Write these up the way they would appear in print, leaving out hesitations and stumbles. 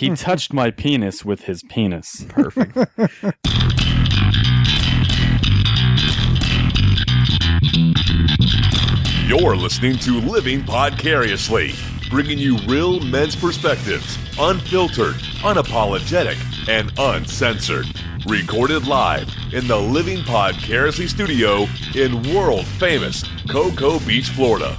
He touched my penis with his penis. Perfect. You're listening to Living Podcariously, bringing you real men's perspectives, unfiltered, unapologetic, and uncensored. Recorded live in the Living Podcariously studio in world-famous Cocoa Beach, Florida.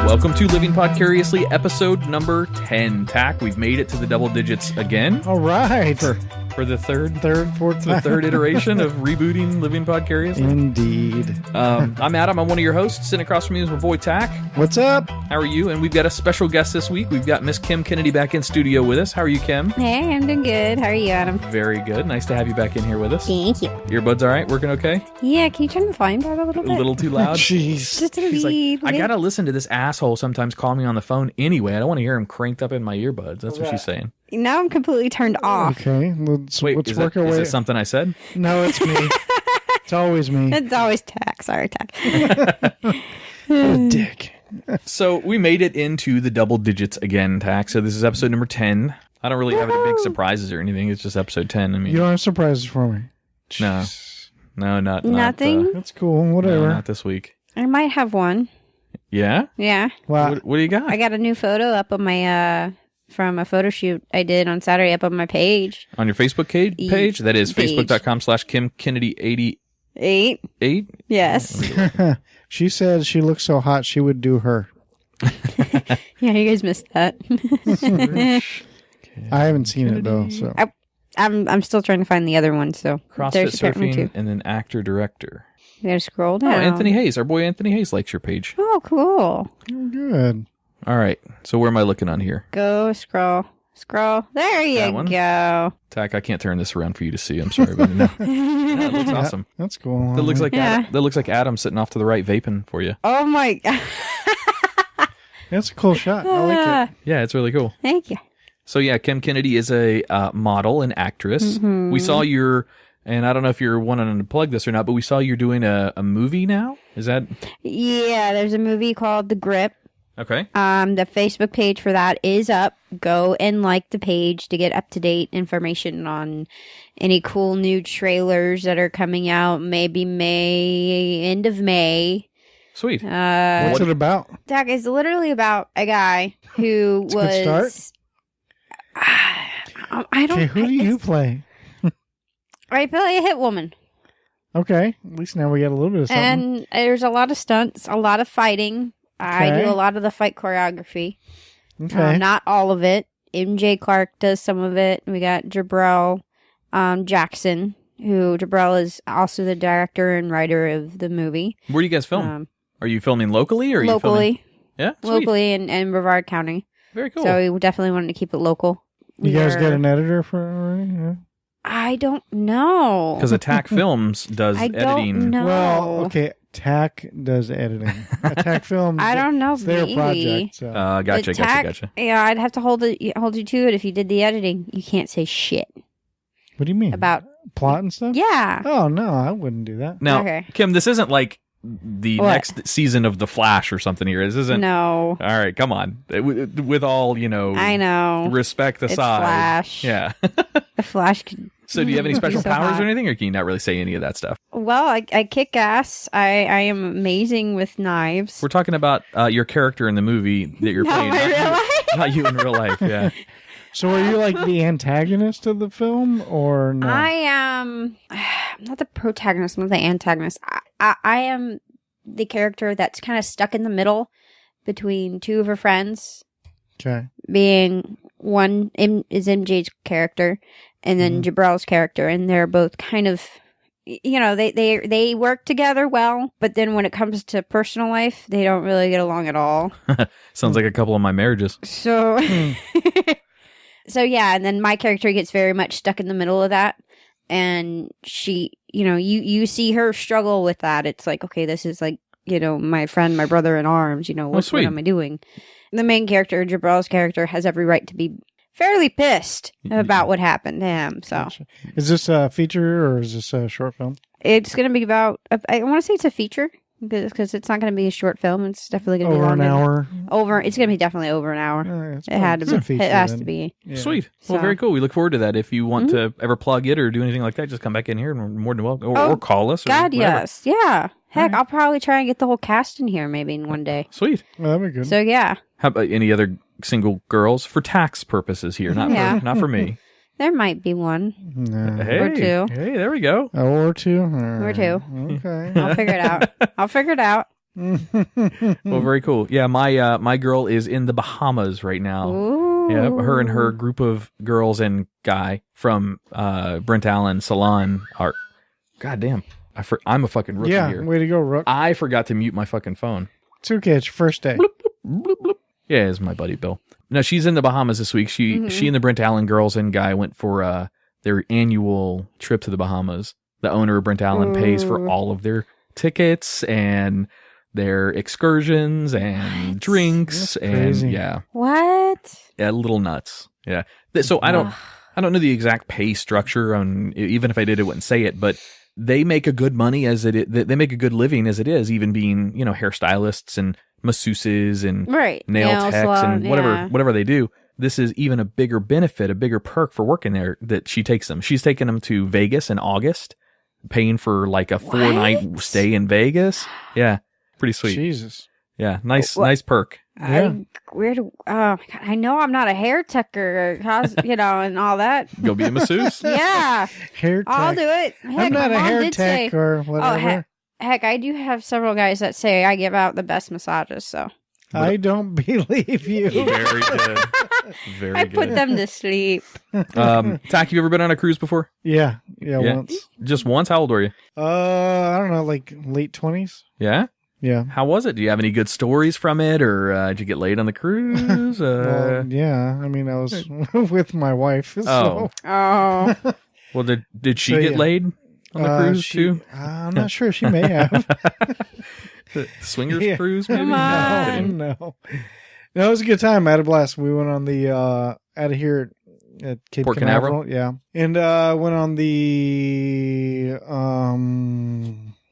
Welcome to Living Podcariously, episode number 10. Tach, we've made it to the double digits again. All right. For the third fourth time. The third iteration of rebooting Living Podcariously. Indeed. I'm Adam. I'm one of your hosts. Sitting across from me is my boy Tach. What's up? How are you? And we've got a special guest this week. We've got Miss Kim Kennedy back in studio with us. How are you, Kim? Hey, I'm doing good. How are you, Adam? Very good. Nice to have you back in here with us. Thank you. Earbuds all right? Working okay? Yeah, can you turn the volume down a little bit? A little too loud? Jeez. Just a She's wee like, I bit. gotta listen to this asshole sometimes call me on the phone anyway. I don't want to hear him cranked up in my earbuds. That's what she's saying. Now I'm completely turned off. Okay. Let's Wait, work our way. is it something I said? No, it's me. It's always me. It's always Tach. Sorry, Tach. What a dick. So we made it into the double digits again, Tach. So this is episode number 10. I don't really have any big surprises or anything. It's just episode 10. I mean, You don't have surprises for me. no, Jeez. not Nothing? That's cool. No, Whatever. not this week. I might have one. Yeah? Yeah. Wow. What do you got? I got a new photo up on my, from a photo shoot I did on Saturday up on my page. On your Facebook page? That is Page. facebook.com/KimKennedy88. 8? Yes. She said she looks so hot she would do her. Yeah, you guys missed that. I haven't seen it though, so. I'm still trying to find the other one, so CrossFit there's apparently surfing two. and then actor-director. You gotta scroll Oh, down. Anthony Hayes. Our boy Anthony Hayes likes your page. Oh, cool. Good. All right. So where am I looking on here? Go scroll. Scroll. There you That one? go. Tach, I can't turn this around for you to see. I'm sorry, but no. That looks awesome. That's cool. That looks like Yeah. that looks like Adam sitting off to the right vaping for you. Oh my god. That's a cool shot. I like it. Yeah, it's really cool. Thank you. So yeah, Kim Kennedy is a model and actress. Mm-hmm. We saw your, and I don't know if you're wanting to plug this or not, but we saw you're doing a movie now. Is that Yeah, there's a movie called The Grip. okay? The Facebook page for that is up. Go and like the page to get up-to-date information on any cool new trailers that are coming out. Maybe end of May. Sweet. What's it about? That is literally about a guy who It's a good was. start. I don't. Okay, who do you play? I play a hit woman. Okay. At least now we got a little bit of something. And there's a lot of stunts, a lot of fighting. I Okay. do a lot of the fight choreography. Okay. Not all of it. MJ Clark does some of it. We got Jabrell Jackson, who Jabrell is also the director and writer of the movie. Where do you guys film? Are you filming locally or are you filming? Locally. Yeah, sweet. Locally in Brevard County. Very cool. So we definitely wanted to keep it local. You guys We're- got an editor for it already? Yeah. I don't know. Because Attack Films does I editing. don't know. Well, okay. Tach does editing. Attack Films. I don't know. It's their Maybe. project. So. Gotcha. Yeah, I'd have to hold you to it if you did the editing. You can't say shit What do you mean? about. plot and stuff? Yeah. Oh, no, I wouldn't do that. Now, Okay. Kim, this isn't like the What? next season of The Flash or something here. This isn't. No. All right, come on. With all, I know. respect It's aside. Flash. Yeah. The Flash could. So do you have any special So powers hot. or anything, or can you not really say any of that stuff? Well, I kick ass. I am amazing with knives. We're talking about your character in the movie that you're Not playing. my not real you- life. Not you in real life, yeah. So are you like the antagonist of the film or no? I am not the protagonist, not the antagonist. I am the character that's kind of stuck in the middle between two of her friends. Okay. Being one is MJ's character, and then Jabrell's character, and they're both kind of, they work together well, but then when it comes to personal life, they don't really get along at all. Sounds like a couple of my marriages. So, so yeah, and then my character gets very much stuck in the middle of that, and she, you see her struggle with that. It's like, okay, this is like, my friend, my brother in arms. What sweet. am I doing? the main character, Jabral's character, has every right to be fairly pissed about what happened to him. So, Gotcha. Is this a feature or is this a short film? it's going to be about, I want to say it's a feature because it's not going to be a short film. It's definitely going to be Over an hour. It's going to be definitely over an hour. It's It had to it's a be. feature It has then. to be. Yeah. Sweet. Well, So- very cool. We look forward to that. If you want to ever plug it or do anything like that, just come back in here and we're more than welcome. Or call us. Or God, whatever. yes. Yeah. Heck, Alright. I'll probably try and get the whole cast in here maybe in one day. Sweet. Well, that'd be good. So, yeah. How about any other single girls for tax purposes here? Not Yeah. for not for me. There might be one. No. Hey, Or two. Hey, there we go. Or two. Or two. Okay. I'll figure it out. I'll figure it out. Well, very cool. Yeah, my girl is in the Bahamas right now. Ooh. Yeah, her and her group of girls and guy from Brent Allen Salon are. God damn, I'm a fucking rookie Yeah, here. way to go, Rook. I forgot to mute my fucking phone. It's okay. It's your first day. Bloop, bloop. Yeah, it's my buddy Bill. No, she's in the Bahamas this week. She and the Brent Allen girls and guy went for their annual trip to the Bahamas. The owner of Brent Allen pays for Ooh. all of their tickets and their excursions and drinks That's and crazy. yeah, What? a little nuts. Yeah. So I don't know the exact pay structure on, even if I did, I wouldn't say it, but they make a good money as it is. They make a good living as it is, even being, hairstylists and masseuses and Right. nail techs salon, and yeah. whatever they do. This is even a bigger benefit, a bigger perk for working there that she takes them. She's taking them to Vegas in August, paying for like a 4-night stay in Vegas. Yeah. Pretty sweet. Jesus. Yeah. Nice perk. Yeah. Oh my God. I know I'm not a hair tucker, and all that. Go be a masseuse. Yeah. Hair tech. I'll do it. Heck, I'm not my a mom hair did tech say, or whatever. heck, I do have several guys that say I give out the best massages, so I don't believe you. Very good. Very I good. put them to sleep. Tack, you ever been on a cruise before? Yeah, Yeah. once. Just once? How old were you? I don't know, like late 20s. Yeah? Yeah. How was it? Do you have any good stories from it, or did you get laid on the cruise? Well, yeah. I mean, I was with my wife. Oh. So, Oh, Well, did she So, get yeah. laid on the cruise too? I'm not sure. She may have. Swingers Yeah. cruise, maybe? Come No, on. kidding. No, it was a good time. I had a blast. We went on the out of here at Cape Port Canaveral. Yeah, and went on the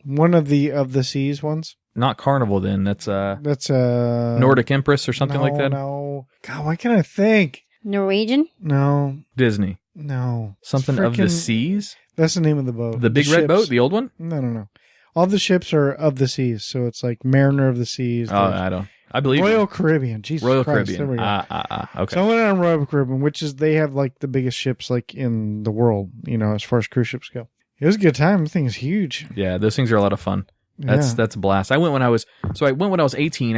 one of the seas ones. Not Carnival, then. That's That's Nordic Empress or something like that. No, God, why can't I think? Norwegian? No, Disney. no, It's Something of the frickin- seas. That's the name of the boat. The big red ships. boat, the old one. No. All the ships are of the seas, so it's like Mariner of the Seas. Oh, there's I believe Royal you. Caribbean. Jesus Royal Christ, Caribbean. There we go. Okay. So I went on Royal Caribbean, which is they have like the biggest ships like in the world, as far as cruise ships go. It was a good time. The thing is huge. Yeah, those things are a lot of fun. That's a blast. I went when I was 18.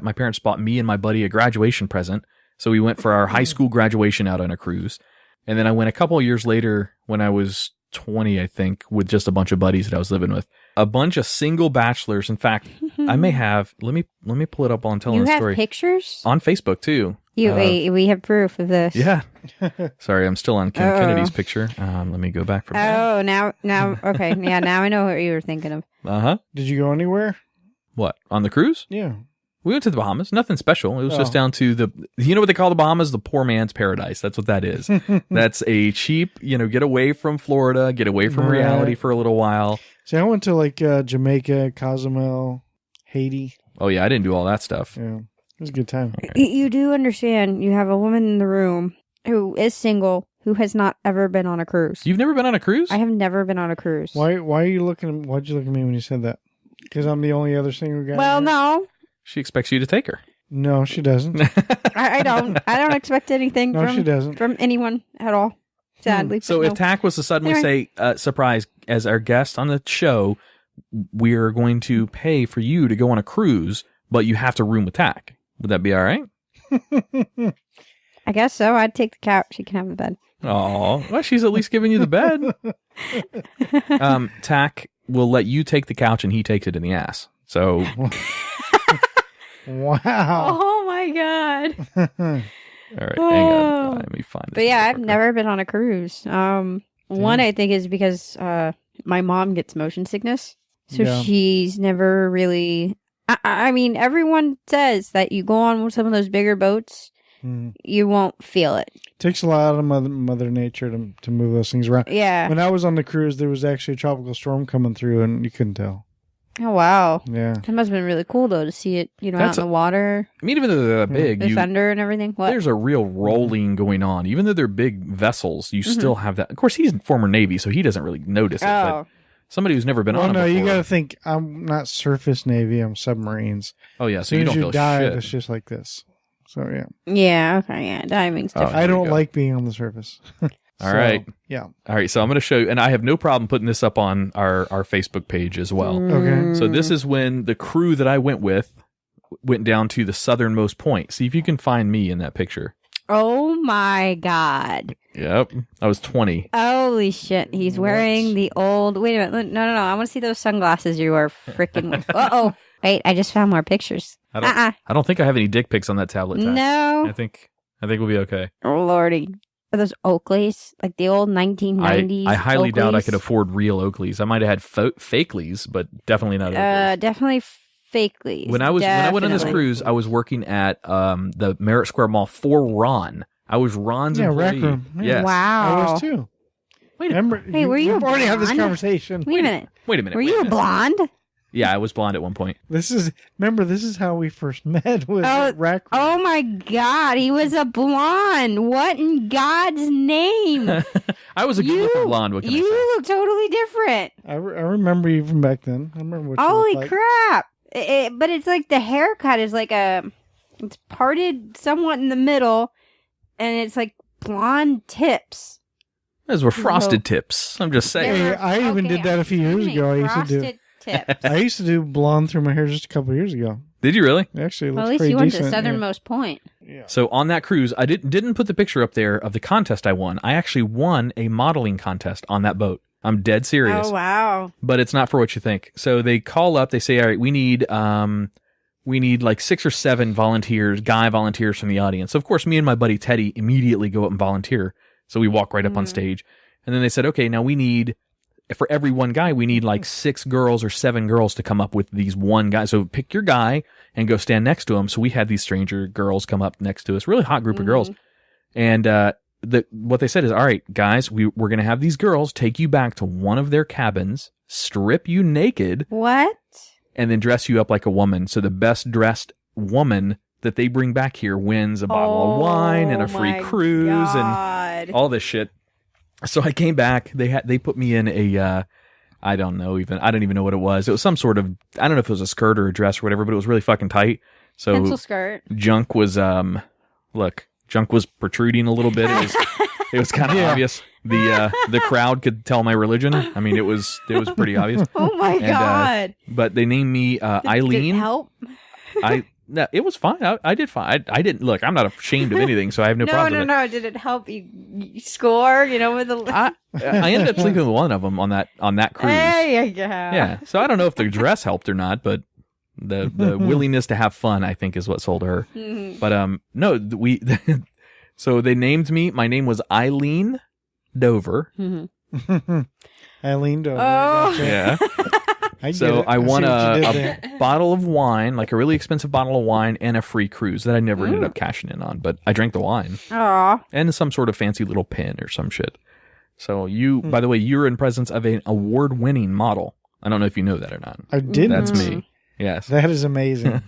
My parents bought me and my buddy a graduation present. So we went for our high school graduation out on a cruise. And then I went a couple of years later when I was 20, I think, with just a bunch of buddies that I was living with. A bunch of single bachelors. In fact, I may have, let me pull it up while I'm telling You the have story. pictures? On Facebook too. We have proof of this. Yeah. Sorry, I'm still on Kim Uh-oh. Kennedy's picture. Let me go back from Oh, now, okay. Yeah, now I know what you were thinking of. Uh-huh. Did you go anywhere? What? On the cruise? Yeah. We went to the Bahamas. Nothing special. It was just down to you know what they call the Bahamas? The poor man's paradise. That's what that is. That's a cheap, get away from Florida, get away from reality for a little while. See, I went to like Jamaica, Cozumel, Haiti. Oh yeah, I didn't do all that stuff. Yeah. It was a good time. You do understand you have a woman in the room who is single, who has not ever been on a cruise. You've never been on a cruise? I have never been on a cruise. Why are you looking? Why'd you look at me when you said that? Because I'm the only other single guy. Well, here? no. She expects you to take her. No, she doesn't. I don't. I don't expect anything No, she doesn't. from anyone at all. Sadly. So but if no. Tack was to suddenly say, surprise, as our guest on the show, we're going to pay for you to go on a cruise, but you have to room with Tack. Would that be all right? I guess so. I'd take the couch. You can have the bed. Oh, well, she's at least giving you the bed. Tack will let you take the couch and he takes it in the ass. So, Wow. Oh my god. all right, hang on. Let me find this. But yeah, I've motherfucker. never been on a cruise. One I think is because my mom gets motion sickness, so Yeah. she's never really. I mean, everyone says that you go on some of those bigger boats, you won't feel it. Takes a lot of Mother Nature to move those things around. Yeah. When I was on the cruise, there was actually a tropical storm coming through, and you couldn't tell. Oh, wow. Yeah. That must have been really cool, though, to see it, out in the water. I mean, even though they're that big, The thunder and everything. What? There's a real rolling going on. Even though they're big vessels, you still have that. Of course, he's former Navy, so he doesn't really notice it. But somebody who's never been on it before. You got to think, I'm not surface Navy, I'm submarines. Oh, yeah, so you as don't you feel dive, shit. it's just like this. So, yeah. Yeah, okay, yeah. Diving's different. I don't like being on the surface. All right. Yeah. All right, so I'm going to show you, and I have no problem putting this up on our Facebook page as well. Okay. So this is when the crew that I went with went down to the southernmost point. See if you can find me in that picture. Oh, my God. Yep. I was 20. Holy shit. He's wearing the old... Wait a minute. No. I want to see those sunglasses you are freaking... Uh-oh. Wait, I just found more pictures. I don't think I have any dick pics on that tablet. Tag. No. I think we'll be okay. Oh, Lordy. Are those Oakleys? Like the old 1990s I highly doubt I Oakleys? could afford real Oakleys. I might have had fakeleys, but definitely not Oakleys. Definitely Fakeleys. When I went on this cruise, I was working at the Merritt Square Mall for Ron. I was Ron's employee. Rec room. Yeah. Yes. Wow. I was too. Wait were you We've already had this blonde? conversation. Wait a minute. Wait a minute. Were you a blonde? Yeah, I was blonde at one point. This is how we first met was at rec room. Oh my God, he was a blonde. What in God's name? I was a good-looking blonde. What can I say? You look totally different. I remember you from back then. I remember what you Holy looked like. crap. But it's like the haircut is like it's parted somewhat in the middle, and it's like blonde tips. Those were frosted tips. I'm just saying. Hey, I even did that a few years ago. I used to do. Frosted tips. I used to do blonde through my hair just a couple of years ago. Did you really? Actually, it Well, looks at least pretty you went to decent, the southernmost point. Yeah. So on that cruise, I didn't put the picture up there of the contest I won. I actually won a modeling contest on that boat. I'm dead serious. Oh, wow. But it's not for what you think. So they call up, they say, all right, we need like 6 or 7 guy volunteers from the audience. So of course, me and my buddy Teddy immediately go up and volunteer. So we walk right up on stage. And then they said, okay, now for every one guy, we need like 6 girls or 7 girls to come up with these one guy. So pick your guy and go stand next to him. So we had these stranger girls come up next to us, really hot group of girls. And what they said is, all right, guys, we're going to have these girls take you back to one of their cabins, strip you naked. What? And then dress you up like a woman. So the best dressed woman that they bring back here wins a bottle of wine and a free cruise and all this shit. So I came back. They put me in a I don't even know what it was. It was some sort of, I don't know if it was a skirt or a dress or whatever, but it was really fucking tight. So Pencil skirt. Junk was junk was protruding a little bit. It was kind of obvious. The crowd could tell my religion. I mean, it was pretty obvious. Oh my God. But they named me Eileen. Did it help? No, it was fine. I did fine. I didn't look. I'm not ashamed of anything, so I have no problem with it. No. Did it help you score? With the. I ended up sleeping with one of them on that cruise. There you go. Yeah. So I don't know if the dress helped or not, but the willingness to have fun, I think, is what sold her. But no, so they named me. My name was Eileen Dover. Eileen Dover. Oh. Yeah. I won a bottle of wine, like a really expensive bottle of wine, and a free cruise that I never ended up cashing in on. But I drank the wine. Aw. And some sort of fancy little pin or some shit. So by the way, you're in presence of an award-winning model. I don't know if you know that or not. I didn't. That's me. Yes. That is amazing.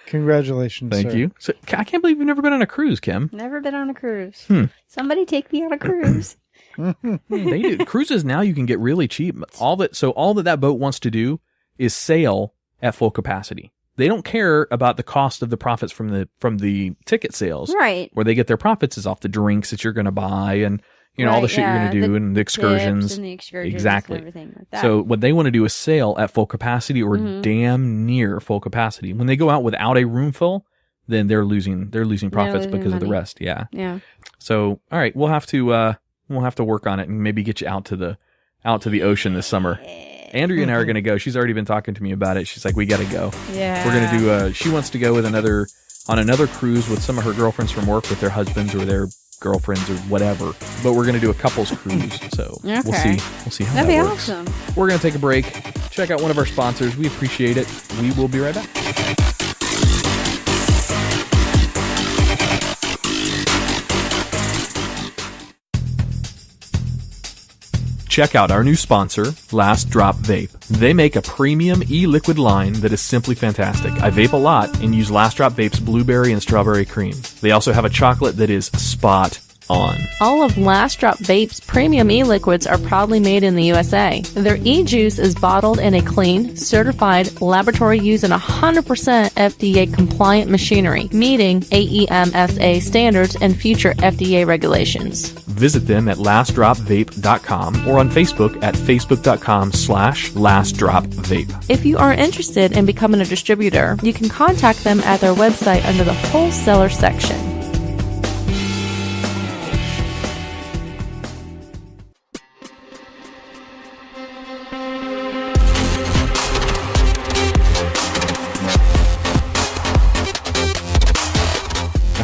Congratulations, Thank sir. you. So I can't believe you've never been on a cruise, Kim. Never been on a cruise. Somebody take me on a cruise. They do. Cruises now you can get really cheap. All that boat wants to do is sail at full capacity. They don't care about the cost of the profits from the ticket sales. Right. Where they get their profits is off the drinks that you're going to buy and all the shit you're going to do and the excursions. Tips and the excursions exactly. And everything like that. So what they want to do is sail at full capacity or damn near full capacity. When they go out without a room full, then they're losing profits because of the rest. Yeah. Yeah. So all right, we'll have to work on it and maybe get you out to the ocean this summer. Andrea and I are going to go. She's already been talking to me about it. She's like, we got to go. Yeah. We're going to do she wants to go with on another cruise with some of her girlfriends from work with their husbands or their girlfriends or whatever. But we're going to do a couples cruise. So we'll see how That'd that be works. awesome. We're going to take a break, check out one of our sponsors. We appreciate it. We will be right back. Check out our new sponsor, Last Drop Vape. They make a premium e-liquid line that is simply fantastic. I vape a lot and use Last Drop Vape's blueberry and strawberry cream. They also have a chocolate that is spot on. All of Last Drop Vape's premium e-liquids are proudly made in the USA. Their e-juice is bottled in a clean, certified, laboratory used, and 100% FDA compliant machinery, meeting AEMSA standards and future FDA regulations. Visit them at lastdropvape.com or on Facebook at facebook.com/lastdropvape. If you are interested in becoming a distributor, you can contact them at their website under the wholesaler section.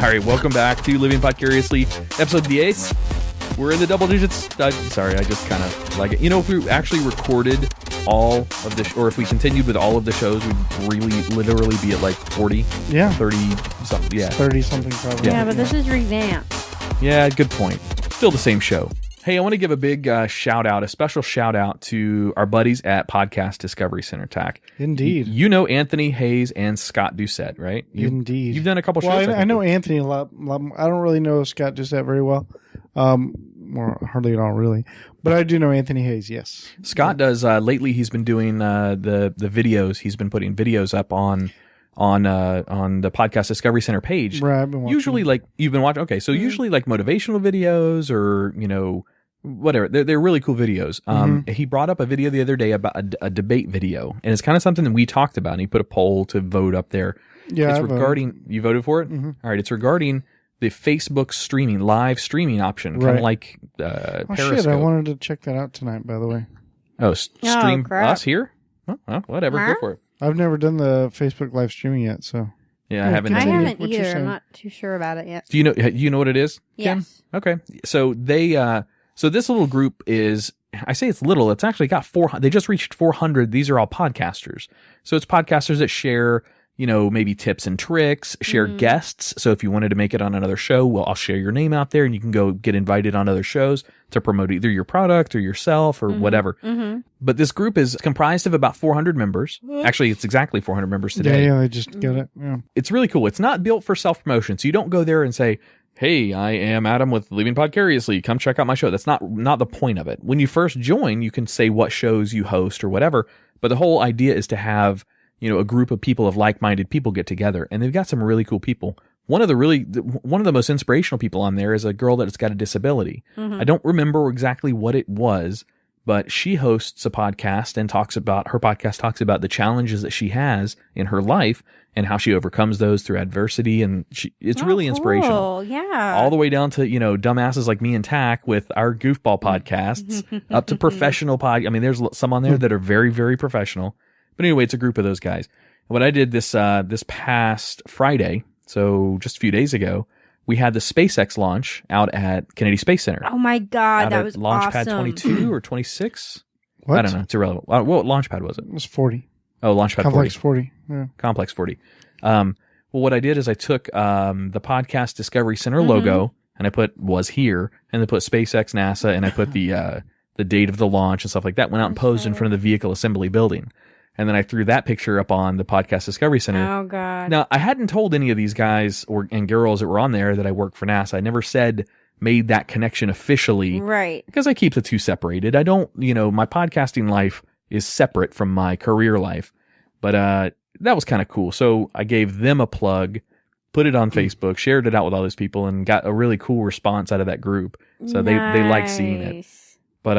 All right, welcome back to Living Vicariously, episode 10. We're in the double digits. Sorry, I just kind of like it. You know, if we actually recorded all of the, or if we continued with all of the shows, we'd really, literally be at like 40, Yeah. 30 something. Yeah, 30 something probably. Yeah, but this is revamped. yeah, good point. Still the same show. Hey, I want to give a big shout out, a special shout out to our buddies at Podcast Discovery Center, Tach. Indeed. You know Anthony Hayes and Scott Doucet, right? Indeed. You've done a couple Well, shows. I know Anthony a lot. I don't really know Scott Doucet very well. Or hardly at all, really. But I do know Anthony Hayes, yes. Scott does, lately he's been doing the videos. He's been putting videos up on the Podcast Discovery Center page. Right, I've been watching. Usually, like, you've been watching. Okay, so usually like motivational videos or, you know, whatever. They're really cool videos. He brought up a video the other day about a debate video, and it's kind of something that we talked about, and he put a poll to vote up there. Yeah, It's I regarding, you voted for it? All right, it's regarding the Facebook streaming, live streaming option, kind of Right. like Oh, Periscope. shit, I wanted to check that out tonight, by the way. Oh, stream crap. us here? Oh, well, whatever, go for it. I've never done the Facebook live streaming yet, so. Yeah, I haven't. I Continue. haven't What you're either. I'm saying. not too sure about it yet. Do you know what it is, Kim? Yes. Okay. So so this little group is, I say it's little, it's actually got 400, they just reached 400. These are all podcasters. So it's podcasters that share, you know, maybe tips and tricks, share guests. So if you wanted to make it on another show, well, I'll share your name out there and you can go get invited on other shows to promote either your product or yourself or whatever. But this group is comprised of about 400 members. Actually, it's exactly 400 members today. Yeah, I just get it. Yeah. It's really cool. It's not built for self-promotion. So you don't go there and say, hey, I am Adam with Living Vicariously. Come check out my show. That's not the point of it. When you first join, you can say what shows you host or whatever. But the whole idea is to have, you know, a group of people, of like-minded people get together. And they've got some really cool people. One of the most inspirational people on there is a girl that's got a disability. I don't remember exactly what it was, but she hosts a podcast and talks about the challenges that she has in her life and how she overcomes those through adversity. And it's really inspirational. Cool. Yeah. All the way down to, you know, dumbasses like me and Tach with our goofball podcasts up to professional I mean, there's some on there that are very, very professional. But anyway, it's a group of those guys. What I did this past Friday, so just a few days ago, we had the SpaceX launch out at Kennedy Space Center. Oh my God, Out that at was Launchpad awesome. 22 or 26? What? I don't know. It's irrelevant. What Launchpad was it? It was 40. Oh, Launchpad Complex 40. 40. Yeah. Complex 40. Well, what I did is I took the Podcast Discovery Center logo and I put was here and then put SpaceX, NASA, and I put the date of the launch and stuff like that. Went out and posed in front of the vehicle assembly building. And then I threw that picture up on the Podcast Discovery Center. Oh God. Now, I hadn't told any of these guys and girls that were on there that I work for NASA. I never made that connection officially. Right. Because I keep the two separated. I don't, you know, my podcasting life is separate from my career life. But that was kind of cool. So I gave them a plug, put it on Facebook, shared it out with all those people, and got a really cool response out of that group. So they like seeing it. But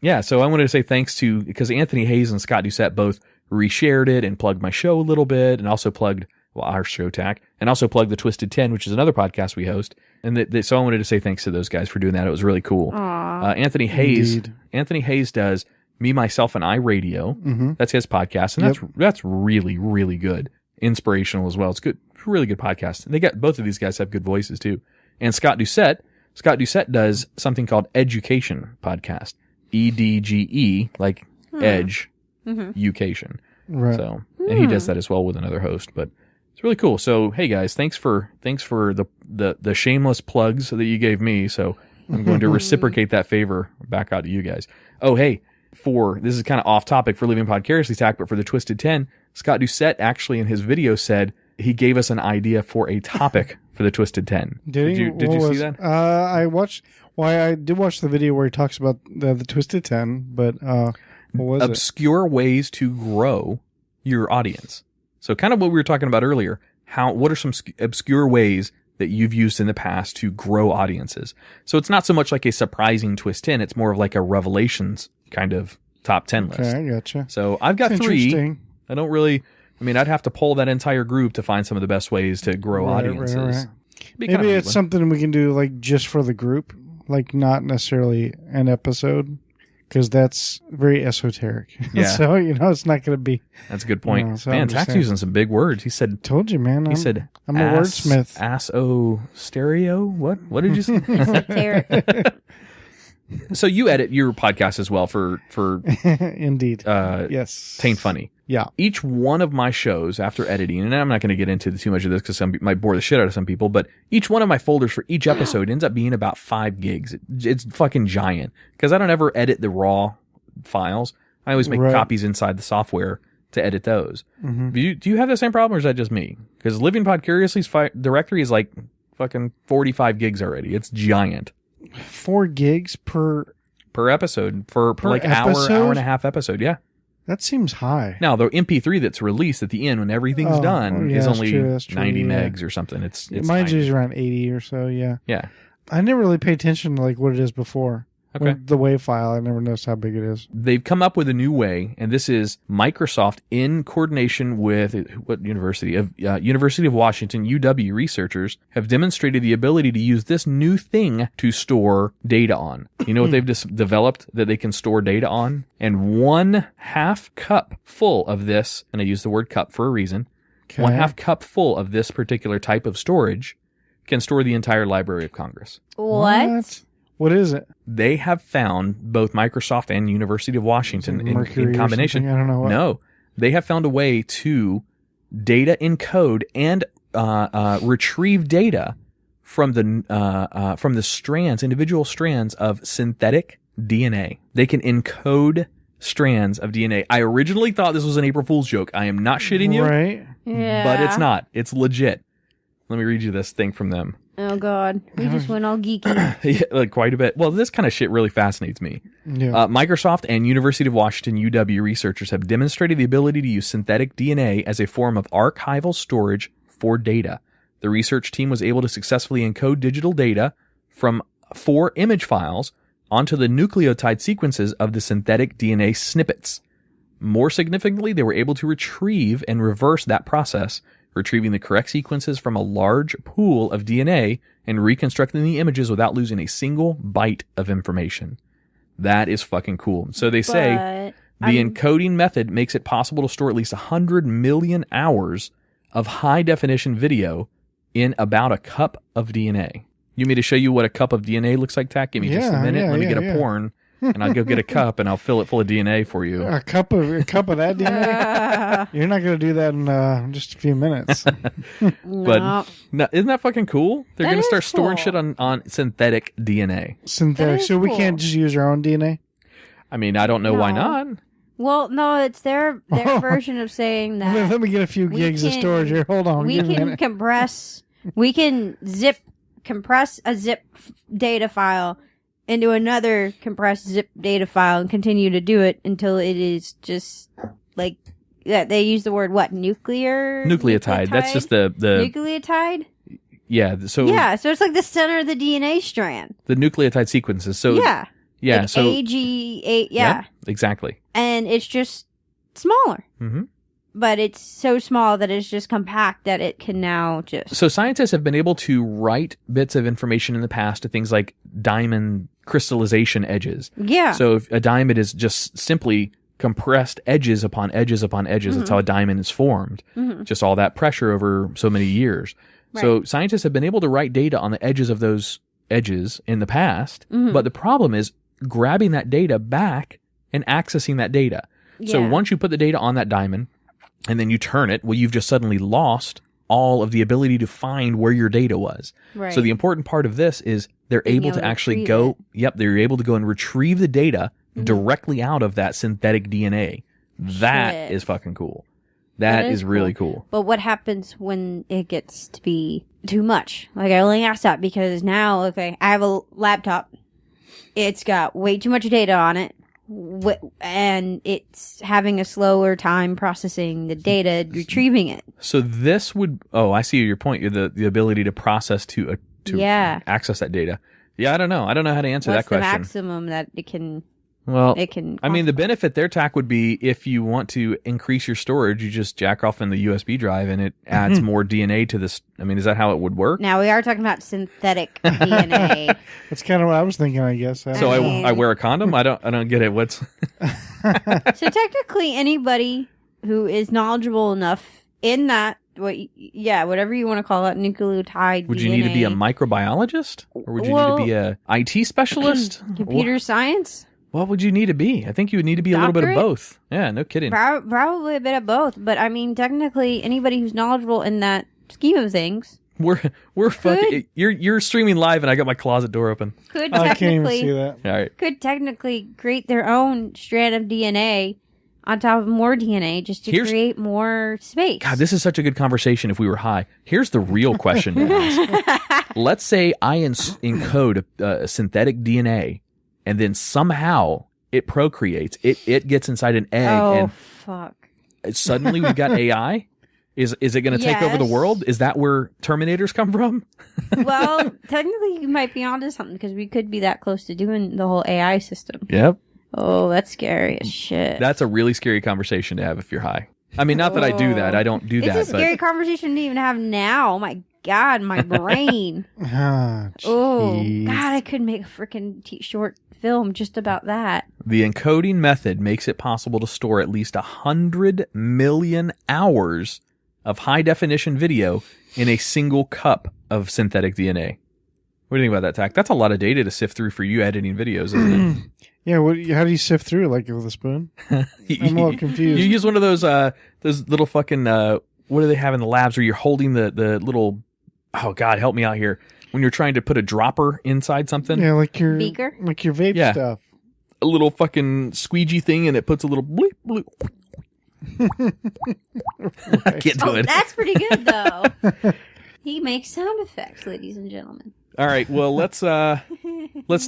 yeah, so I wanted to say thanks because Anthony Hayes and Scott Doucet both reshared it and plugged my show a little bit, and also plugged our show, Tach, and also plugged the Twisted 10, which is another podcast we host. And so I wanted to say thanks to those guys for doing that. It was really cool. Anthony Hayes does Me, Myself, and I Radio. That's his podcast, and that's really, really good. Inspirational as well. It's good, really good podcast. And both of these guys have good voices too. And Scott Doucet does something called Education Podcast. EDGE, like Edge, ucation. Right. So, and he does that as well with another host, but it's really cool. So, hey guys, thanks for the shameless plugs that you gave me. So I'm going to reciprocate that favor back out to you guys. Oh, hey, this is kind of off topic for Living Podcariously Tach, but for the Twisted 10, Scott Doucet actually in his video said he gave us an idea for a topic for the Twisted 10. Did you see that? I did watch the video where he talks about the Twisted 10, but what was obscure ways to grow your audience. So kind of what we were talking about earlier. What are some obscure ways that you've used in the past to grow audiences? So it's not so much like a surprising twist 10. It's more of like a revelations kind of top 10 list. Okay, I gotcha. So I've got 3. I don't really, I'd have to poll that entire group to find some of the best ways to grow audiences. Right. Maybe it's something we can do like just for the group, like not necessarily an episode, because that's very esoteric. Yeah. So, it's not going to be. That's a good point. So man, Tach's using some big words. He said, told you, man. He said, I'm a wordsmith. Ass-o-stereo? What did you say? Esoteric. So you edit your podcast as well for Indeed. Yes. Taint Funny. Yeah. Each one of my shows after editing, and I'm not going to get into too much of this because some might bore the shit out of some people, but each one of my folders for each episode ends up being about 5 gigs. It's fucking giant because I don't ever edit the raw files. I always make copies inside the software to edit those. Mm-hmm. Do you have the same problem or is that just me? Because Living Podcariously's directory is like fucking 45 gigs already. It's giant. 4 gigs per episode for like episode? hour and a half episode. Yeah. That seems high. Now, the MP3 that's released at the end when everything's done is only 90 megs or something. It's mine's usually around 80 or so, yeah. Yeah. I never really pay attention to like what it is before. Okay. The WAV file, I never noticed how big it is. They've come up with a new way, and this is Microsoft in coordination with what university? University of Washington, UW researchers have demonstrated the ability to use this new thing to store data on. You know what they've developed that they can store data on? And 1/2 cup full of this, and I use the word cup for a reason, 1/2 cup full of this particular type of storage can store the entire Library of Congress. What? What is it? They have found, both Microsoft and University of Washington in combination. I don't know what. No, they have found a way to data encode and retrieve data from the strands, individual strands of synthetic DNA. They can encode strands of DNA. I originally thought this was an April Fool's joke. I am not shitting you, right? Yeah, but it's not. It's legit. Let me read you this thing from them. Oh, God. We just went all geeky. Yeah, like quite a bit. Well, this kind of shit really fascinates me. Yeah. Microsoft and University of Washington, UW researchers have demonstrated the ability to use synthetic DNA as a form of archival storage for data. The research team was able to successfully encode digital data from 4 image files onto the nucleotide sequences of the synthetic DNA snippets. More significantly, they were able to retrieve and reverse that process, retrieving the correct sequences from a large pool of DNA and reconstructing the images without losing a single byte of information. That is fucking cool. So they say the encoding method makes it possible to store at least 100 million hours of high-definition video in about a cup of DNA. You want me to show you what a cup of DNA looks like, Tach? Give me just a minute. Let me get a porn. And I'll go get a cup and I'll fill it full of DNA for you. A cup of that DNA? You're not going to do that in just a few minutes. But no, isn't that fucking cool? They're going to start storing shit on synthetic DNA. Synthetic. So we can't just use our own DNA? I mean, I don't know why not. Well, no, it's their version of saying that. Let me get a few gigs of storage here. Hold on. We can compress a zip data file into another compressed zip data file and continue to do it until it is just like they use the word what? Nucleotide. That's just the nucleotide. Yeah. So it's like the center of the DNA strand. The nucleotide sequences. So yeah. Like so AG8. Yeah. Exactly. And it's just smaller. Mm-hmm. But it's so small that it's just compact that it can now just... So scientists have been able to write bits of information in the past to things like diamond crystallization edges. Yeah. So if a diamond is just simply compressed edges upon edges upon edges, that's how a diamond is formed. Mm-hmm. Just all that pressure over so many years. Right. So scientists have been able to write data on the edges of those edges in the past. Mm-hmm. But the problem is grabbing that data back and accessing that data. So Yeah. once you put the data on that diamond and then you turn it, well, you've just suddenly lost all of the ability to find where your data was. Right. So the important part of this is they're Being able able to to actually retrieve go, it. yep, they're able to go and retrieve the data directly out of that synthetic DNA. That Shit. is fucking cool. That is really cool. But what happens when it gets to be too much? Like, I only asked that because now, okay, I have a laptop. It's got way too much data on it. And it's having a slower time processing the data, retrieving it. So this would, I see your point. The ability to process to access that data. Yeah, I don't know. I don't know how to answer What's that the question. maximum that it can? Well, It can. I mean, the benefit there, Tach, would be if you want to increase your storage, you just jack off in the USB drive and it adds more DNA to this. I mean, is that how it would work? Now we are talking about synthetic DNA. That's kind of what I was thinking, I guess. So I wear a condom? I don't get it. What's So technically, anybody who is knowledgeable enough in that, whatever you want to call it, nucleotide. Would DNA, you need to be a microbiologist, or would you need to be a IT specialist? computer science? What would you need to be? I think you would need to be a little bit of Doctorate? both. Yeah, no kidding. Probably a bit of both, but I mean, technically, anybody who's knowledgeable in that scheme of things We're fucking. You're streaming live, and I got my closet door open. could I can't even see technically that. All right. could technically create their own strand of DNA on top of more DNA just to create more space. God, this is such a good conversation if we were high. Here's the real question to ask. Let's say I encode a synthetic DNA, and then somehow it procreates. It gets inside an egg, Oh fuck! and suddenly we've got AI. Is it going to take over the Yes. world? Is that where Terminators come from? Well, technically, you might be onto something because we could be that close to doing the whole AI system. Yep. Oh, that's scary as shit. That's a really scary conversation to have if you're high. I mean, not that I do that. I don't do it's that. a scary conversation to even have now. Oh my god, my brain. Ah, Oh jeez. god, I could make a freaking short film just about that. The encoding method makes it possible to store at least 100 million hours of high-definition video in a single cup of synthetic DNA. What do you think about that, Tach? That's a lot of data to sift through for you editing videos, isn't it? Yeah, how do you sift through it? Like with a spoon? I'm a little confused. You use one of those little fucking what do they have in the labs where you're holding the little, oh god, help me out here, when you're trying to put a dropper inside something, Yeah, like your Beaker? like your vape Yeah. stuff. a little fucking squeegee thing, and it puts a little bleep bleep. I can't do Oh, it. that's pretty good though. He makes sound effects, ladies and gentlemen. All right, well let's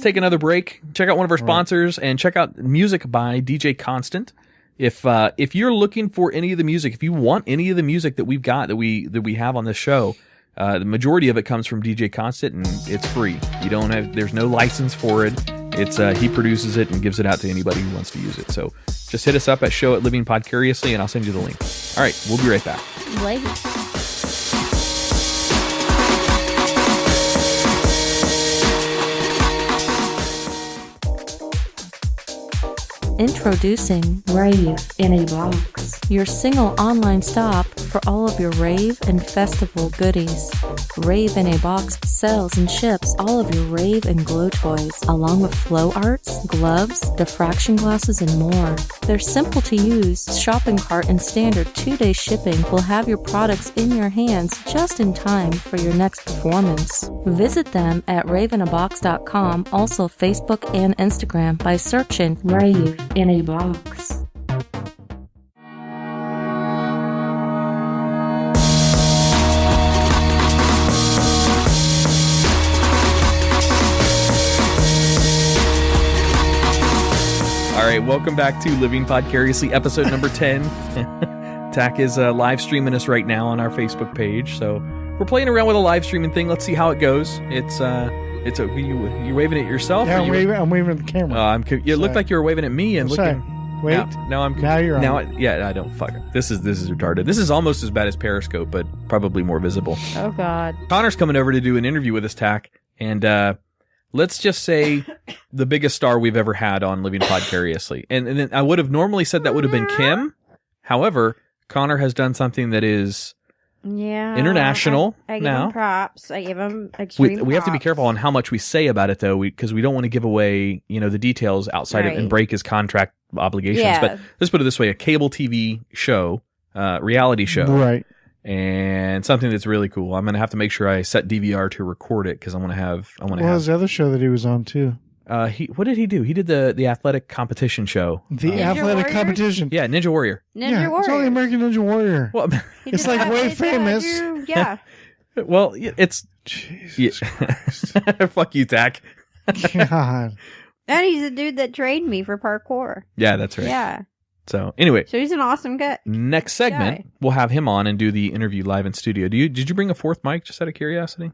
take another break. Check out one of our sponsors and check out music by DJ Constant. If you're looking for any of the music, if you want any of the music that we've got that we have on this show, the majority of it comes from DJ Constant and it's free. There's no license for it. It's he produces it and gives it out to anybody who wants to use it. So just hit us up at show@livingpodcariously and I'll send you the link. All right, we'll be right back. Ladies. Introducing Rave in a Box. your single online stop for all of your rave and festival goodies. Rave in a Box sells and ships all of your rave and glow toys, along with flow arts, gloves, diffraction glasses, and more. Their simple to use shopping cart and standard 2-day shipping will have your products in your hands just in time for your next performance. Visit them at raveinabox.com, also Facebook and Instagram by searching Rave in a Box. All right, welcome back to Living Podcariously, episode number 10. Tach is live streaming us right now on our Facebook page, so we're playing around with a live streaming thing. Let's see how it goes. You waving at yourself? Yeah, or I'm waving at the camera. It looked like you were waving at me and Sorry. looking. Wait. Now you're on. I don't fuck it. This is retarded. This is almost as bad as Periscope, but probably more visible. Oh god. Connor's coming over to do an interview with us, Tach, and let's just say the biggest star we've ever had on Living Podcariously. And then I would have normally said that would have been Kim. However, Connor has done something that is Yeah. International I give now. him props. I give him extreme We have to be props. careful on how much we say about it, though, because we don't want to give away, the details outside of and Right. break his contract obligations. Yeah. But let's put it this way: a cable TV show, reality show, Right. and something that's really cool. I'm gonna have to make sure I set DVR to record it because I want to have. Well, there's the other show that he was on too. What did he do? He did the athletic competition show. The Ninja athletic Warriors? competition. Yeah, Ninja Warrior. Ninja yeah, Warrior. it's only American Ninja Warrior. Well, He It's did like that. way He did that. famous. Yeah. well, it's Jesus Christ. fuck you, Tach. God. And he's the dude that trained me for parkour. Yeah, that's right. Yeah. So anyway, So he's an awesome guy. next segment Guy. we'll have him on and do the interview live in studio. Did you bring a fourth mic just out of curiosity?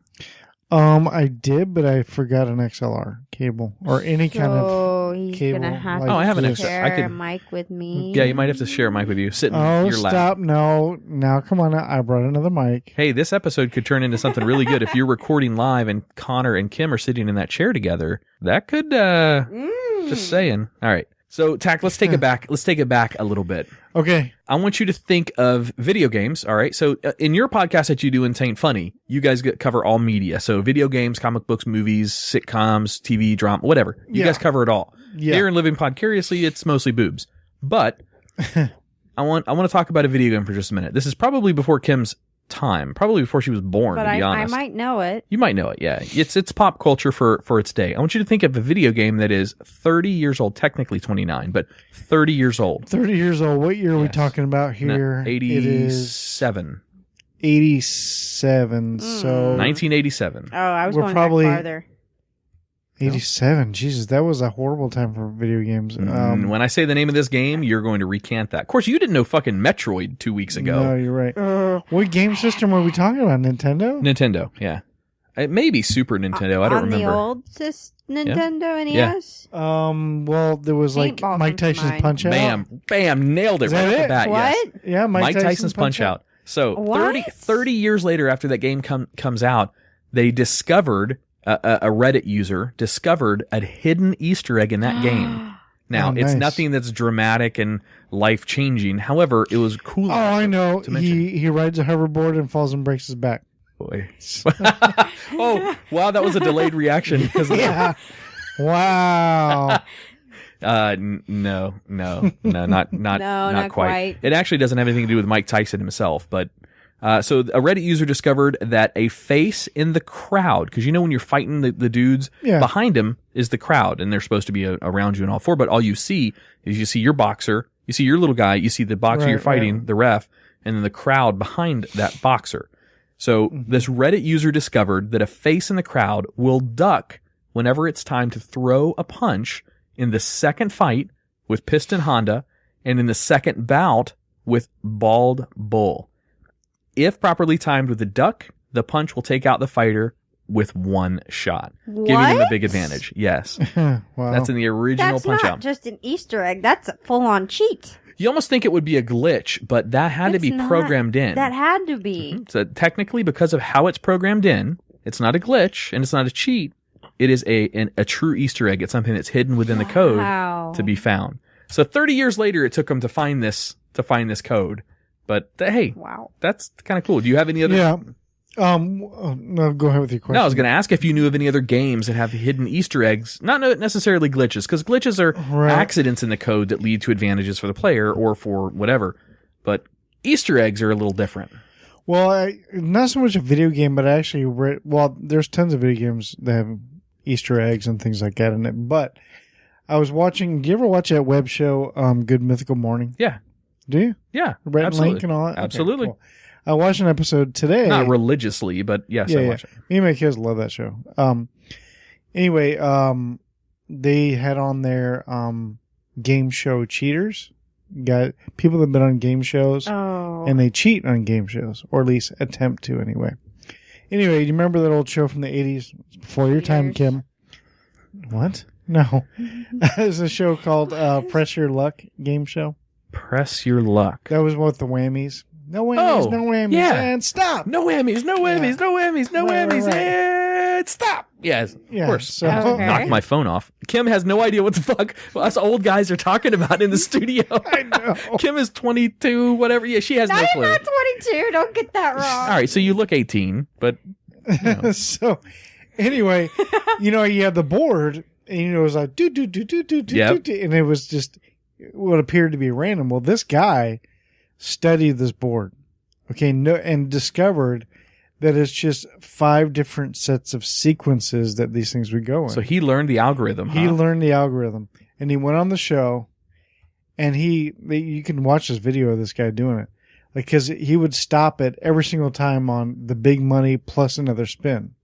I did, but I forgot an XLR cable or any kind of. So he's cable, gonna have like Oh, I have an to extra- share I could- a mic with me. Yeah, you might have to share a mic with you. Sit in Oh, your lap. stop! No, now come on! I brought another mic. Hey, this episode could turn into something really good if you're recording live and Connor and Kim are sitting in that chair together. That could just saying. All right. So, Tack, let's take it back. Let's take it back a little bit. Okay. I want you to think of video games. All right. So, in your podcast that you do in Taint Funny, you guys cover all media. So, video games, comic books, movies, sitcoms, TV, drama, whatever. You guys cover it all. Yeah. Here in Living Podcariously, it's mostly boobs. But I want to talk about a video game for just a minute. This is probably before Kim's time, probably before she was born. But to be I honest, might know it. you might know it. Yeah, it's pop culture for its day. I want you to think of a video game that is 30 years old, technically 29, but 30 years old. 30 years old. What year are we Yes. talking about here? 87. 87. So 1987. Oh, I was We're going probably- back farther. 87. Jesus, that was a horrible time for video games. When I say the name of this game, you're going to recant that. Of course, you didn't know fucking Metroid 2 weeks ago. No, you're right. What game system are we talking about? Nintendo? Nintendo, yeah. It may be Super Nintendo. I don't on remember. the old Nintendo NES. Well, there was like Paintball Mike comes to Tyson's mind. Punch Out. Bam, nailed it Is right that off the it? bat. What? Yes. Yeah, Mike Tyson's Punch Out. So What? 30 years later after that game comes out, they discovered a Reddit user discovered a hidden Easter egg in that game. Now, Oh, it's nice. nothing that's dramatic and life changing. However, it was cool. Oh, I know. to mention. He rides a hoverboard and falls and breaks his back. Boy. Oh, wow, that was a delayed reaction because of Yeah. Wow. no, not quite. It actually doesn't have anything to do with Mike Tyson himself, but so a Reddit user discovered that a face in the crowd, because when you're fighting the dudes, Yeah. behind him is the crowd, and they're supposed to be around you and all four, but all you see is your boxer, you see your little guy, you see the boxer you're Right, fighting, right. the ref, and then the crowd behind that boxer. So this Reddit user discovered that a face in the crowd will duck whenever it's time to throw a punch in the second fight with Piston Honda and in the second bout with Bald Bull. If properly timed with the duck, the punch will take out the fighter with one shot, giving him a What? big advantage. Yes. Wow. That's in the original That's Punch not Out. just an Easter egg. That's a full-on cheat. You almost think it would be a glitch, but that had to It's be not. programmed in. That had to be. So technically, because of how it's programmed in, it's not a glitch and it's not a cheat. It is a true Easter egg. It's something that's hidden within the code Wow. to be found. So 30 years later, it took them to find this code. But hey, Wow. that's kind of cool. Do you have any other? Yeah. No, go ahead with your question. No, I was going to ask if you knew of any other games that have hidden Easter eggs, not necessarily glitches, because glitches are Right. accidents in the code that lead to advantages for the player or for whatever. But Easter eggs are a little different. Well, not so much a video game, but I actually read. Well, there's tons of video games that have Easter eggs and things like that in it. But I was watching. Do you ever watch that web show, Good Mythical Morning? Yeah, Do you? yeah, Rhett and absolutely. Link and all that? Okay, Absolutely. cool. I watched an episode today. Not religiously, but yes, I watch it. Me and my kids love that show. Anyway, they had on their game show cheaters. Got people that have been on game shows Oh. and they cheat on game shows, or at least attempt to anyway. Anyway, do you remember that old show from the 80s? Before your time, Kim. What? No. There's a show called Press Your Luck game show. Press your luck. That was with the whammies. No whammies, Oh, no whammies. yeah. And stop. No whammies, no whammies, no whammies, no Right, whammies, right. it, stop. Yes, Yeah, of course. so- Okay. Knock my phone off. Kim has no idea what the fuck us old guys are talking about in the studio. I know. Kim is 22, whatever. Yeah, she has no I'm clue. not 22. Don't get that wrong. All right, so you look 18, but So anyway, you had the board, and it was like do, Yep. and it was just what appeared to be random. Well, this guy studied this board, and discovered that it's just 5 different sets of sequences that these things would go in. so he learned the algorithm. He huh? learned the algorithm, and he went on the show, and you can watch this video of this guy doing it, because he would stop it every single time on the big money plus another spin.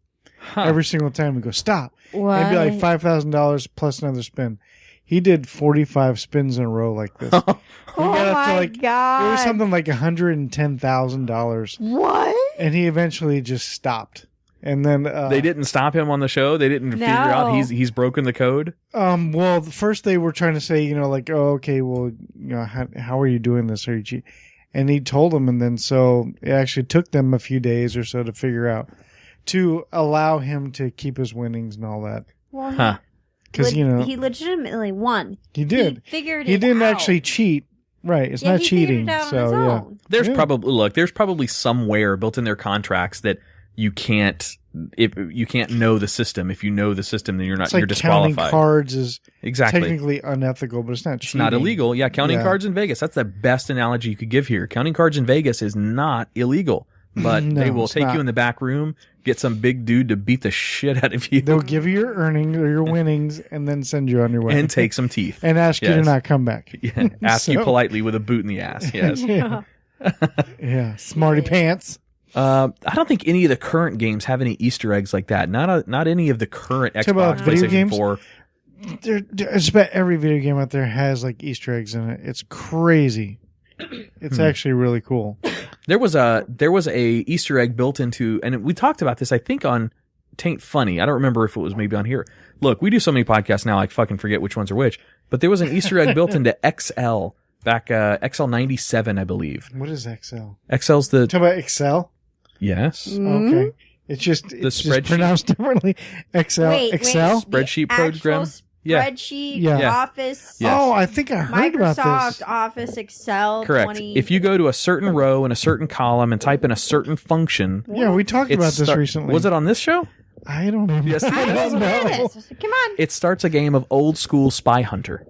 Huh. Every single time we go stop, What? it'd be like $5,000 plus another spin. He did 45 spins in a row like this. He Oh got up to my like god! it was something like $110,000, What? and he eventually just stopped. And then They didn't stop him on the show. They didn't figure out No. he's broken the code. Well, first they were trying to say, like, oh, okay, well, how are you doing this? Are you cheating? And he told them, and then so it actually took them a few days or so to figure out, to allow him to keep his winnings and all that. Well, Huh. Because, he legitimately won. he did. He figured it He didn't out. actually cheat. Right. It's Yeah, not he figured cheating. it out on So, his yeah. own. There's Yeah. there's probably somewhere built in their contracts that you can't know the system. If you know the system, then you're It's like you're counting disqualified. cards is Exactly. technically unethical, but it's not It's cheating. not illegal. Yeah, counting Yeah. cards in Vegas. That's the best analogy you could give here. Counting cards in Vegas is not illegal, but No, they will it's take not. you in the back room, get some big dude to beat the shit out of you, They'll give you your earnings or your winnings and then send you on your way. and take some teeth. and ask you to Yes. not come back. Yeah, ask you So- politely with a boot in the ass. Yes. Yeah. Yeah. Smarty pants. I don't think any of the current games have any Easter eggs like that. Not any of the current Talk about Xbox, video PlayStation games? 4. Just about every video game out there has like Easter eggs in it. It's crazy. It's actually really cool. There was a Easter egg built into, and we talked about this, I think, on Taint Funny. I don't remember if it was maybe on here. Look, we do so many podcasts now, I fucking forget which ones are which. But there was an Easter egg built into XL back, XL 97, I believe. What is XL? XL's the, Talk about Excel? yes. Mm-hmm. Okay. It's just spreadsheet? pronounced differently. Excel. Excel? Spreadsheet the program? actual Yeah. Spreadsheet, Yeah. Office, Yes. Oh, I think I heard about Microsoft this. Office, Excel, Correct. 20. If you go to a certain row in a certain column and type in a certain function, Yeah, we talked about this recently. Was it on this show? I don't even Yes, I it just was. read know. this. Come on. It starts a game of old school Spy Hunter.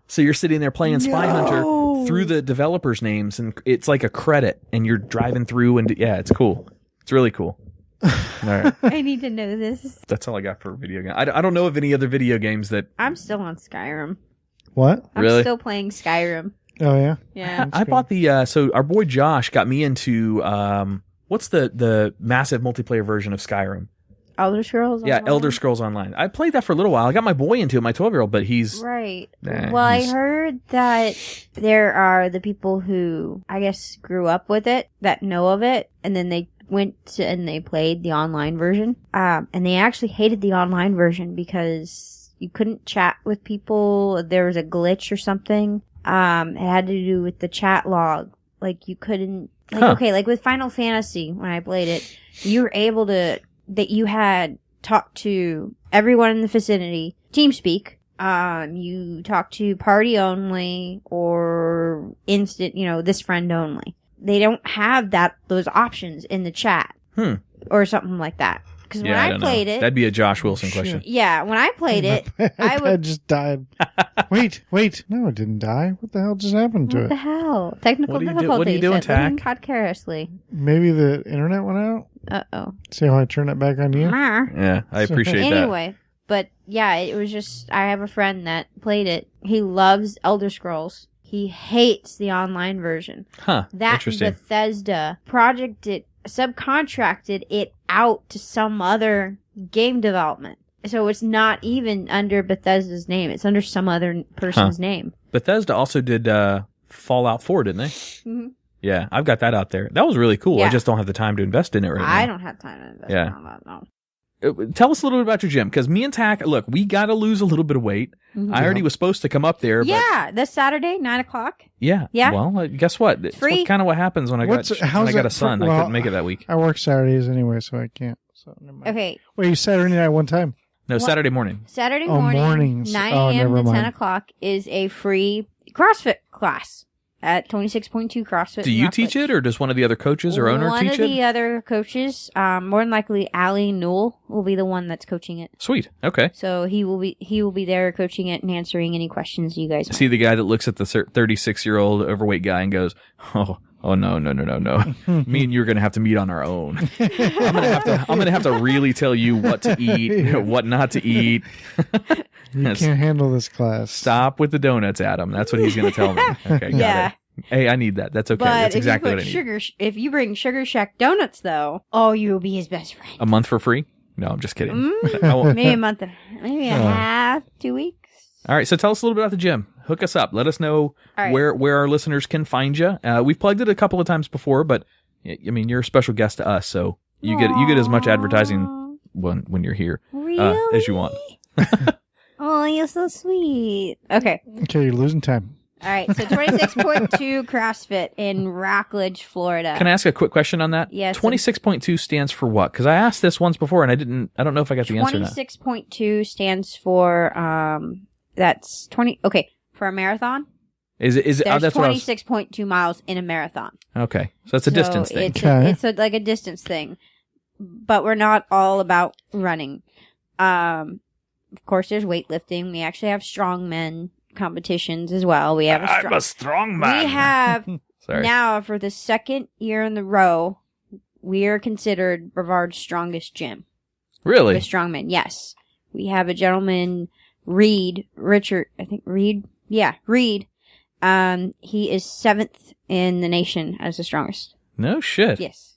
So you're sitting there playing Spy Hunter through the developers' names, and it's like a credit, and you're driving through, and yeah, it's cool. It's really cool. All right, I need to know this. that's all I got for video game. I don't know of any other video games that I'm still on Skyrim. What? I'm Really? still playing Skyrim. Oh, yeah? Yeah. I bought the. So our boy Josh got me into what's the massive multiplayer version of Skyrim? Elder Scrolls Yeah, Online? Elder Scrolls Online. I played that for a little while. I got my boy into it, my 12-year-old, but he's Right. Nah, well, I he's- heard that there are the people who, I guess, grew up with it that know of it, and then they and they played the online version. And they actually hated the online version because you couldn't chat with people. There was a glitch or something. It had to do with the chat log. Like, you couldn't, like, Huh. okay, like with Final Fantasy, when I played it, you were able to, that you had talked to everyone in the vicinity, TeamSpeak. You talk to party only or instant, this friend only. They don't have those options in the chat or something like that. Because when I don't know. played it, That'd be a Josh Wilson question. yeah, when I played it, I I would. just died. Wait. No, it didn't die. What the hell just happened to What the it? hell? Technical What are you difficulties. what are you doing, at Living Tach? Podcarously. Maybe the internet went out? Uh-oh. See how I turn it back on you? Yeah, I appreciate that. Anyway, but yeah, it was just, I have a friend that played it. He loves Elder Scrolls. He hates the online version. Huh, That interesting. Bethesda subcontracted it out to some other game development. So it's not even under Bethesda's name. It's under some other person's name. Bethesda also did Fallout 4, didn't they? Mhm. Yeah, I've got that out there. That was really cool. I Yeah. just don't have the time to invest in it right now. I don't have time to invest Yeah. in that, no. Tell us a little bit about your gym, because me and Tach, look, we got to lose a little bit of weight. Mhm. I already was supposed to come up there, but Yeah, this Saturday, 9:00. yeah. Yeah. Well, guess what? It's Free. kind of what happens when I got How's a that son. for- I well, couldn't make it that week. I work Saturdays anyway, so I can't. So never mind. Okay. Wait, Saturday night one time. No, Saturday morning. Saturday Oh, morning, mornings. 9 Oh, a.m. never to 10 mind. o'clock is a free CrossFit class at 26.2 CrossFit. Do you teach it, or does one of the other coaches or owner One teach of it? the other coaches, more than likely, Allie Newell will be the one that's coaching it. Sweet. Okay. So he will be there coaching it and answering any questions you guys. See the guy that looks at the 36-year-old overweight guy and goes, "Oh no. Me and you are gonna have to meet on our own. I'm gonna have to really tell you what to eat, what not to eat. You can't handle this class. Stop with the donuts, Adam. That's what he's gonna tell me. Okay, got Yeah. it. Hey, I need that. That's okay. But That's exactly if what I you need. put if you bring Sugar Shack donuts, though, you will be his best friend. A month for free? No, I'm just kidding. Maybe a month, maybe a half, 2 weeks. All right, so tell us a little bit about the gym. Hook us up. Let us know All right. where our listeners can find you. We've plugged it a couple of times before, but I mean, you're a special guest to us, so you get as much advertising when you're here Really? as you want. Oh, you're so sweet. Okay. Okay, you're losing time. All right. So 26.2 CrossFit in Rockledge, Florida. Can I ask a quick question on that? Yes. 26.2 stands for what? Because I asked this once before and I don't know if I got the answer now. 26.2 stands for, that's 20, okay, for a marathon. Is it? There's That's what I was, 26.2 miles in a marathon. okay. So that's a distance thing. It's like a distance thing. But we're not all about running. Of course, there's weightlifting. We actually have strongmen competitions as well. We have I'm a strong man. We have Sorry. now, for the second year in the row, we are considered Brevard's strongest gym. Really? The strongmen, yes. We have a gentleman, Reed. Yeah, Reed. He is 7th in the nation as the strongest. No shit. Yes.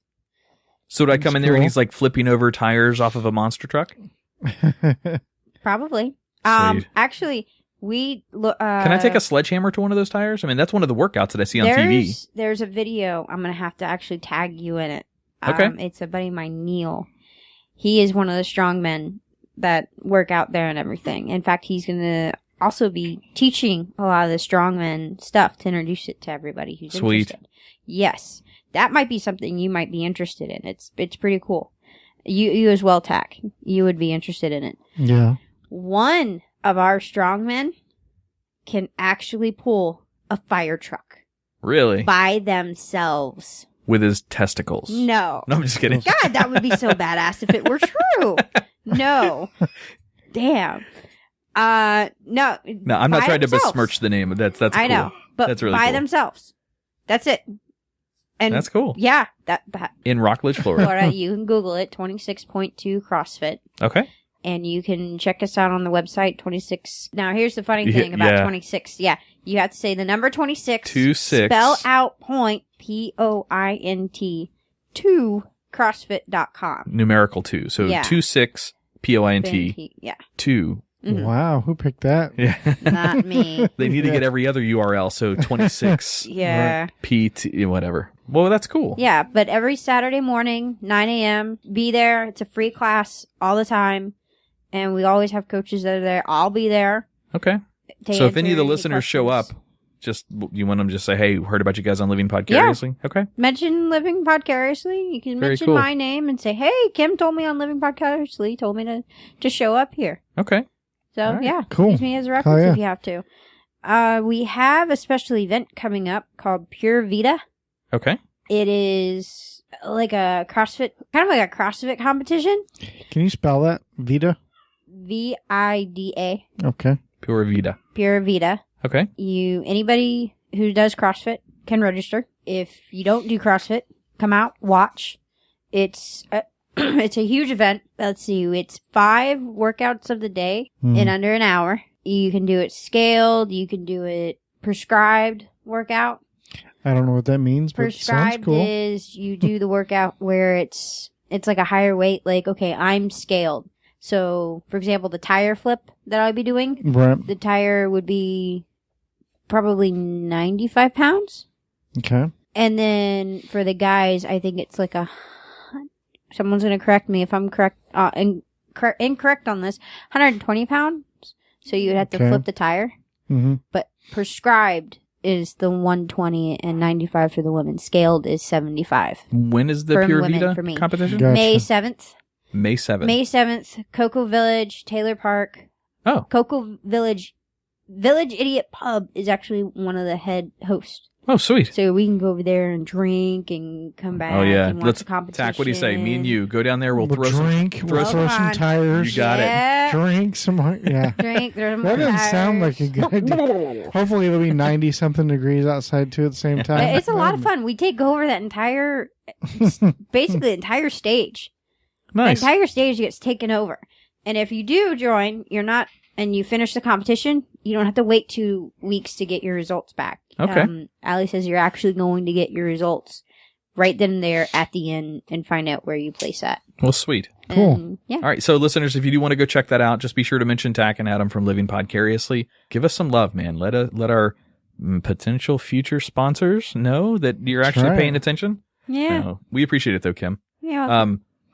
So would I come in there and cool. he's like flipping over tires off of a monster truck? Probably. Sweet. Actually, we look. Can I take a sledgehammer to one of those tires? I mean, that's one of the workouts that I see on TV. There's a video. I'm gonna have to actually tag you in it. Okay. It's a buddy of mine, Neil. He is one of the strong men that work out there and everything. In fact, he's gonna also be teaching a lot of the strongman stuff to introduce it to everybody who's Sweet. interested. Yes, that might be something you might be interested in. It's pretty cool. You as well, Tach. You would be interested in it. Yeah. One of our strongmen can actually pull a fire truck Really? by themselves. With his testicles. No. No, I'm just kidding. God, that would be so badass if it were true. No. Damn. No. No, I'm not by trying to themselves. besmirch the name. That's cool. I know. But That's really by cool. themselves. That's it. And That's cool. Yeah. That In Rockledge, Florida. Florida, you can Google it, 26.2 CrossFit. Okay. And you can check us out on the website, 26. Now, here's the funny Yeah, thing about yeah. 26. Yeah. You have to say the number 26. 26. Spell out point, POINT, to CrossFit.com. Numerical 2. So Yeah. 26 POINT Yeah. 2. Mhm. Wow, who picked that? Yeah. Not me. They need to get every other URL. So 26 Yeah. PT, whatever. Well, that's cool. Yeah, but every Saturday morning, 9 a.m., be there. It's a free class all the time. And we always have coaches that are there. I'll be there. Okay. to So if any of the answer listeners show up, questions. you want them to just say, hey, heard about you guys on Living Podcarously? Okay. Mention Living Podcarously. You can Very mention cool. my name and say, hey, Kim told me on Living Podcarously, told me to show up here. Okay. So, All right. yeah. Cool. Use me as a reference yeah. if you have to. We have a special event coming up called Pure Vita. Okay. It is like a CrossFit, kind of like a CrossFit competition. Can you spell that? Vita? VIDA. Okay. Pure Vida. Pure Vita. Okay. Anybody who does CrossFit can register. If you don't do CrossFit, come out, watch. It's a huge event. Let's see. It's 5 workouts of the day in under an hour. You can do it scaled. You can do it prescribed workout. I don't know what that means, but it sounds Prescribed cool. is you do the workout where it's like a higher weight. Like, okay, I'm scaled. So, for example, the tire flip that I'll be doing, Right. the tire would be probably 95 pounds. Okay. And then for the guys, I think it's like someone's going to correct me if I'm correct, incorrect on this, 120 pounds. So you would have to Okay. flip the tire. Mm-hmm. But prescribed is the 120 and 95 for the women. Scaled is 75. When is the For Pure women, Vida for me. competition? Gotcha. May 7th. May 7th. May 7th, Cocoa Village, Taylor Park. Oh. Cocoa Village Idiot Pub is actually one of the head hosts. Oh, sweet. So we can go over there and drink and come back and watch the competition. Tach, what do you say? Me and you go down there. We'll throw some tires. You got it. Drink some more. Yeah. Drink. That doesn't sound like a good idea. Hopefully it'll be 90-something degrees outside too at the same time. It's a lot of fun. We take over that basically the entire stage. Nice. The entire stage gets taken over. And if you do join, and you finish the competition, you don't have to wait 2 weeks to get your results back. Okay. Allie says you're actually going to get your results right then and there at the end and find out where you place at. Well, sweet. Cool. Yeah. All right. So, listeners, if you do want to go check that out, just be sure to mention Tach and Adam from Living Podcariously. Give us some love, man. Let our potential future sponsors know that you're actually paying attention. Yeah. We appreciate it, though, Kim. Yeah.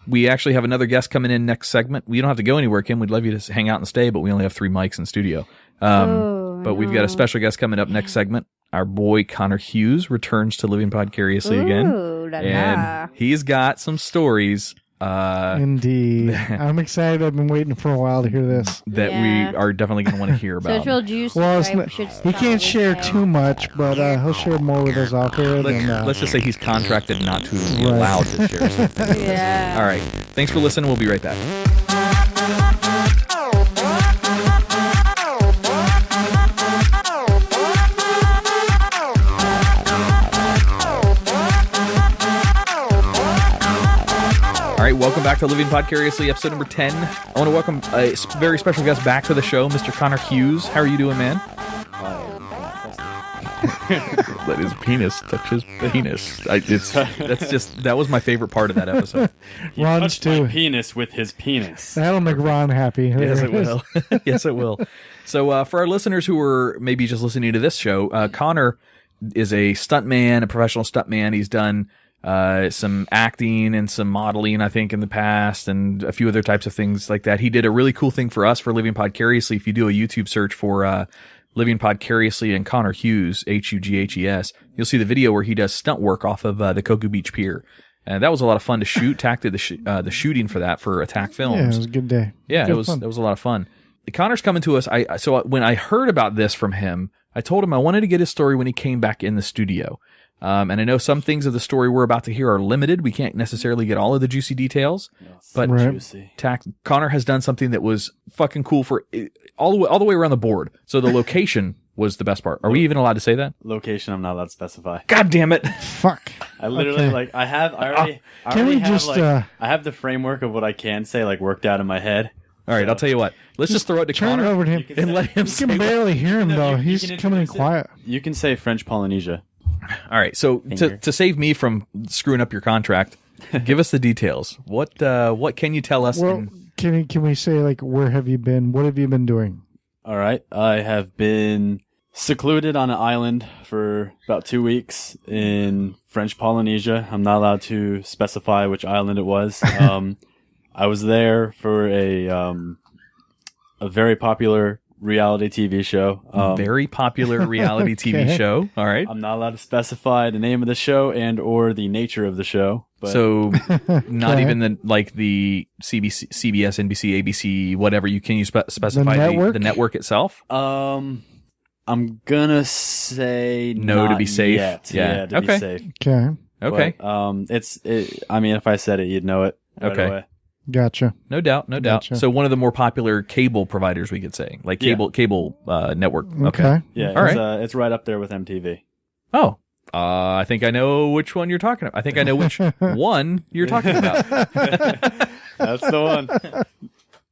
We actually have another guest coming in next segment. We don't have to go anywhere, Kim. We'd love you to hang out and stay, but we only have 3 mics in studio. But we've got a special guest coming up next segment. Our boy Connor Hughes returns to Living Podcariously again. And he's got some stories. Indeed. I'm excited. I've been waiting for a while to hear this. That we are definitely going to want to hear about. So it's real juicy. Well, he can't share too much, but he'll share more with us off air. Let's just say he's contracted not to be allowed to share. Yeah. All right. Thanks for listening. We'll be right back. All right, welcome back to Living Podcariously, episode number 10. I want to welcome a very special guest back to the show, Mr. Connor Hughes. How are you doing, man? Let his penis touch his penis. That was my favorite part of that episode. Ron's too. Penis with his penis. That'll make Ron happy. Yes, it will. Yes, it will. So, for our listeners who are maybe just listening to this show, Connor is a stuntman, a professional stuntman. He's done some acting and some modeling, I think, in the past, and a few other types of things like that. He did a really cool thing for us for Living Podcariously. If you do a YouTube search for Living Podcariously and Connor Hughes, Hughes, you'll see the video where he does stunt work off of the Cocoa Beach Pier. And that was a lot of fun to shoot. Tach did the shooting for that for Attack Films. Yeah, it was a good day. Yeah, it was a lot of fun. Connor's coming to us. So when I heard about this from him, I told him I wanted to get his story when he came back in the studio. And I know some things of the story we're about to hear are limited. We can't necessarily get all of the juicy details. But Connor has done something that was fucking cool for all the way around the board. So the location was the best part. Are we even allowed to say that? Location, I'm not allowed to specify. God damn it! Fuck. I literally I have the framework of what I can say worked out in my head. All right, I'll tell you what. Let's just throw it to Turn Connor it over to him and let him. You can barely hear him though. He's coming in quiet. You can say French Polynesia. All right, so to save me from screwing up your contract, give us the details. What can you tell us? Well, can we say where have you been? What have you been doing? All right, I have been secluded on an island for about 2 weeks in French Polynesia. I'm not allowed to specify which island it was. I was there for a very popular reality TV show. Very popular reality TV show. All right. I'm not allowed to specify the name of the show and or the nature of the show. But so not even the CBS, NBC, ABC, whatever. Can you specify the network itself? I'm gonna say no to be safe. Yet. Yeah, to be safe. Okay. But, I mean, if I said it, you'd know it right away. Gotcha. No doubt. Gotcha. So one of the more popular cable providers, we could say, cable network. Okay. Yeah. All right. It's right up there with MTV. Oh, I think I know which one you're talking about. I think I know which one you're talking about. That's the one.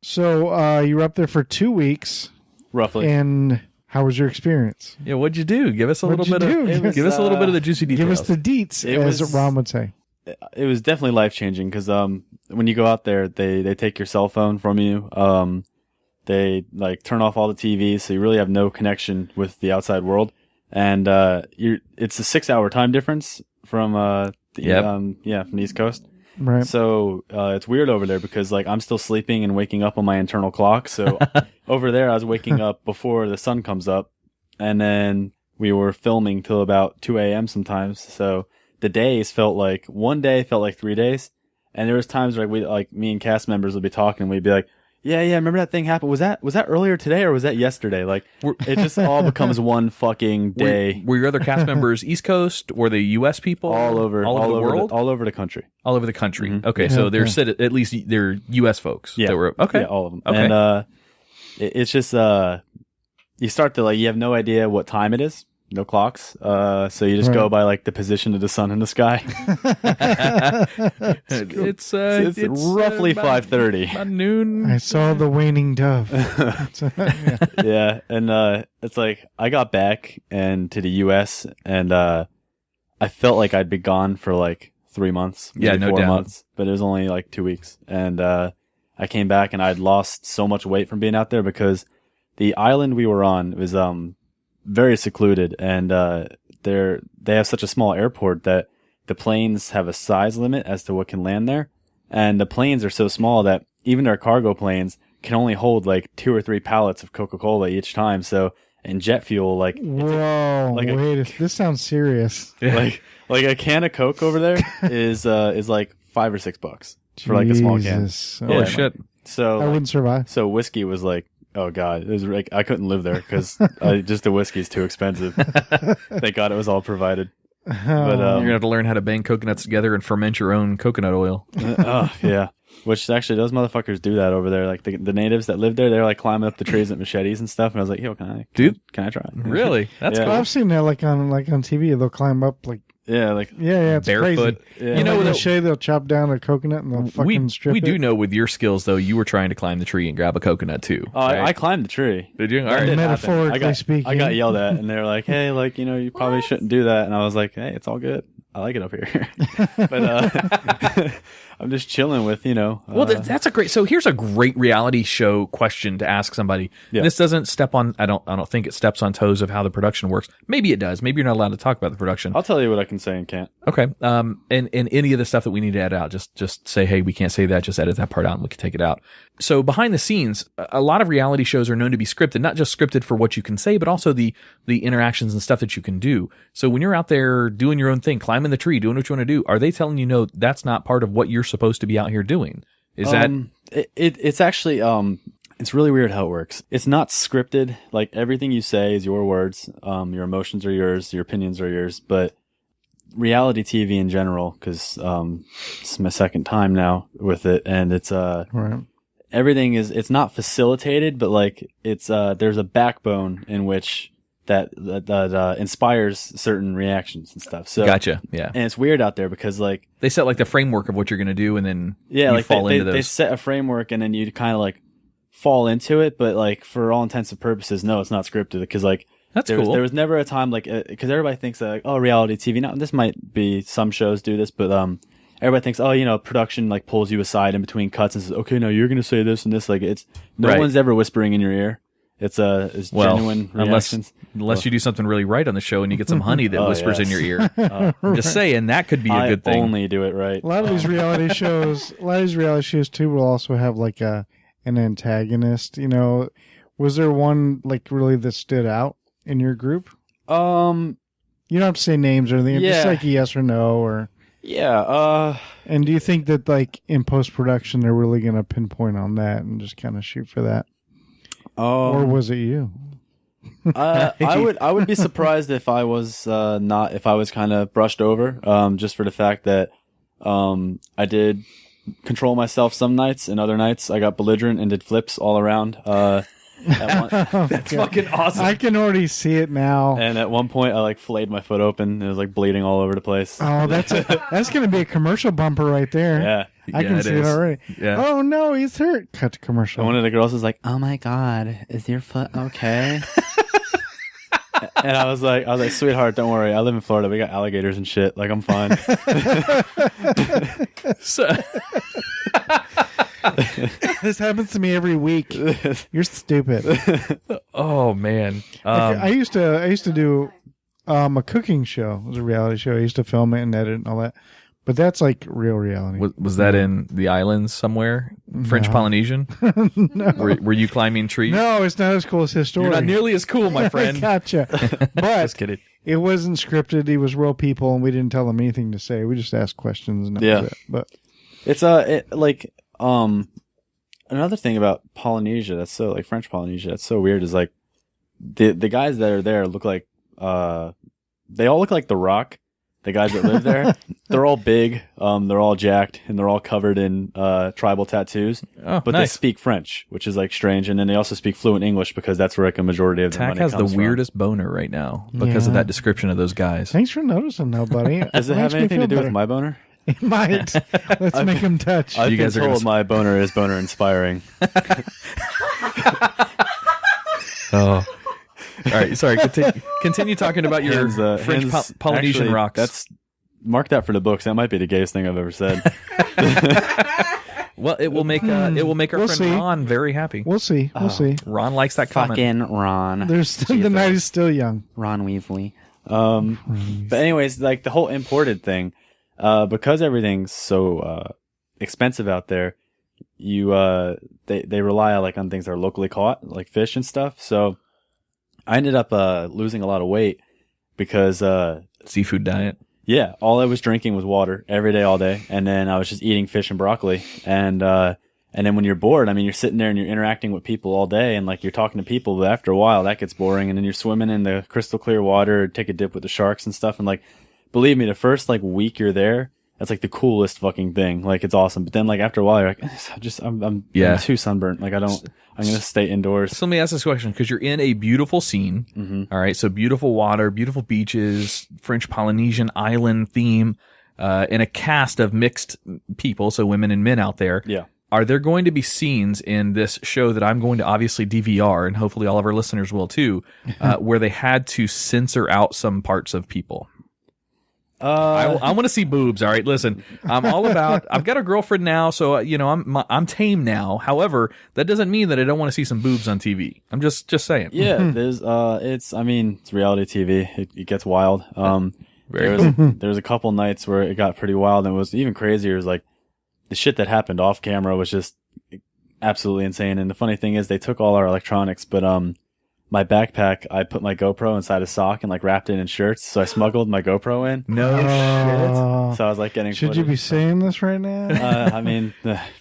So you were up there for 2 weeks, roughly. And how was your experience? Yeah. What'd you do? Give us a little bit of. Give us a little bit of the juicy details. Give us the deets, as Ron would say. It was definitely life-changing because when you go out there, they take your cell phone from you. They turn off all the TVs, so you really have no connection with the outside world. And it's a 6-hour time difference from from the East Coast. Right. So it's weird over there because I'm still sleeping and waking up on my internal clock. So over there, I was waking up before the sun comes up, and then we were filming till about 2 a.m. sometimes. So the days felt like one day felt like 3 days, And there was times where me and cast members would be talking and we'd be like, yeah, remember that thing happened? Was that earlier today or was that yesterday? Like, it just all becomes one fucking day. Were your other cast members East Coast or the U.S. people? All over the world? All over the country. All over the country. Mm-hmm. Okay, so they're at least they're U.S. folks. Yeah. That were, okay. Yeah, all of them. Okay. And it's just, you start to, you have no idea what time it is. No clocks. So you just go by the position of the sun in the sky. It's roughly 5:30. About noon. I saw the waning dove. Yeah, and it's I got back and to the U.S. and I felt like I'd be gone for 3 months, maybe no 4 doubt. months, but it was only 2 weeks. And I came back and I'd lost so much weight from being out there because the island we were on was very secluded, and they have such a small airport that the planes have a size limit as to what can land there, and the planes are so small that even their cargo planes can only hold 2 or 3 pallets of Coca-Cola each time. So, and jet fuel, whoa, this sounds serious. like a can of Coke over there is $5 or $6 for a small can. Holy shit! So I wouldn't survive. So whiskey was oh god, it was I couldn't live there because just the whiskey is too expensive. Thank God it was all provided. But you're gonna have to learn how to bang coconuts together and ferment your own coconut oil. Yeah, which actually those motherfuckers do that over there. The natives that live there, they're climbing up the trees with machetes and stuff. And I was like, yo, can I try? Really? That's cool. I've seen that on TV. They'll climb up it's barefoot. Crazy. Yeah. With machete, they'll chop down a coconut and they'll fucking strip it. We do know with your skills though, you were trying to climb the tree and grab a coconut too. Oh, right? I climbed the tree. Did you? All right. Metaphorically speaking, I got yelled at, and they were like, "Hey, you probably shouldn't do that." And I was like, "Hey, it's all good. I like it up here." But I'm just chilling with well, that's a great. So here's a great reality show question to ask somebody. Yeah. This doesn't step on. I don't think it steps on toes of how the production works. Maybe it does. Maybe you're not allowed to talk about the production. I'll tell you what I can say and can't. Okay. And any of the stuff that we need to edit out, just say, hey, we can't say that. Just edit that part out, and we can take it out. So behind the scenes, a lot of reality shows are known to be scripted, not just scripted for what you can say, but also the interactions and stuff that you can do. So when you're out there doing your own thing, climbing the tree, doing what you want to do, are they telling you no, that's not part of what you're supposed to be out here doing? Is that it's actually it's really weird how it works. It's not scripted. Everything you say is your words. Your emotions are yours. Your opinions are yours. But reality TV in general, because it's my second time now with it, and it's right. Everything it's not facilitated, but it's there's a backbone in which that inspires certain reactions and stuff. So gotcha. Yeah. And it's weird out there because they set the framework of what you're going to do, and then you fall into those. They set a framework, and then you kind of fall into it. But for all intents and purposes, no, it's not scripted because that's cool. There was never a time because everybody thinks that reality TV. Now this might be some shows do this, but everybody thinks production pulls you aside in between cuts and says, okay, no, you're going to say this and this. It's no one's ever whispering in your ear. It's genuine reactions. Unless you do something really right on the show and you get some honey that whispers in your ear. Just saying, that could be a good thing. I only do it right. A lot of these reality shows, too, will also have an antagonist. Was there one really that stood out in your group? You don't have to say names or anything. Yeah. Just yes or no or. Yeah. And do you think that in post production they're really going to pinpoint on that and just kind of shoot for that? Or was it you? I would be surprised if I was kind of brushed over, just for the fact that I did control myself some nights, and other nights I got belligerent and did flips all around. That's fucking awesome. I can already see it now. And at one point I flayed my foot open. It was bleeding all over the place. Oh, that's going to be a commercial bumper right there. Yeah. I can see it already. Yeah. Oh no, he's hurt. Cut to commercial. And one of the girls was like, "Oh my god, is your foot okay?" And I was like, "Sweetheart, don't worry. I live in Florida. We got alligators and shit. I'm fine." So this happens to me every week. You're stupid. Oh man. I used to do a cooking show. It was a reality show. I used to film it and edit and all that. But that's real reality. Was that in the islands somewhere? French Polynesian? No. Were you climbing trees? No, it's not as cool as his story. You're not nearly as cool, my friend. Gotcha. But just kidding. It wasn't scripted. It was real people, and we didn't tell them anything to say. We just asked questions, and that was it. But It's another thing about Polynesia that's so like French Polynesia that's so weird is like the guys that are there look like they all look like The Rock. The guys that live there, they're all big, they're all jacked, and they're all covered in tribal tattoos. Oh, but nice. they speak French, which is like strange, and then they also speak fluent English because that's where like a majority of their Tach money has the comes from. weirdest boner right now because of Yeah. that description of those guys. Thanks for noticing, though, buddy. Does it have anything to do with my boner? It might. Let's make him touch. I've You been guys are gonna told my boner is boner inspiring. Oh. All right, sorry. Continue talking about your French Polynesian actually, rocks. Mark that for the books. That might be the gayest thing I've ever said. Well, it will make our We'll friend see. Ron very happy. We'll see. We'll see. Ron likes that comment. Ron. There's still, the night is still young. Ron Weasley. But anyways, like the whole imported thing, because everything's so expensive out there, they rely like on things that are locally caught, like fish and stuff. So I ended up losing a lot of weight because Seafood diet. yeah, all I was drinking was water every day, all day, and then I was just eating fish and broccoli. And then when you're bored, I mean, you're sitting there and you're interacting with people all day, and like you're talking to people, but after a while, that gets boring. And then you're swimming in the crystal clear water, take a dip with the sharks and stuff. And like, believe me, the first like week you're there, that's like the coolest fucking thing. Like it's awesome. But then like after a while, you're like, I'm too sunburnt. Like I'm gonna stay indoors. So let me ask this question because you're in a beautiful scene. Mm-hmm. All right, so beautiful water, beautiful beaches, French Polynesian island theme, and a cast of mixed people, so women and men out there. Yeah. Are there going to be scenes in this show that I'm going to obviously DVR, and hopefully all of our listeners will too, where they had to censor out some parts of people? I want to see boobs. All right, listen, I'm all about. I've got a girlfriend now, so I'm tame now. However, that doesn't mean that I don't want to see some boobs on TV. I'm just saying. Yeah, there's it's reality TV. It gets wild. There was a couple nights where it got pretty wild, and it was even crazier. It was like the shit that happened off camera was just absolutely insane. And the funny thing is, they took all our electronics, but my backpack, I put my GoPro inside a sock and like wrapped it in shirts. So I smuggled my GoPro in. No shit. So I was like getting. Should you be saying this right now? I mean,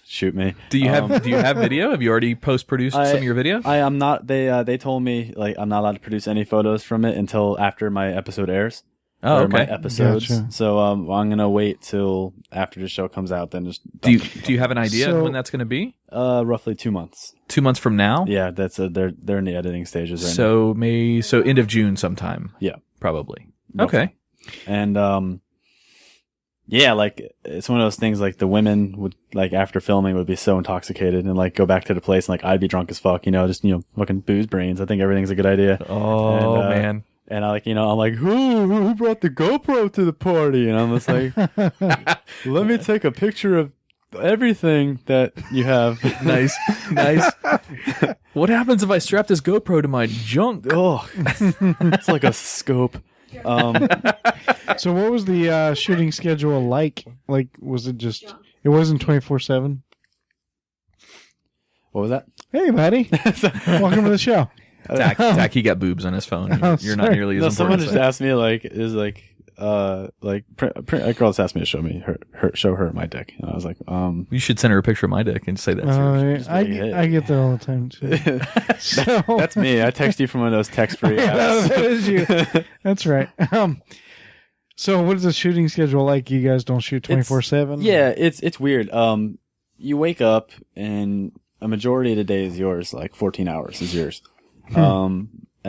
shoot me. Do you have video? Have you already post-produced some of your video? I am not. They told me like I'm not allowed to produce any photos from it until after my episode airs. Oh, or okay. my episodes. Gotcha. So I'm gonna wait till after the show comes out. Then just Do you have an idea of when that's going to be? roughly 2 months. 2 months from now? Yeah, that's they're in the editing stages right now. So end of June sometime. Yeah, Probably. roughly. Okay. And yeah, like it's one of those things. Like the women would like after filming would be so intoxicated and like go back to the place and like I'd be drunk as fuck. Just fucking booze brains. I think everything's a good idea. Oh, And, man. And I'm like, who brought the GoPro to the party? And I'm just like, let me take a picture of everything that you have. Nice. What happens if I strap this GoPro to my junk? Oh, it's like a scope. So what was the shooting schedule like? Like, was it just... It wasn't 24/7? What was that? Hey, buddy. Welcome to the show. Tach, he got boobs on his phone. You're not sorry. nearly as No, important. someone as just that. asked me a girl just asked me to show her my dick, and I was like, You should send her a picture of my dick and say that's yours. I really hit. get that all the time, too. So, that's me. I text you from one of those text-free yeah, apps. that is you. That's right. So what is the shooting schedule like? You guys don't shoot 24/7? Yeah, it's weird. You wake up and a majority of the day is yours, like 14 hours is yours. And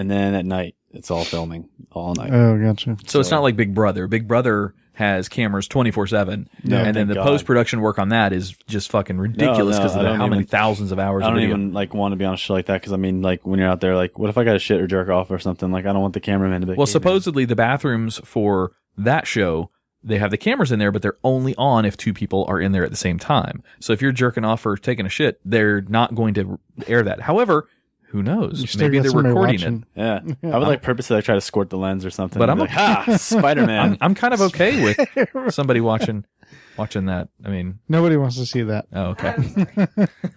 then at night, it's all filming all night. Oh, gotcha. So it's not like Big Brother. Big Brother has cameras 24/7, No, and then thank the God. post-production work on that is just fucking ridiculous because I of don't how many even- thousands of hours I of don't video. even like want to be on a show like that because I mean, like when you're out there, like what if I got a shit or jerk off or something? Like I don't want the cameraman to be. Well, "Hey, man." supposedly the bathrooms for that show, they have the cameras in there, but they're only on if two people are in there at the same time. So if you're jerking off or taking a shit, they're not going to air that. However, who knows? You still Maybe got they're somebody recording watching. it. Yeah, I would like purposely like try to squirt the lens or something. But and I'm be like, Spider-Man. I'm kind of okay with somebody watching that. I mean, Nobody wants to see that. oh, okay.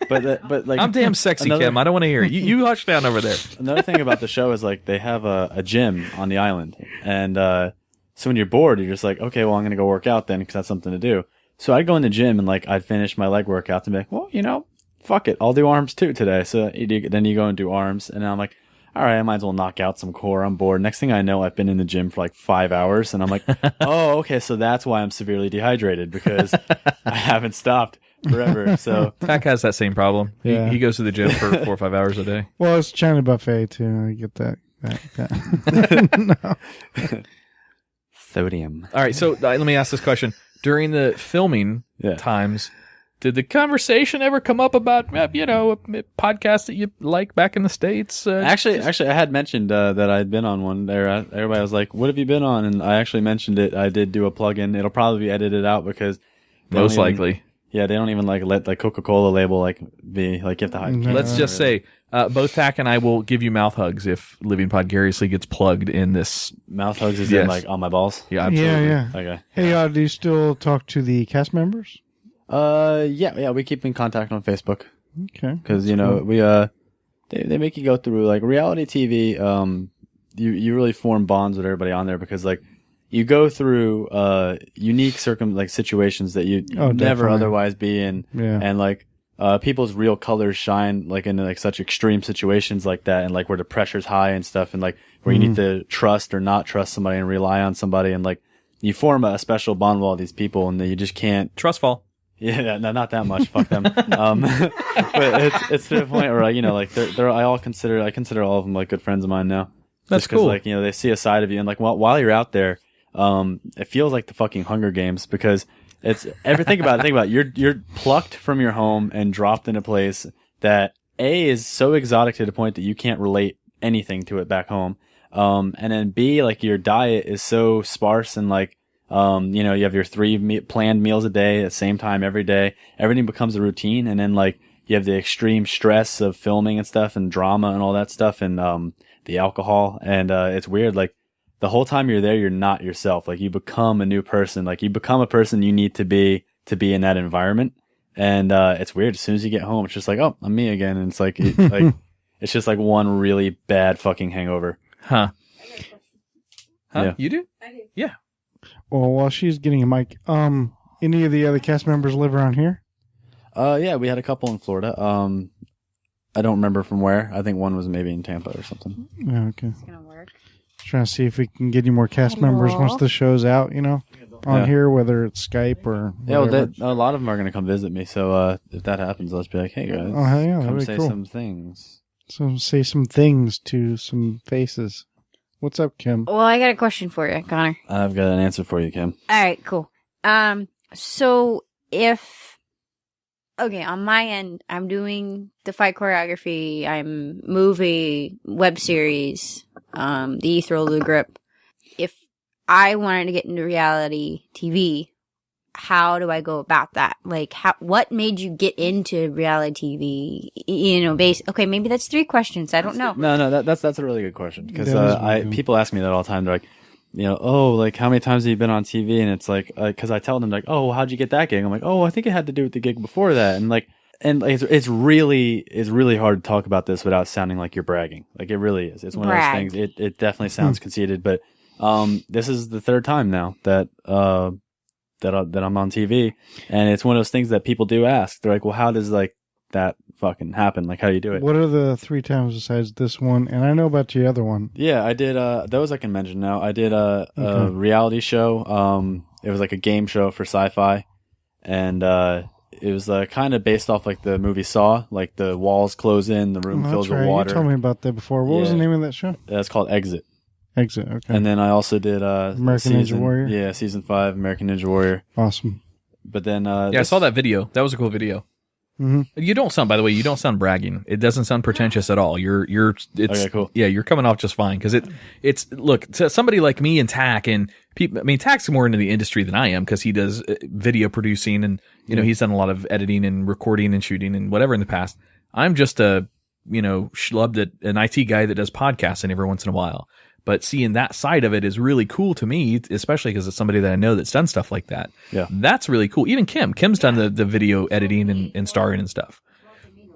but like I'm damn sexy, another- Kim. I don't want to hear it. You hush down over there. Another thing about the show is like they have a gym on the island, and so when you're bored, you're just like, okay, well I'm gonna go work out then because that's something to do. So I'd go in the gym and like I'd finish my leg workout and be like, well, fuck it, I'll do arms too today. So then you go and do arms, and I'm like, all right, I might as well knock out some core. I'm bored. Next thing I know, I've been in the gym for like 5 hours, and I'm like, oh, okay, so that's why I'm severely dehydrated, because I haven't stopped forever. So Tach has that same problem. Yeah. He goes to the gym for 4 or 5 hours a day. Well, it's China buffet too. I get that. No. sodium. All right, so let me ask this question. During the filming times, did the conversation ever come up about, a podcast that you like back in the States? Actually, I had mentioned that I'd been on one there. Everybody was like, what have you been on? And I actually mentioned it. I did do a plug-in. It'll probably be edited out because... Most likely. Yeah, they don't even like let the Coca-Cola label like be like you have to hide. Let's just say both Tach and I will give you mouth hugs if Living Podgariously gets plugged in this. Mouth hugs is in like on my balls? Yeah, absolutely. Yeah. Okay. Hey, do you still talk to the cast members? Yeah, we keep in contact on Facebook. Okay. Because we they make you go through like reality TV. You really form bonds with everybody on there because like you go through unique situations that you never otherwise be in, and like people's real colors shine like in like such extreme situations like that, and like where the pressure's high and stuff, and like where you need to trust or not trust somebody and rely on somebody, and like you form a special bond with all these people, and you just can't trust fall. Yeah, no, not that much. Fuck them. But it's to the point where I consider all of them like good friends of mine now. That's just 'cause, cool. like they see a side of you, and like while you're out there, it feels like the fucking Hunger Games because it's think about it. You're plucked from your home and dropped in a place that A is so exotic to the point that you can't relate anything to it back home. And then B, like your diet is so sparse and like. You have your 3 planned meals a day at the same time every day. Everything becomes a routine, and then like you have the extreme stress of filming and stuff, and drama and all that stuff, and the alcohol, and it's weird. Like the whole time you're there, you're not yourself. Like you become a new person. Like you become a person you need to be in that environment, and it's weird. As soon as you get home, it's just like, oh, I'm me again, and it's like it's just like one really bad fucking hangover. Huh? Yeah. You do? I do. Yeah. Well, while she's getting a mic, any of the other cast members live around here? Yeah, we had a couple in Florida. I don't remember from where. I think one was maybe in Tampa or something. Yeah, okay. It's gonna work. Trying to see if we can get any more cast members once the show's out, on here, whether it's Skype or whatever. Yeah, a lot of them are going to come visit me. So if that happens, let's be like, hey guys, hell yeah, come that'd be say cool. some things. So say some things to some faces. What's up, Kim? Well, I got a question for you, Connor. I've got an answer for you, Kim. All right, cool. So on my end, I'm doing the fight choreography, I'm movie, web series, the Ethereal the Grip. If I wanted to get into reality TV, how do I go about that? Like, what made you get into reality TV? Okay, maybe that's 3 questions. I don't know. No, that's a really good question because people ask me that all the time. They're like, how many times have you been on TV? And it's like, because I tell them like, oh, how'd you get that gig? I'm like, oh, I think it had to do with the gig before that, and it's really hard to talk about this without sounding like you're bragging. Like it really is. It's one of those things. It definitely sounds conceited, but this is the 3rd time now that I'm on TV, and it's one of those things that people do ask. They're like, well, how does like that fucking happen? Like, how do you do it? What are the 3 times besides this one? And I know about the other one. Yeah, I did those I can mention now. I did a reality show. It was like a game show for Sci-Fi, and it was kind of based off like the movie Saw. Like the walls close in, the room fills with water. You told me about that before. What was the name of that show? It's called Exit. Okay. And then I also did American Ninja Warrior. Yeah, season 5, American Ninja Warrior. Awesome. But then I saw that video. That was a cool video. Mm-hmm. You don't sound bragging. It doesn't sound pretentious at all. It's okay, cool. Yeah, you're coming off just fine because it's look to somebody like me and Tach and people. I mean, Tach's more into the industry than I am because he does video producing and he's done a lot of editing and recording and shooting and whatever in the past. I'm just a schlub an IT guy that does podcasting every once in a while. But seeing that side of it is really cool to me, especially because it's somebody that I know that's done stuff like that. Yeah. That's really cool. Even Kim's done the video editing and starring and stuff.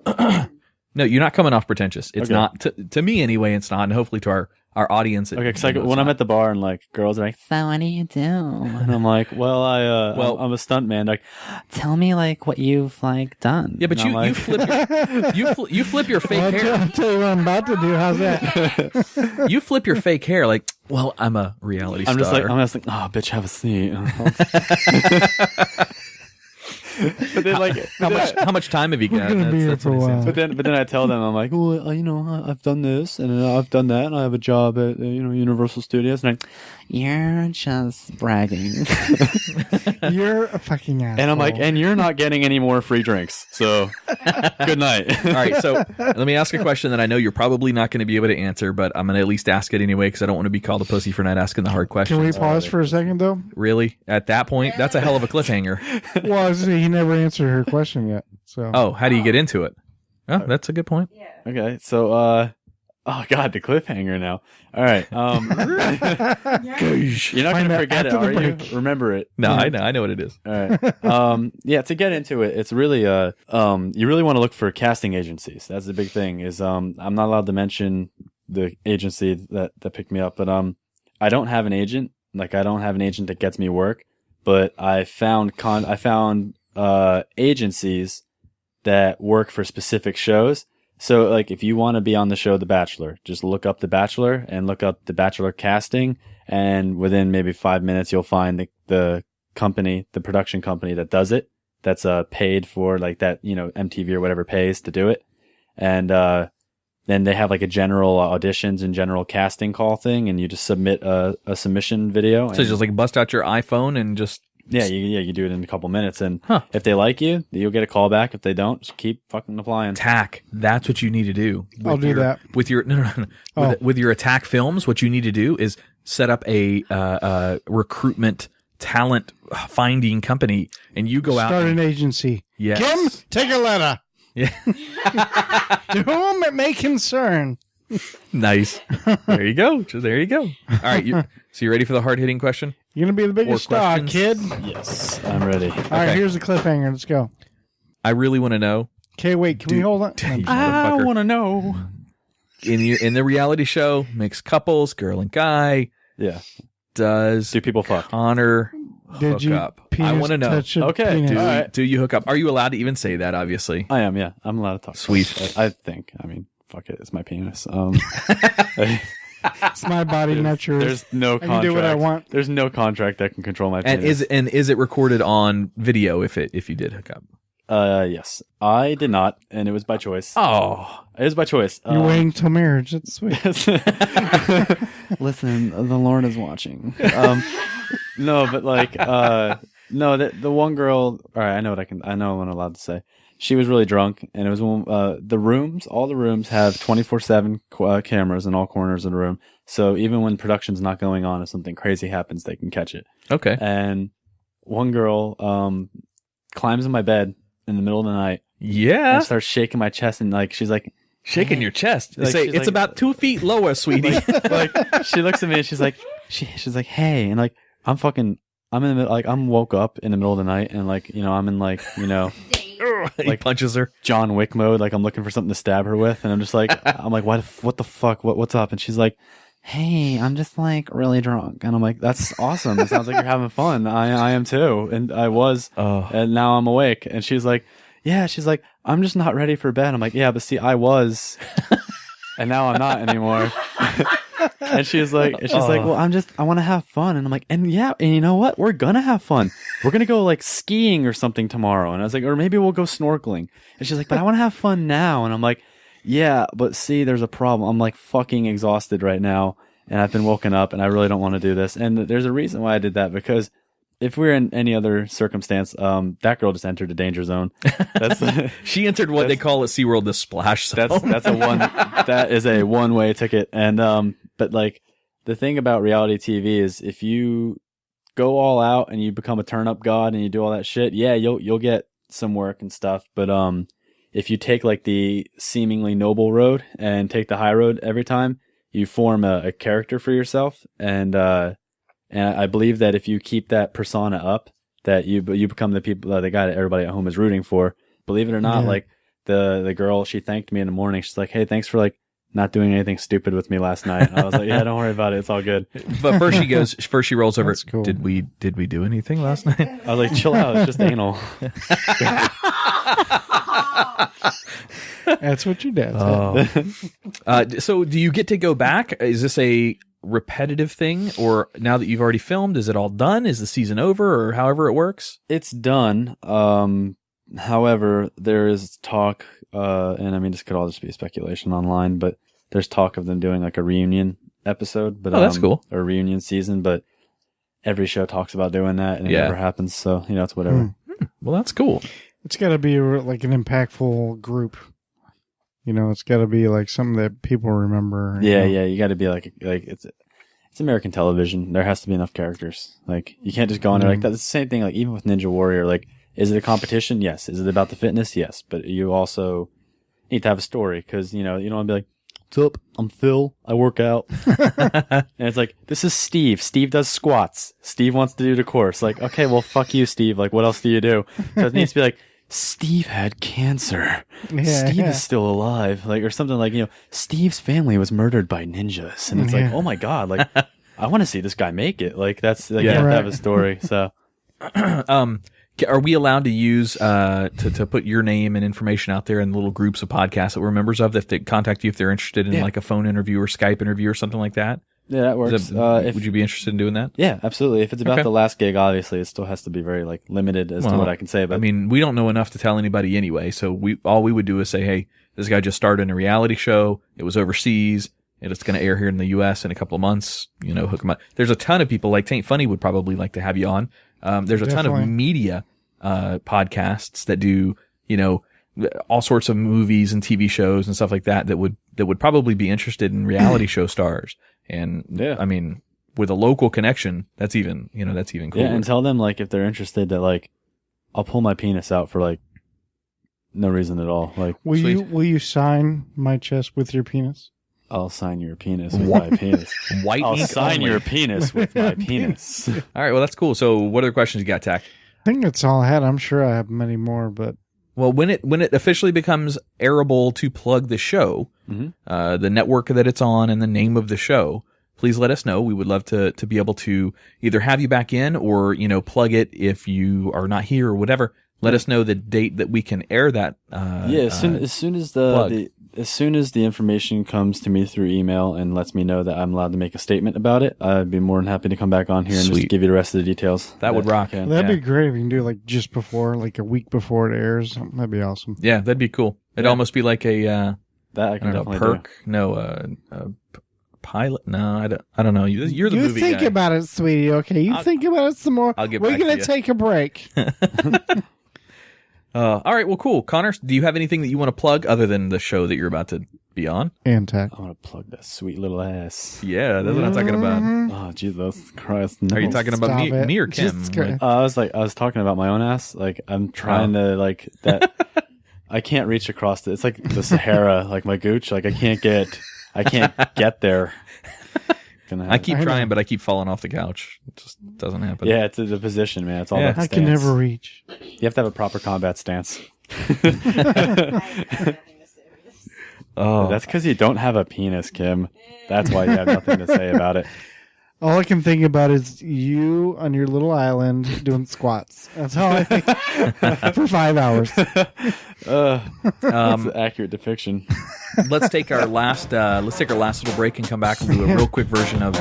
No, you're not coming off pretentious. It's not, to me anyway, it's not. And hopefully to our audience. Okay, because when I'm at the bar and like girls are like, "So what do you do?" and I'm like, "Well, I'm a stuntman." Like, tell me like what you've like done. Yeah, but you flip your fake hair. I'll tell you what I'm about to do. How's that? You flip your fake hair like, well, I'm a reality star. I'm just like, oh, bitch, have a seat. But then, like, how much time have you got? We're gonna be here for a while. But then I tell them, I'm like, well, I've done this and I've done that, and I have a job at Universal Studios, and you're just bragging. You're a fucking asshole. And I'm like, and you're not getting any more free drinks, so good night. All right, so let me ask a question that I know you're probably not going to be able to answer, but I'm going to at least ask it anyway because I don't want to be called a pussy for not asking the hard questions. Can we pause for a second, though? Really? At that point, that's a hell of a cliffhanger. Well, he never answered her question yet. So. Oh, how do you get into it? Oh, that's a good point. Yeah. Okay, so oh god, the cliffhanger now. All right, you're not gonna forget it, are you? Remember it. No, I know what it is. All right. Yeah, to get into it, it's really you really want to look for casting agencies. That's the big thing. Is I'm not allowed to mention the agency that picked me up, but I don't have an agent. Like, I don't have an agent that gets me work, but I found agencies that work for specific shows. So, like, if you want to be on the show The Bachelor, just look up The Bachelor and look up The Bachelor casting, and within maybe 5 minutes, you'll find the company, the production company that does it, that's paid for, like, that, MTV or whatever pays to do it. And then they have, like, a general auditions and general casting call thing, and you just submit a submission video. So just, like, bust out your iPhone and just... Yeah, you do it in a couple minutes, and if they like you, you'll get a call back. If they don't, just keep fucking applying. Tach, that's what you need to do. I'll do that. With your with your Attack Films, what you need to do is set up a recruitment talent finding company, and you go out. Start an agency. Yes. Kim, take a letter. Yeah. To whom it may concern. Nice. There you go. There you go. All right. So you ready for the hard-hitting question? You're going to be the biggest star, kid. Yes, I'm ready. All right, here's the cliffhanger. Let's go. I really want to know. Okay, wait. Can we hold on? I want to know. In the reality show, mixed couples, girl and guy. Yeah. Do people fuck? Connor hook up? I want to know. Okay. Do you hook up? Are you allowed to even say that, obviously? I am, yeah. I'm allowed to talk. Sweet. I think. I mean, fuck it. It's my penis. It's my body, not yours. There's no contract. I can do what I want. There's no contract that can control my penis. And is it recorded on video if you did hook up? Yes. I did not, and it was by choice. Oh. It was by choice. You're waiting till marriage. That's sweet. Listen, the Lord is watching. No, but like, no, the one girl. All right, I know what I'm allowed to say. She was really drunk, and it was when all the rooms have 24/7 cameras in all corners of the room. So even when production's not going on, if something crazy happens, they can catch it. Okay. And one girl climbs in my bed in the middle of the night. Yeah. And starts shaking my chest, and like she's like shaking your chest. Like, say it's like, about 2 feet lower, sweetie. like she looks at me and she's like, hey, and like I'm in the middle, like I'm woke up in the middle of the night, and like I'm in like he punches her. John Wick mode, like I'm looking for something to stab her with, and I'm just like what the fuck, what's up? And she's like, hey, I'm just like really drunk, and I'm like, that's awesome. It sounds like you're having fun. I am too, and I was, and now I'm awake. And she's like, yeah, I'm just not ready for bed. I'm like, yeah, but see, I was, and now I'm not anymore. And she's like, well, I want to have fun. And I'm like, and yeah, and you know what? We're gonna have fun. We're gonna go like skiing or something tomorrow. And I was like, or maybe we'll go snorkeling. And she's like, but I want to have fun now. And I'm like, yeah, but see, there's a problem. I'm like fucking exhausted right now, and I've been woken up, and I really don't want to do this. And there's a reason why I did that, because if we were in any other circumstance, that girl just entered a danger zone. She entered what they call at SeaWorld the splash zone. That is a one-way ticket. And but like the thing about reality TV is if you go all out and you become a turn-up god and you do all that shit, yeah, you'll get some work and stuff. But if you take like the seemingly noble road and take the high road every time, you form a character for yourself. And I believe that if you keep that persona up, that you become the guy that everybody at home is rooting for. Believe it or not, like the girl, she thanked me in the morning. She's like, hey, thanks for like not doing anything stupid with me last night. And I was like, yeah, don't worry about it. It's all good. But first she rolls over. That's cool. Did we do anything last night? I was like, chill out. It's just anal. That's what your dad said. So do you get to go back? Is this a repetitive thing, or now that you've already filmed, is it all done? Is the season over, or however it works? It's done. However, there is talk, and I mean, this could all just be speculation online, but there's talk of them doing like a reunion episode. But that's cool. A reunion season, but every show talks about doing that, and it never happens. So it's whatever. Well, that's cool. It's got to be like an impactful group. It's got to be like something that people remember. Yeah. You got to be like it's American television. There has to be enough characters. Like you can't just go on there like that. It's the same thing. Like even with Ninja Warrior, like is it a competition? Yes. Is it about the fitness? Yes. But you also need to have a story because you don't want to be like, "What's up? I'm Phil. I work out." And it's like, this is Steve. Steve does squats. Steve wants to do the course. Like, okay, well, fuck you, Steve. Like, what else do you do? So it needs to be like, Steve had cancer. Steve is still alive. Like, or something like, Steve's family was murdered by ninjas. And it's like, oh my God, like, I want to see this guy make it. Like, that's, like, you have to have a story. So, are we allowed to use, to put your name and information out there in little groups of podcasts that we're members of, if they contact you, if they're interested in like a phone interview or Skype interview or something like that? Yeah, that works. Would you be interested in doing that? Yeah, absolutely. If it's about the last gig, obviously, it still has to be very like limited as to what I can say. But I mean, we don't know enough to tell anybody anyway. So all we would do is say, hey, this guy just started in a reality show. It was overseas, and it's going to air here in the U.S. in a couple of months. Hook them up. There's a ton of people like Taint Funny would probably like to have you on. There's a ton of media podcasts that do all sorts of movies and TV shows and stuff like that would probably be interested in reality show stars. And I mean, with a local connection, that's even cooler. Yeah, and tell them like if they're interested that like I'll pull my penis out for like no reason at all. Like, will you sign my chest with your penis? I'll sign your penis with my penis. White I'll ink sign only. your penis with my penis. All right, well that's cool. So, what other questions you got, Tach? I think that's all I had. I'm sure I have many more, but well, when it officially becomes airable to plug the show, the network that it's on and the name of the show, please let us know. We would love to be able to either have you back in or, plug it if you are not here or whatever. Let us know the date that we can air that. As soon as the information comes to me through email and lets me know that I'm allowed to make a statement about it, I'd be more than happy to come back on here and just give you the rest of the details. That would rock. That'd be great if you can do like just before, like a week before it airs. That'd be awesome. Yeah, that'd be cool. It'd almost be like a that I can definitely perk. Do. No, pilot. No, I don't know. You're the movie guy. You think about it, sweetie. Okay, think about it some more. I'll get We're back gonna to you. take a break. All right, well, cool. Connor, do you have anything that you want to plug other than the show that you're about to be on? And Tach. I want to plug that sweet little ass. Yeah, that's what I'm talking about. Oh, Jesus Christ. No. Are you talking about me or Kim? I was talking about my own ass. Like, I'm trying to, like, that. I can't reach across it. It's like the Sahara, like my gooch. Like, I can't get there. I keep trying, but I keep falling off the couch. It just doesn't happen. Yeah, it's the position, man. It's all about the stance. I can never reach. You have to have a proper combat stance. Oh, that's because you don't have a penis, Kim. That's why you have nothing to say about it. All I can think about is you on your little island doing squats. That's all I think for 5 hours. That's an accurate depiction. Let's take our last little break and come back and do a real quick version of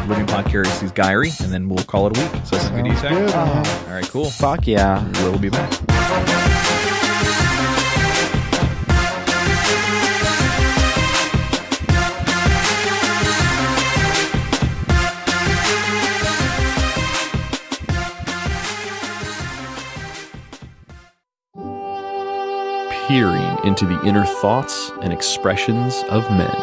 Living Podcary's Diary, and then we'll call it a week. So that's good, good. All right, cool. Fuck yeah. We'll be back. Peering into the inner thoughts and expressions of men.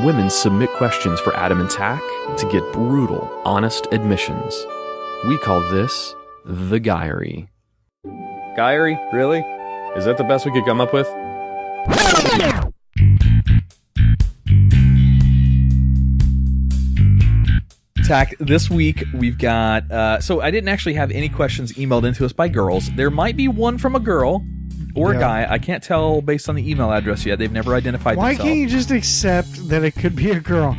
Women submit questions for Adam and Tach to get brutal, honest admissions. We call this the Diary. Diary? Really? Is that the best we could come up with? Tach, this week we've got, so I didn't actually have any questions emailed into us by girls. There might be one from a girl, or a Yeah. guy. I can't tell based on the email address yet. They've never identified Why themselves. can't you just accept that it could be a girl?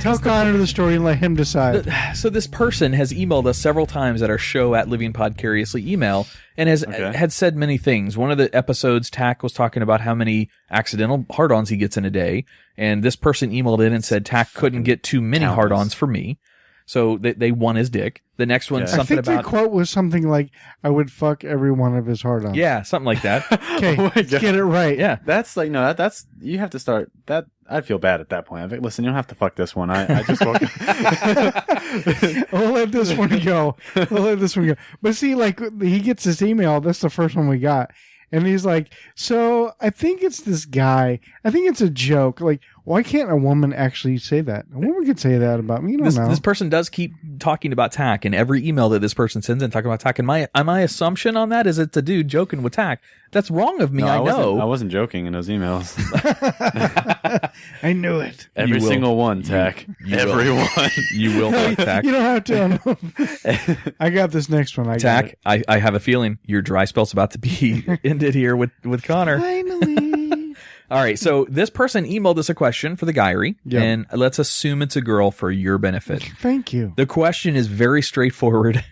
Tell Connor the story and let him decide. So this person has emailed us several times at our show at Living Podcariously email and had said many things. One of the episodes, Tach was talking about how many accidental hard-ons he gets in a day, and this person emailed in and said Tach couldn't get too many hard-ons for me, so they won his dick. The next one, I something think about the quote was something like, "I would fuck every one of his hard-ons." yeah, something like that. Okay, let's get it right. Yeah, That's like no, that's you have to start that. I'd feel bad at that point. I'd be, listen, you don't have to fuck this one. I just woke up. We'll let this one go. We'll let this one go. But see, like, he gets this email. That's the first one we got. And he's like, so I think it's this guy. I think it's a joke. Like, why can't a woman actually say that? A woman could say that about me. You don't know. This person does keep talking about Tach in every email that this person sends in, talking about Tach. And my assumption on that is it's a dude joking with Tach. That's wrong of me. No, I know. I wasn't joking in those emails. I knew it. Every single one, Tach. Everyone. You will fuck Tach. You don't have to. I got this next one. Tach, I have a feeling your dry spell's about to be ended here with Connor. Finally. All right, so this person emailed us a question for the Guyry, and let's assume it's a girl for your benefit. Thank you. The question is very straightforward,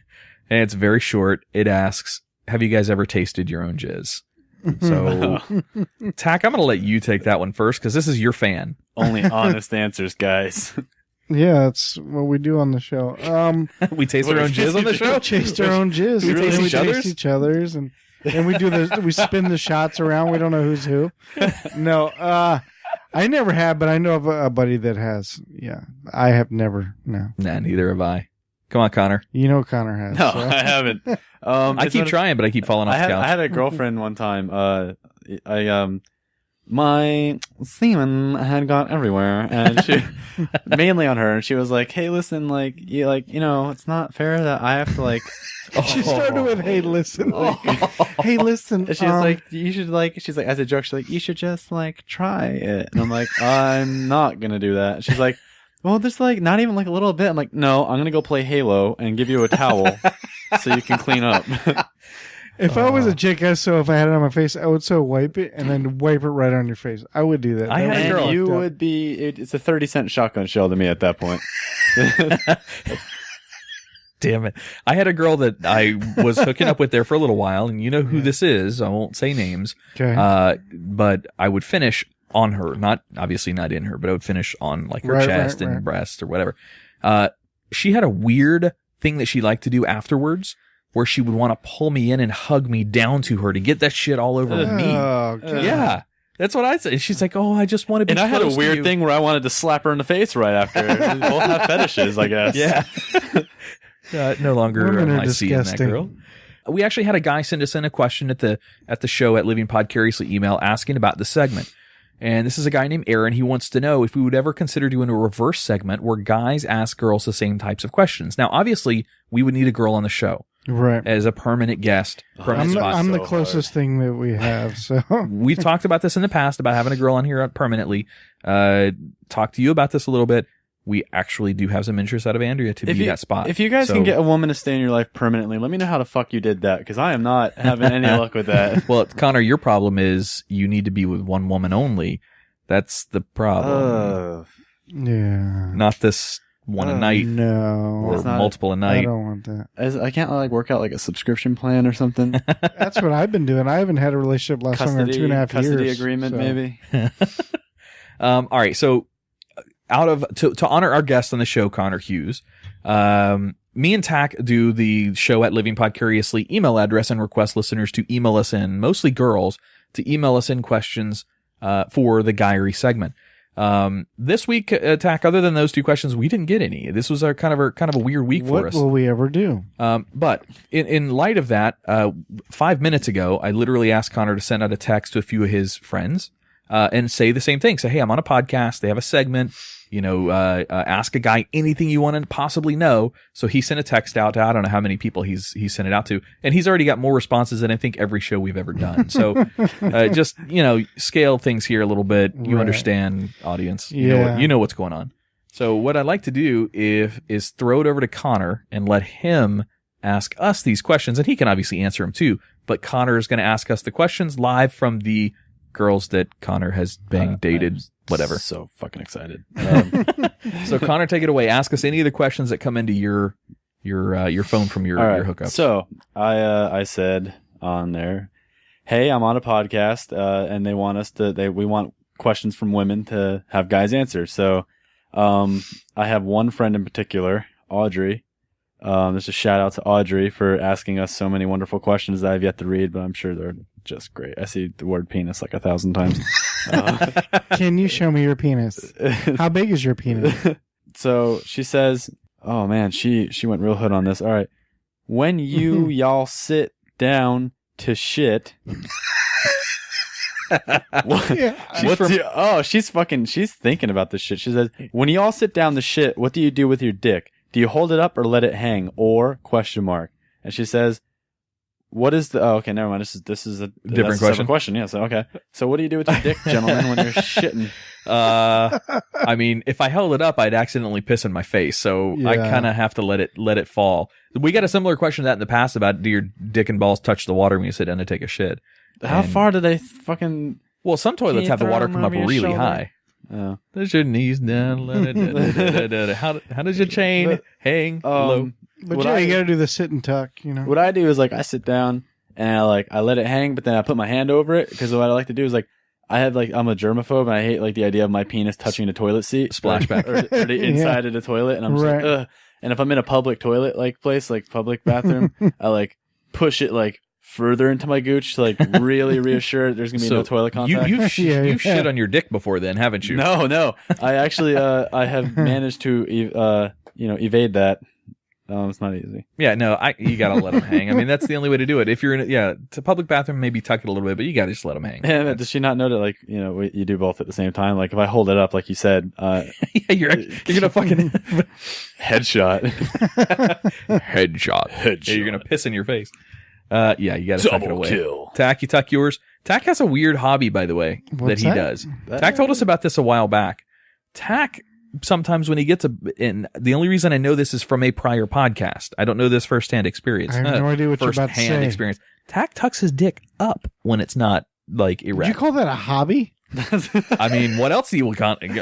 and it's very short. It asks, have you guys ever tasted your own jizz? So, Tach, I'm going to let you take that one first, because this is your fan. Only honest answers, guys. Yeah, that's what we do on the show. We taste our own jizz on the show? Chase our own jizz. We taste We each other's? taste each other's, and we do this. We spin the shots around. We don't know who's who. No, I never have, but I know of a buddy that has. Yeah, I have never. No, Nah, neither have I. Come on, Connor. you know Connor has. No, so. I haven't. I keep trying, but I keep falling off I the couch. had a girlfriend one time. My semen had got everywhere, and she mainly on her. And she was like, "Hey, listen, it's not fair that I have to like." She started with, "Hey, listen." Hey, listen. And she's like, "You should like." She's like, as a joke, she's like, "You should just like try it." And I'm like, "I'm not gonna do that." She's like, "Well, there's like not even like a little bit." I'm like, "No, I'm gonna go play Halo and give you a towel so you can clean up." If I was a chick, if I had it on my face, I would wipe it and then wipe it right on your face. I would do that. I had a And girl. you would be. It's a 30-cent shotgun shell to me at that point. Damn it. I had a girl that I was hooking up with there for a little while, and you know who this is. I won't say names. Okay. But I would finish on her, obviously not in her, but I would finish on like her chest and breast or whatever. She had a weird thing that she liked to do afterwards, where she would want to pull me in and hug me down to her to get that shit all over me. Oh, God. Yeah. That's what I said. She's like, "Oh, I just want to be And I had a close to weird you." thing where I wanted to slap her in the face right after. We both have fetishes, I guess. Yeah. No longer Women am are I seeing that disgusting. girl. We actually had a guy send us in a question at the show at Living Podcariously email asking about the segment. And this is a guy named Aaron. He wants to know if we would ever consider doing a reverse segment where guys ask girls the same types of questions. Now, obviously, we would need a girl on the show Right. as a permanent guest. Permanent spot. I'm the so closest thing that we have. So We've talked about this in the past about having a girl on here permanently. Talked to you about this a little bit. We actually do have some interest out of Andrea to be that spot. If you guys can get a woman to stay in your life permanently, let me know how the fuck you did that, because I am not having any luck with that. Well, Connor, your problem is you need to be with one woman only. That's the problem. yeah. Not this one a night No. or It's not- multiple a I night. don't want that. I can't like work out like a subscription plan or something. That's what I've been doing. I haven't had a relationship last longer than 2.5 custody years. agreement, so. maybe. All right. So to honor our guest on the show, Connor Hughes, me and Tach do the show at Living Podcariously email address and request listeners to email us in, mostly girls, to email us in questions for the Guyry segment. This week, Tach, other than those two questions, we didn't get any. This was kind of a weird week for us. What will we ever do? But in light of that, 5 minutes ago, I literally asked Connor to send out a text to a few of his friends and say the same thing. Say, hey, I'm on a podcast. They have a segment. Ask a guy anything you want to possibly know. So he sent a text out to, I don't know how many people he's sent it out to. And he's already got more responses than I think every show we've ever done. So just, scale things here a little bit. You understand, audience. You know what's going on. So what I'd like to do is throw it over to Connor and let him ask us these questions. And he can obviously answer them too. but Connor is going to ask us the questions live from the girls that Connor has banged, dated, whatever. So fucking excited. So Connor, take it away. Ask us any of the questions that come into your phone from your hookup. So I said on there, hey, I'm on a podcast, and they want us we want questions from women to have guys answer. So, I have one friend in particular, Audrey. There's a shout out to Audrey for asking us so many wonderful questions that I've yet to read, but I'm sure they're just great. I see the word penis like 1,000 times. Can you show me your penis? How big is your penis? So she says, oh man, she went real hood on this. All right. When y'all sit down to shit. She's thinking about this shit. She says, when y'all sit down to shit, what do you do with your dick? Do you hold it up or let it hang? Or ? And she says, what is the, okay, never mind. This is a different question. Yeah. So, okay. So what do you do with your dick, gentlemen, when you're shitting? I mean, if I held it up, I'd accidentally piss in my face. So I kind of have to let it fall. We got a similar question to that in the past about, do your dick and balls touch the water when you sit down to take a shit? How far do they fucking... Well, some toilets have the water come up really high. Oh. There's your knees down. How does your chain hang low? But you got to do the sit and tuck, you know. What I do is I sit down and I let it hang, but then I put my hand over it, because what I like to do is I'm a germaphobe and I hate the idea of my penis touching the toilet seat, splashback, or the inside of the toilet, and I'm just ugh. And if I'm in a public toilet place, public bathroom, I push it further into my gooch to really reassure there's gonna be no toilet contact. You've shit on your dick before then, haven't you? No. I actually I have managed to evade that. It's not easy. Yeah, no, you gotta let them hang. I mean, that's the only way to do it. If you're in it's a public bathroom, maybe tuck it a little bit, but you gotta just let them hang. Yeah, does she not know that you do both at the same time? If I hold it up, like you said, yeah, you're gonna fucking headshot. Yeah, you're gonna piss in your face. Yeah, you gotta tuck it away. Kill. Tack, you tuck yours. Tack has a weird hobby, by the way, that he does. Tack told us about this a while back. Tack, sometimes when he gets and the only reason I know this is from a prior podcast. I don't know this firsthand experience. I have no idea what you're about to say. Firsthand experience. Tack tucks his dick up when it's not erect. Would you call that a hobby? I mean, what else are you gonna call it?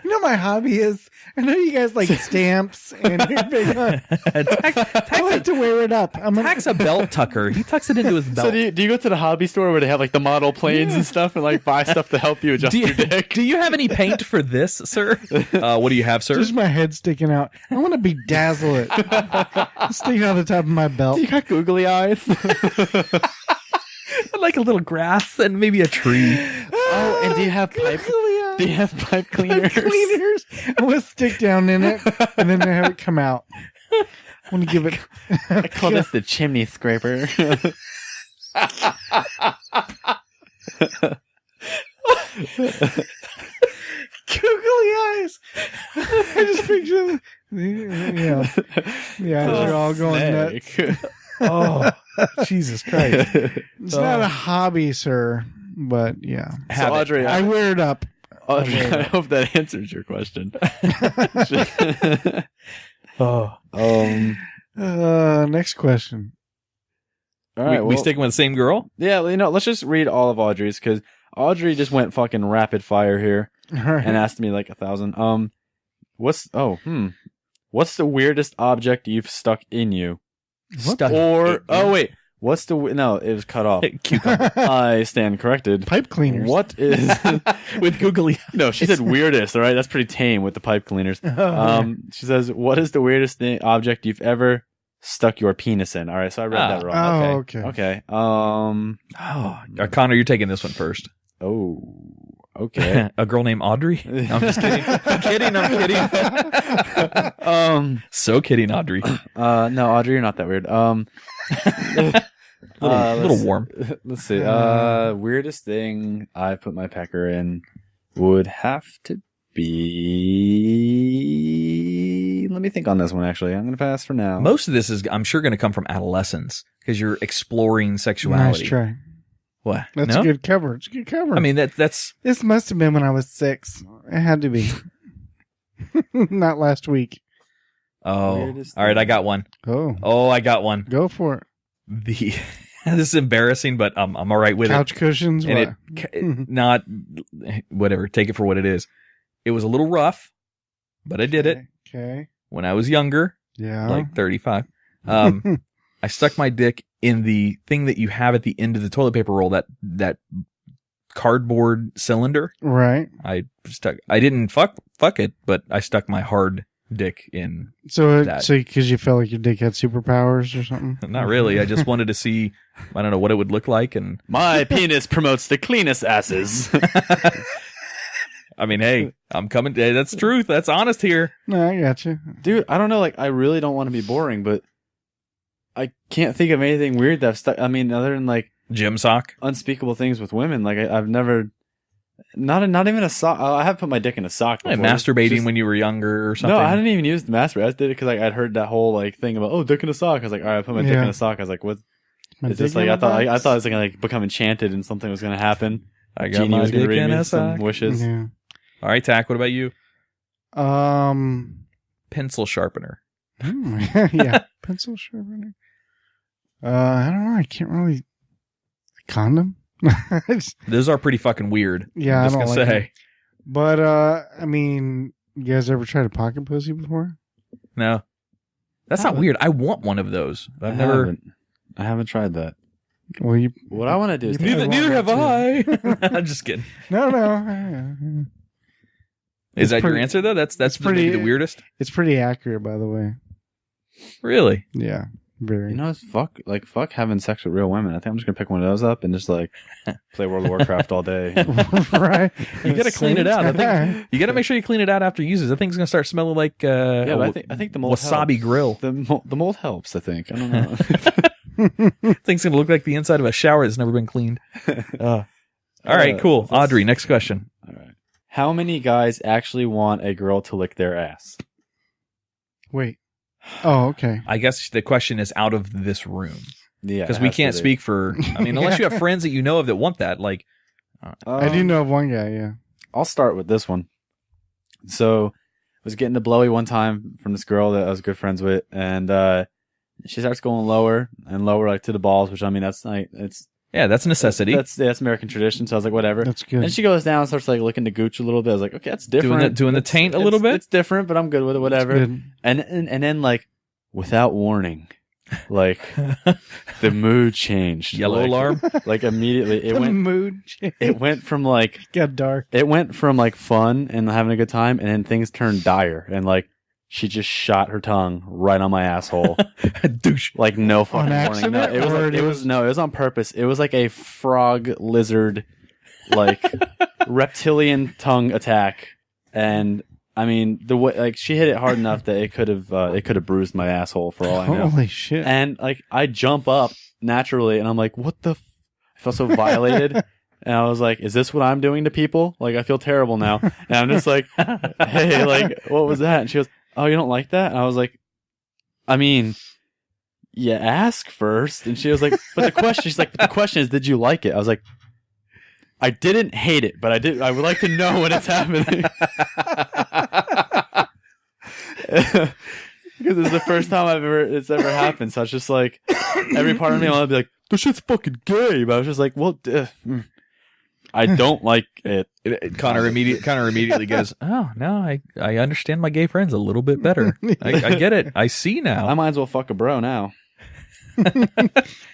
You know, my hobby is, I know you guys like stamps and you're big on. I like to wear it up. Tack's a belt tucker. He tucks it into his belt. So do you go to the hobby store where they have the model planes and stuff, and buy stuff to help you adjust your dick? Do you have any paint for this, sir? What do you have, sir? Just my head sticking out. I want to bedazzle it. Sticking out the top of my belt. You got googly eyes. Like a little grass and maybe a tree. Oh, and do you have pipe? Do you have pipe cleaners? I want to stick down in it and then have it come out. I want to give it. I call this the chimney scraper. Googly eyes. I just picture. They're all going nuts. Oh, Jesus Christ. It's not a hobby, sir, but yeah. So Audrey, I wear it up. Audrey, I hope that answers your question. Next question. All right, we sticking with the same girl? Yeah, let's just read all of Audrey's, because Audrey just went fucking rapid fire here and asked me 1,000. What's the weirdest object you've stuck in you? What's the no? It was cut off. Cucumber. I stand corrected. Pipe cleaners. What is with googly? No, she said weirdest. All right, that's pretty tame with the pipe cleaners. She says, "What is the weirdest object you've ever stuck your penis in?" All right, so I read that wrong. Oh, okay. Connor, you're taking this one first. Oh, okay. A girl named Audrey? No, I'm just kidding. I'm kidding. So kidding, Audrey. No, Audrey, you're not that weird. Little warm. Let's see. Weirdest thing I put my pecker in would have to be. Let me think on this one. Actually, I'm going to pass for now. Most of this is, I'm sure, going to come from adolescence because you're exploring sexuality. Nice try. What? That's a good cover. It's a good cover. I mean, that's. This must have been when I was 6. It had to be. Not last week. Oh, all right. I got one. Oh, I got one. Go for it. This is embarrassing, but I'm all right with Couch cushions? it. And What? it not whatever. Take it for what it is. It was a little rough, but I did it Okay. when I was younger, Yeah. like 35. I stuck my dick in the thing that you have at the end of the toilet paper roll, that cardboard cylinder. Right. I didn't fuck it, but I stuck my hard dick in. So That. because you felt like your dick had superpowers or something? Not really. I just wanted to see, I don't know, what it would look like. And My penis promotes the cleanest asses. I mean, hey, I'm coming. Hey, that's truth. That's honest here. No, I got you. Dude, I don't know. Like, I really don't want to be boring, but I can't think of anything weird that I've stuck. I mean, other than like Gym sock. unspeakable things with women. Like, I've never, not even a sock. I have put my dick in a sock before. Like masturbating Just- when you were younger or something. No, I didn't even use the masturbate. I just did it because like I'd heard that whole like thing about dick in a sock. I was like, all right, I put my dick in a sock. I was like, what? My Is this dick like? in I a thought box? it was gonna like become enchanted and something was gonna happen. I got Genie my was gonna dick read in me a some sock. wishes. Yeah. All right, Tach, what about you? Pencil sharpener. Yeah. Pencil sharpener. I don't know. I can't really. Condom? Those are pretty fucking weird. Yeah, I'm just I don't gonna like say. But, I mean, you guys ever tried a pocket pussy before? No. That's not weird. I want one of those. I've never. I haven't tried that. Well, you. What I want to do is You Neither have I. want I'm just kidding. No. Is It's that your pretty- answer though? That's pretty- maybe the weirdest. It's pretty accurate, by the way. Really? Yeah. Very. You know, it's fuck having sex with real women. I think I'm just gonna pick one of those up and just like play World of Warcraft all day. Right. You gotta clean it out. I Same think you gotta make sure you clean it out after you use it. That thing's gonna start smelling like Yeah, but I think the mold wasabi helps. grill. The mold helps. I think. I don't know. Thing's gonna look like the inside of a shower that's never been cleaned. All right, cool. that's- Audrey, next question. All right. How many guys actually want a girl to lick their ass? Wait. Oh, okay. I guess the question is out of this room Yeah, because it we has to can't be. speak for. I mean, unless you have friends that you know of that want that. Like, I do know of one guy, yeah. I'll start with this one. So, I was getting the blowy one time from this girl that I was good friends with, and she starts going lower and lower, like to the balls. Which I mean, that's like yeah, that's a necessity. That's American tradition. So I was like, whatever. That's good. And she goes down and starts like licking the gooch a little bit. I was like, okay, that's different. Doing the It's- taint a it's- little bit? It's different, but I'm good with it. Whatever. Good. And then like without warning, like the mood changed. Yellow Like- alarm. Like immediately, The mood change. it went from like got dark. it went from like fun and having a good time, and then things turned dire, and like she just shot her tongue right on my asshole. Douche. Like no fucking warning. accident, No, it was or like, it was on purpose. It was like a frog lizard, like reptilian tongue attack, and I mean the way like she hit it hard enough that it could have bruised my asshole for all I know. Holy shit. And like I jump up naturally, and I'm like, what the? I felt so violated. And I was like, is this what I'm doing to people? Like, I feel terrible now. And I'm just like, hey, like, what was that? And she goes, oh, you don't like that? And I was like, I mean, you ask first. And she was like, but the question is, did you like it? I was like, I didn't hate it, but I would like to know when it's happening. Because it's the first time it's ever happened. So it's just like, every part of me wanted to be like, this shit's fucking gay. But I was just like, well, I don't like it. Connor immediately goes, oh no, I understand my gay friends a little bit better. I get it. I see I now. might as well fuck a bro now.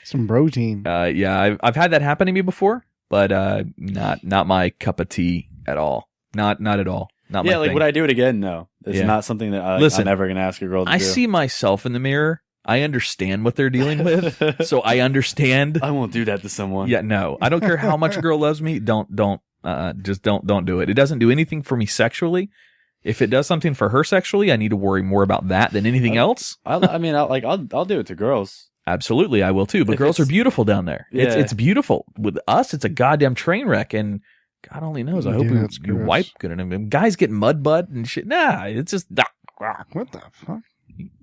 Some protein. Yeah, I've had that happen to me before, but not my cup of tea at all. Not at all. Not my Yeah, like thing. would I do it again? No, it's Yeah. not something that Listen, I'm ever gonna ask a girl to I do. see myself in the mirror. I understand what they're dealing with, so I understand. I won't do that to someone. Yeah, no, I don't care how much a girl loves me. Don't do it. It doesn't do anything for me sexually. If it does something for her sexually, I need to worry more about that than anything else. I'll do it to girls. Absolutely, I will too. But If girls are it's- beautiful down there. Yeah. It's beautiful. With us, it's a goddamn train wreck, and God only knows. I hope Yeah, it's you gross. wipe good on them. Guys get mud bud and shit. Nah, it's just What the fuck?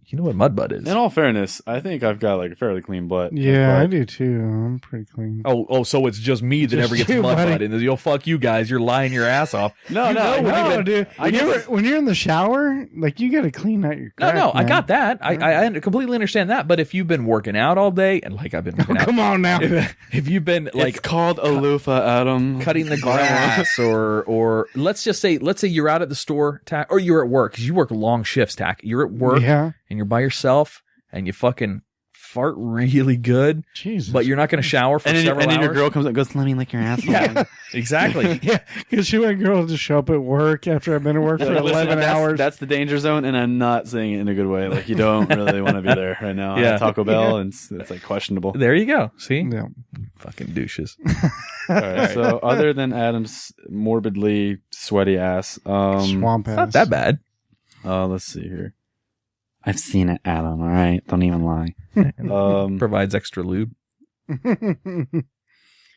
You know what mud butt is? In all fairness, I think I've got like a fairly clean butt. Yeah, I But do too. I'm pretty clean. Oh, so it's just me that Just ever gets you, mud buddy. butt. And you'll fuck you guys. You're lying your ass off. No, No, dude. I guess- When you're in the shower, like you got to clean out your crack, No, I man. got that. I completely understand that. But if you've been working out all day, and like I've been working out, Come on now. if you've been It's like called a loofah, Adam. cutting the grass, or let's say you're out at the store, Tack, or you're at work because you work long shifts, Tack. You're at work Yeah. and you're by yourself and you fucking fart really good, Jesus. but you're not going to shower for several and then your hours. girl comes up and goes, let me lick your asshole. Yeah, exactly. Yeah, because she went girl to show up at work after I've been at work for Listen, 11 hours. That's the danger zone, and I'm not saying it in a good way. Like, you don't really want to be there right now. Yeah. At Taco Bell, and it's like questionable. There you go. See, Yeah. fucking douches. All right. So, other than Adam's morbidly sweaty ass, Swamp ass. Not that bad. let's see here. I've seen it, Adam. All right, don't even lie. Provides extra lube.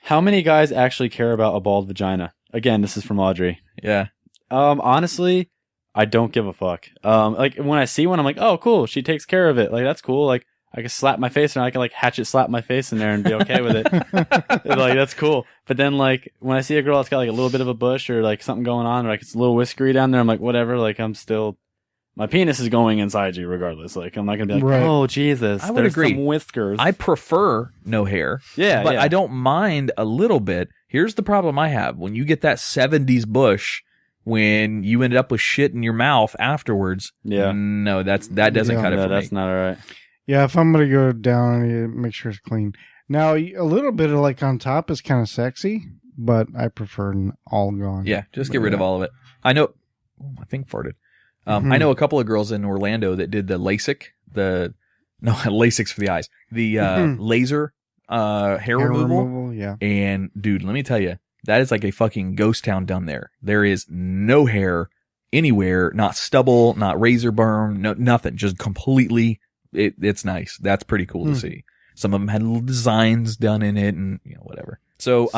How many guys actually care about a bald vagina? Again, this is from Audrey. Yeah. Honestly, I don't give a fuck. Like when I see one, I'm like, oh, cool. She takes care of it. Like that's cool. Like I can slap my face and I can like hatchet slap my face in there and be okay with it. Like that's cool. But then like when I see a girl that's got like a little bit of a bush or like something going on, or like it's a little whiskery down there, I'm like, whatever. Like I'm still, my penis is going inside you regardless. Like I'm not gonna be like, Right. oh Jesus, I would there's agree. some whiskers. I prefer no hair. Yeah, but yeah. I don't mind a little bit. Here's the problem I have. When you get that 70s bush, when you ended up with shit in your mouth afterwards, Yeah. no, that doesn't Yeah. cut it No, for that's me. not all right. Yeah, if I'm going to go down, I need to make sure it's clean. Now, a little bit of like on top is kind of sexy, but I prefer all gone. Yeah, just get rid of all of it. I know, I think farted. I know a couple of girls in Orlando that did the LASIK, LASIK's for the eyes, the laser hair removal. Yeah. And dude, let me tell you, that is like a fucking ghost town down there. There is no hair anywhere, not stubble, not razor burn, no nothing, just completely. It's nice. That's pretty cool to see. Some of them had little designs done in it, and whatever. So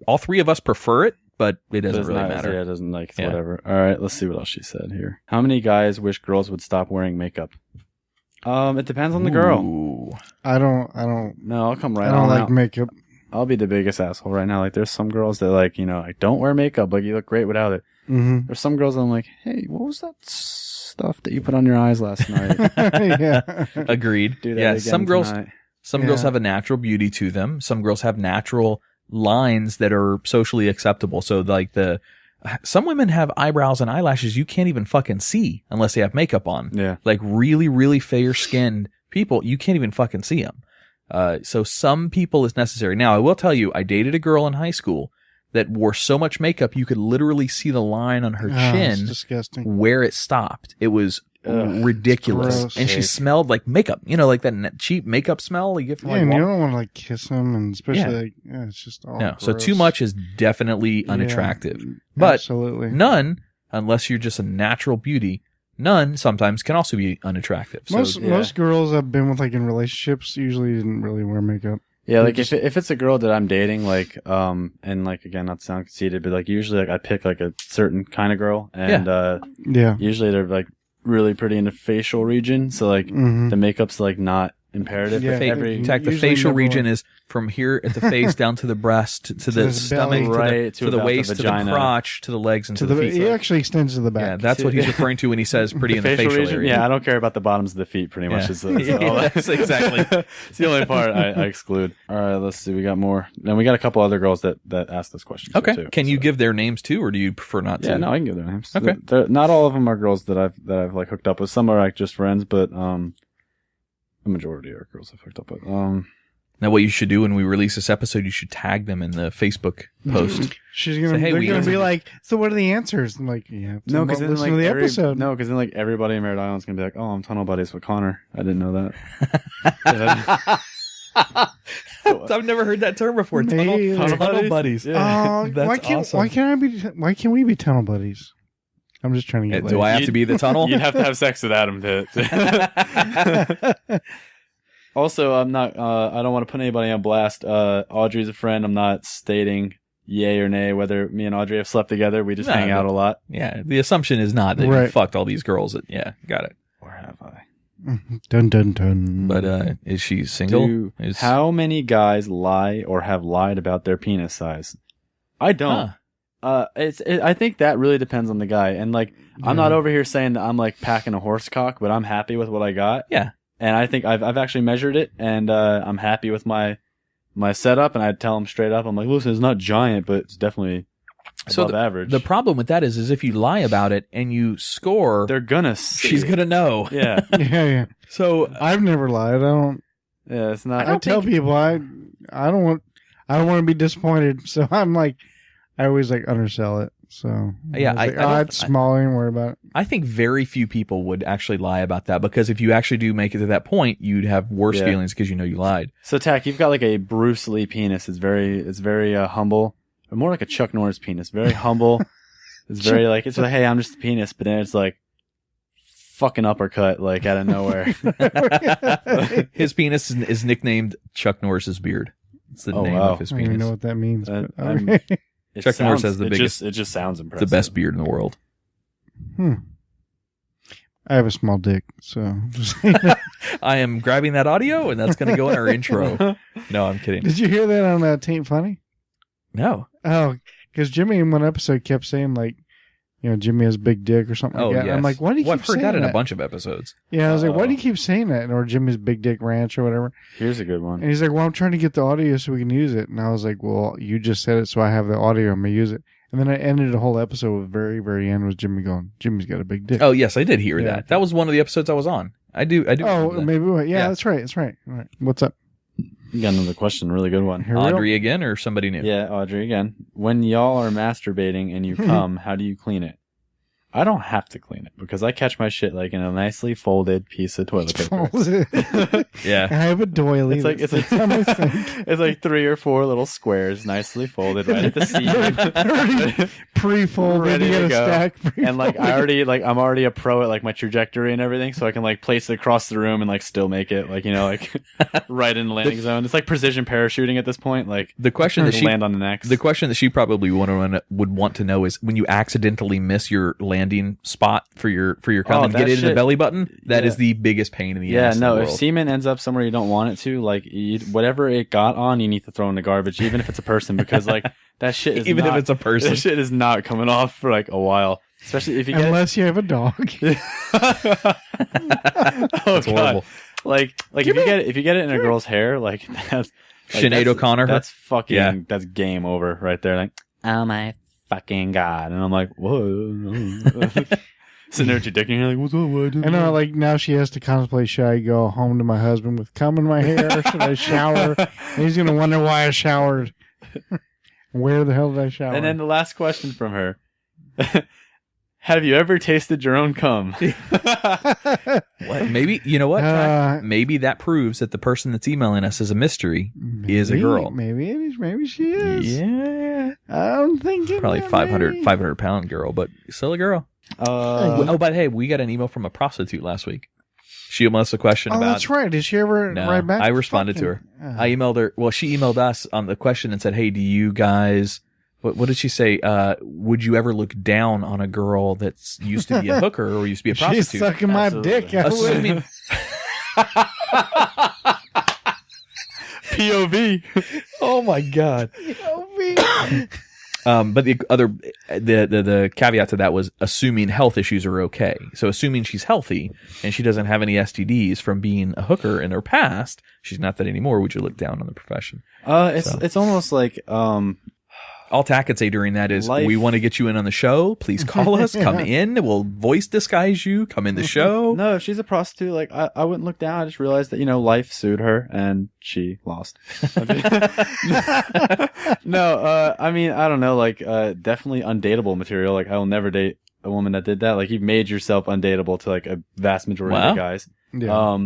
all three of us prefer it, but it doesn't really matter. Yeah, it doesn't like whatever. All right, let's see what else she said here. How many guys wish girls would stop wearing makeup? It depends on the girl. Ooh. I don't No, I'll come right I don't on like out. makeup. I'll be the biggest asshole right now. Like, there's some girls that like, like don't wear makeup. Like, you look great without it. Mm-hmm. There's some girls that I'm like, hey, what was that stuff that you put on your eyes last night? Yeah. Agreed. Do that Yeah, again some girls tonight. girls have a natural beauty to them. Some girls have natural lines that are socially acceptable. So like some women have eyebrows and eyelashes you can't even fucking see unless they have makeup on. Yeah. Like really, really fair skinned people, you can't even fucking see them. So some people is necessary. Now, I will tell you, I dated a girl in high school that wore so much makeup you could literally see the line on her It's chin disgusting. where it stopped. It was ridiculous. gross. And she smelled like makeup, like that cheap makeup smell you get from Yeah, like and you Walmart. don't want to like kiss them, and especially it's just all No, so gross. too much is definitely Yeah, unattractive. But absolutely. none, unless you're just a natural beauty, none sometimes can also be unattractive. So Most girls I've been with like in relationships usually didn't really wear makeup. Yeah, like if it's a girl that I'm dating, like, and like, again, not to sound conceited, but like usually like I pick like a certain kind of girl, and Yeah. usually they're like really pretty in the facial region, so like Mm-hmm. the makeup's like not imperative. Yeah, for every in fact, the usually facial uh, number region one. is from here at the face down to the breast to the the stomach belly. Right, to to the about the waist to the vagina. crotch to the legs and To to, the the feet. it actually extends to the Yeah, back. that's what he's referring to when he says pretty in the facial area. Yeah, I don't care about the bottoms of the feet. Pretty much Yeah. is all Yes, exactly. It's the only part I exclude. All right, let's see. We got more. Then we got a couple other girls that asked this question. Okay. Too, Can you so. give their names too, or do you prefer not to? Yeah, no, I can give their names. Okay. Not all of them are girls that I've like hooked up with. Some are like just friends, but the majority are girls I've hooked up with. Now, what you should do when we release this episode, you should tag them in the Facebook post. She's gonna. Say, hey, they're we gonna answered be it. like, so what are the answers? I'm like, yeah. No, because then listen like to the episode. No, because then like everybody in Merritt Island's gonna be like, oh, I'm tunnel buddies with Connor. I didn't know that. I've never heard that term before. Me either. Tunnel buddies. Yeah. That's why can't awesome. why can't we be tunnel buddies? I'm just trying to get. Do I have to be the tunnel? You'd have to have sex with Adam to. Also, I'm not. I don't want to put anybody on blast. Audrey's a friend. I'm not stating yay or nay whether me and Audrey have slept together. We just No, hang out a lot. Yeah, the assumption is not that you Right. fucked all these girls. Yeah, got it. Or have I? Dun dun dun. But is she single? How many guys lie or have lied about their penis size? I don't. I think that really depends on the guy. And like, I'm not over here saying that I'm like packing a horse cock, but I'm happy with what I got. Yeah. And I think I've actually measured it, and I'm happy with my setup. And I'd tell them straight up, I'm like, listen, it's not giant, but it's definitely above average. The problem with that is if you lie about it and you score, they're gonna see she's gonna know. Yeah. Yeah. So I've never lied. I don't. Yeah, it's not. I tell people I don't want to be disappointed. So I'm like, I always like undersell it. So yeah, it's small. I don't worry about it. I think very few people would actually lie about that, because if you actually do make it to that point, you'd have worse feelings because you know you lied. So Tach, you've got like a Bruce Lee penis. It's very humble, or more like a Chuck Norris penis. Very humble. It's very like, it's like, hey, I'm just a penis, but then it's like fucking uppercut like out of nowhere. His penis is nicknamed Chuck Norris's beard. It's the name of his I penis. don't even know what that means. Chuck Norris has the biggest. It just sounds impressive. The best beard in the world. I have a small dick, so. I am grabbing that audio, and that's going to go in our intro. No, I'm kidding. Did you hear that on Taint Funny? No. Oh, because Jimmy in one episode kept saying like, Jimmy has a big dick or something like that. Yes. I'm like, why do you keep I've heard saying that in that? a bunch of episodes. Yeah, I was like, why do you keep saying that? Or Jimmy's big dick ranch or whatever. Here's a good one. And he's like, well, I'm trying to get the audio so we can use it. And I was like, well, you just said it, so I have the audio. I'm going to use it. And then I ended the whole episode with very, very end was Jimmy going, Jimmy's got a big dick. Oh, yes, I did hear that. That was one of the episodes I was on. I do. Oh, maybe. Yeah, that's right. All right. What's up? You got another question. Really good one. Audrey again or somebody new? Yeah, Audrey again. When y'all are masturbating and you come, how do you clean it? I don't have to clean it because I catch my shit like in a nicely folded piece of toilet paper. Yeah. I have a doily. It's like 3 or 4 little squares nicely folded right at the seam. Pre-folded. Ready You to got a go. stack. And like I'm already a pro at like my trajectory and everything, so I can like place it across the room and like still make it like, right in the landing zone. It's like precision parachuting at this point. Like the question that she land on the next. The question that she probably would want to know is when you accidentally miss your landing spot for your cum and get it in the belly button, that is the biggest pain in the ass. Yeah, no, in the if world. semen ends up somewhere you don't want it to, like whatever it got on, you need to throw in the garbage, even if it's a person, because like that shit is even if it's a person, that shit is not coming off for like a while, especially if you unless you have a dog. That's horrible. Like if you get it in a girl's hair, like that's Sinead O'Connor. That's fucking that's game over right there. Like, oh my fucking god, and I'm like, whoa. Sitting there with your dick in your like, what's up? I know, like now she has to contemplate: should I go home to my husband with cum in my hair? Or should I shower? And he's gonna wonder why I showered. Where the hell did I shower? And then the last question from her: have you ever tasted your own cum? What? Maybe you know what? Maybe that proves that the person that's emailing us is a mystery. Is a girl. Maybe it is. Maybe she is. Yeah, I'm thinking probably 500-pound girl, but still a girl. But hey, we got an email from a prostitute last week. She emailed us a question about. Oh, that's right. Did she ever write back? I responded to her. I emailed her. Well, she emailed us on the question and said, "Hey, do you guys? What did she say? Would you ever look down on a girl that's used to be a hooker or used to be a prostitute?" She's sucking my dick. Assuming. POV. Oh my god. POV. But the caveat to that was assuming health issues are okay. So assuming she's healthy and she doesn't have any STDs from being a hooker in her past, she's not that anymore. Would you look down on the profession? It's almost like all Tach could say during that is, we want to get you in on the show. Please call us. Come in. We'll voice disguise you. Come in the show. No, if she's a prostitute, like I wouldn't look down. I just realized that life sued her and she lost. No, I mean, I don't know. Like definitely undateable material. Like I will never date a woman that did that. Like you've made yourself undateable to like a vast majority of guys. Yeah.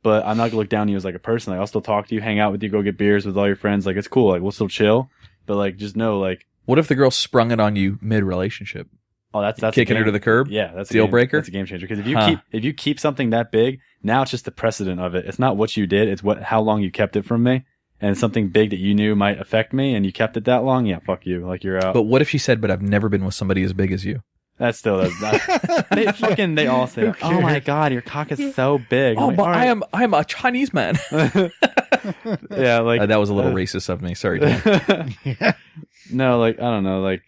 But I'm not gonna look down on you as like a person. Like I'll still talk to you, hang out with you, go get beers with all your friends. Like it's cool. Like we'll still chill. But like, just know, like, what if the girl sprung it on you mid-relationship? Oh, that's kicking her to the curb. Yeah, that's deal breaker. That's a game changer because if you keep something that big, now it's just the precedent of it. It's not what you did; it's how long you kept it from me, and it's something big that you knew might affect me, and you kept it that long. Yeah, fuck you. Like you're out. But what if she said, "But I've never been with somebody as big as you"? That still does not. They all say, "Oh my god, your cock is so big." Oh, I'm like, but all right. I am a Chinese man. Yeah, like that was a little racist of me. Sorry, Dan. No, like I don't know, like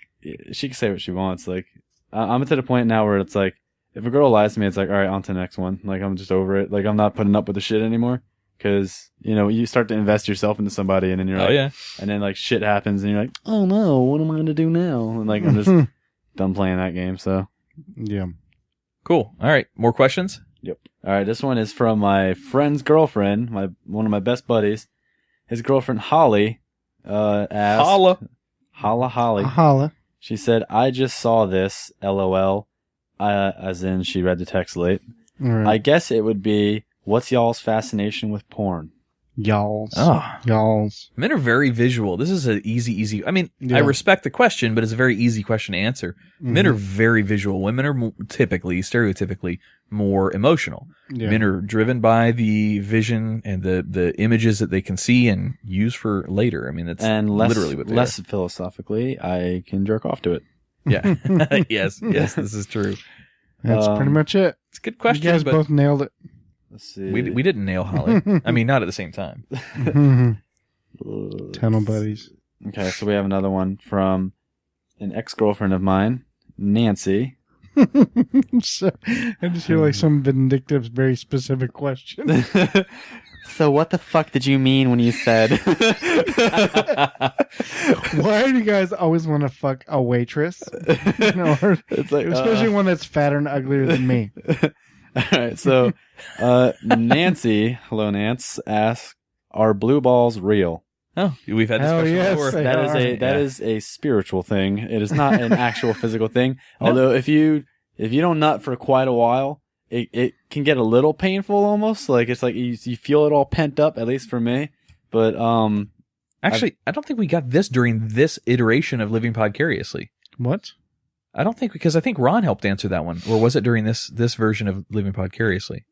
she can say what she wants. Like I'm to the point now where it's like, if a girl lies to me, it's like, all right, on to the next one. Like I'm just over it. Like I'm not putting up with the shit anymore. Because, you know, you start to invest yourself into somebody and then you're like, and then like shit happens and you're like, oh no, what am I going to do now? And like, I'm just done playing that game. So, yeah. Cool. All right. More questions? Yep. All right. This one is from my friend's girlfriend, one of my best buddies. His girlfriend, Holly, asked. Holly. She said, I just saw this, LOL. As in, she read the text late. Right. I guess it would be, what's y'all's fascination with porn? Y'all's. Men are very visual. This is an easy. I mean, I respect the question, but it's a very easy question to answer. Men are very visual. Women are stereotypically more emotional. Yeah. Men are driven by the vision and the images that they can see and use for later. I mean, that's literally what they less philosophically, I can jerk off to it. Yeah. yes, this is true. That's pretty much it. It's a good question. You guys both nailed it. Let's see. We didn't nail Holly. I mean, not at the same time. Tunnel buddies. Okay, so we have another one from an ex-girlfriend of mine, Nancy. So, I just feel like some vindictive, very specific question. So what the fuck did you mean when you said? Why do you guys always want to fuck a waitress? It's like, especially one that's fatter and uglier than me. All right, so Nancy, hello Nance, asks, "Are blue balls real?" Oh, we've had this question before. That is a spiritual thing. It is not an actual physical thing. No. Although if you don't nut for quite a while, it can get a little painful almost. Like it's like you feel it all pent up, at least for me. But actually, I don't think we got this during this iteration of Living Podcariously. What? I don't think, because I think Ron helped answer that one, or was it during this version of Living Podcariously?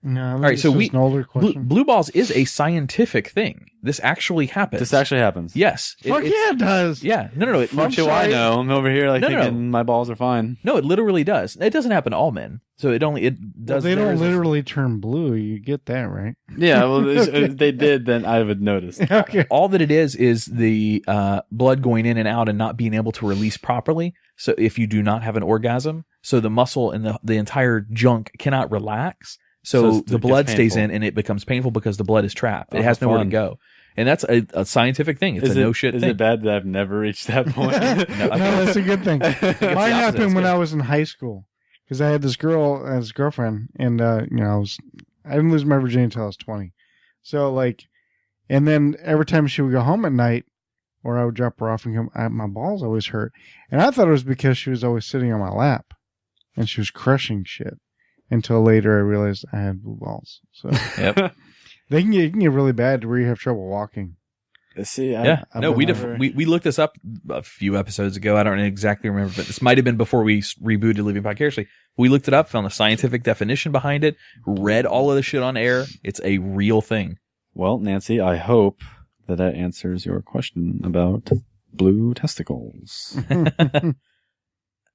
No, all right. So an older question. Blue balls is a scientific thing. This actually happens. Yes. It does. Yeah. No. Much do I know? I'm over here thinking my balls are fine. No, it literally does. It doesn't happen to all men. So it does. Well, they don't literally turn blue. You get that, right? Yeah. Well, if they did, then I would notice. Okay. All that it is the blood going in and out and not being able to release properly. So if you do not have an orgasm, so the muscle and the entire junk cannot relax. So the blood stays in and it becomes painful because the blood is trapped. It has nowhere to go. And that's a scientific thing. It's no shit thing. Is it bad that I've never reached that point? No, that's a good thing. Mine happened when I was in high school because I had this girl as a girlfriend, and I didn't lose my virginity until I was 20. So and then every time she would go home at night, or I would drop her off and come, my balls always hurt, and I thought it was because she was always sitting on my lap, and she was crushing shit. Until later, I realized I had blue balls. So yep. They can get really bad to where you have trouble walking. See, we looked this up a few episodes ago. I don't exactly remember, but this might have been before we rebooted Living Vicariously. We looked it up, found the scientific definition behind it, read all of the shit on air. It's a real thing. Well, Nancy, I hope that answers your question about blue testicles.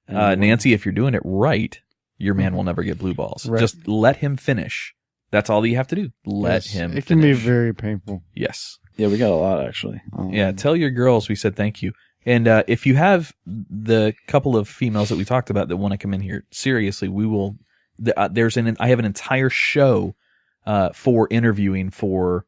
Nancy, if you're doing it right, your man will never get blue balls. Right. Just let him finish. That's all that you have to do. Let him finish. It can be very painful. Yes. Yeah, we got a lot, actually. Yeah, tell your girls we said thank you. And if you have the couple of females that we talked about that want to come in here, seriously, we will. I have an entire show for interviewing for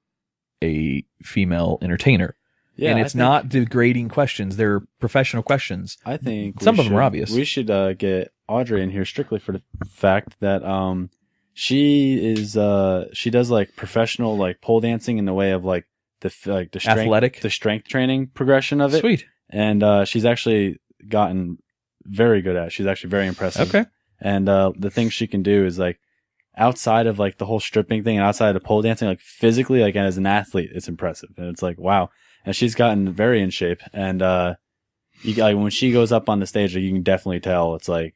a female entertainer. Yeah, and it's not degrading questions. They're professional questions. I think some of them are obvious. We should get Audrey in here strictly for the fact that she does like professional like pole dancing in the way of like the strength, athletic, the strength training progression of it. Sweet. And she's actually gotten very good at it. She's actually very impressive. Okay. And the things she can do is like outside of like the whole stripping thing and outside of pole dancing, like physically, like as an athlete, it's impressive. And it's like, wow. And she's gotten very in shape. And when she goes up on the stage, like, you can definitely tell it's like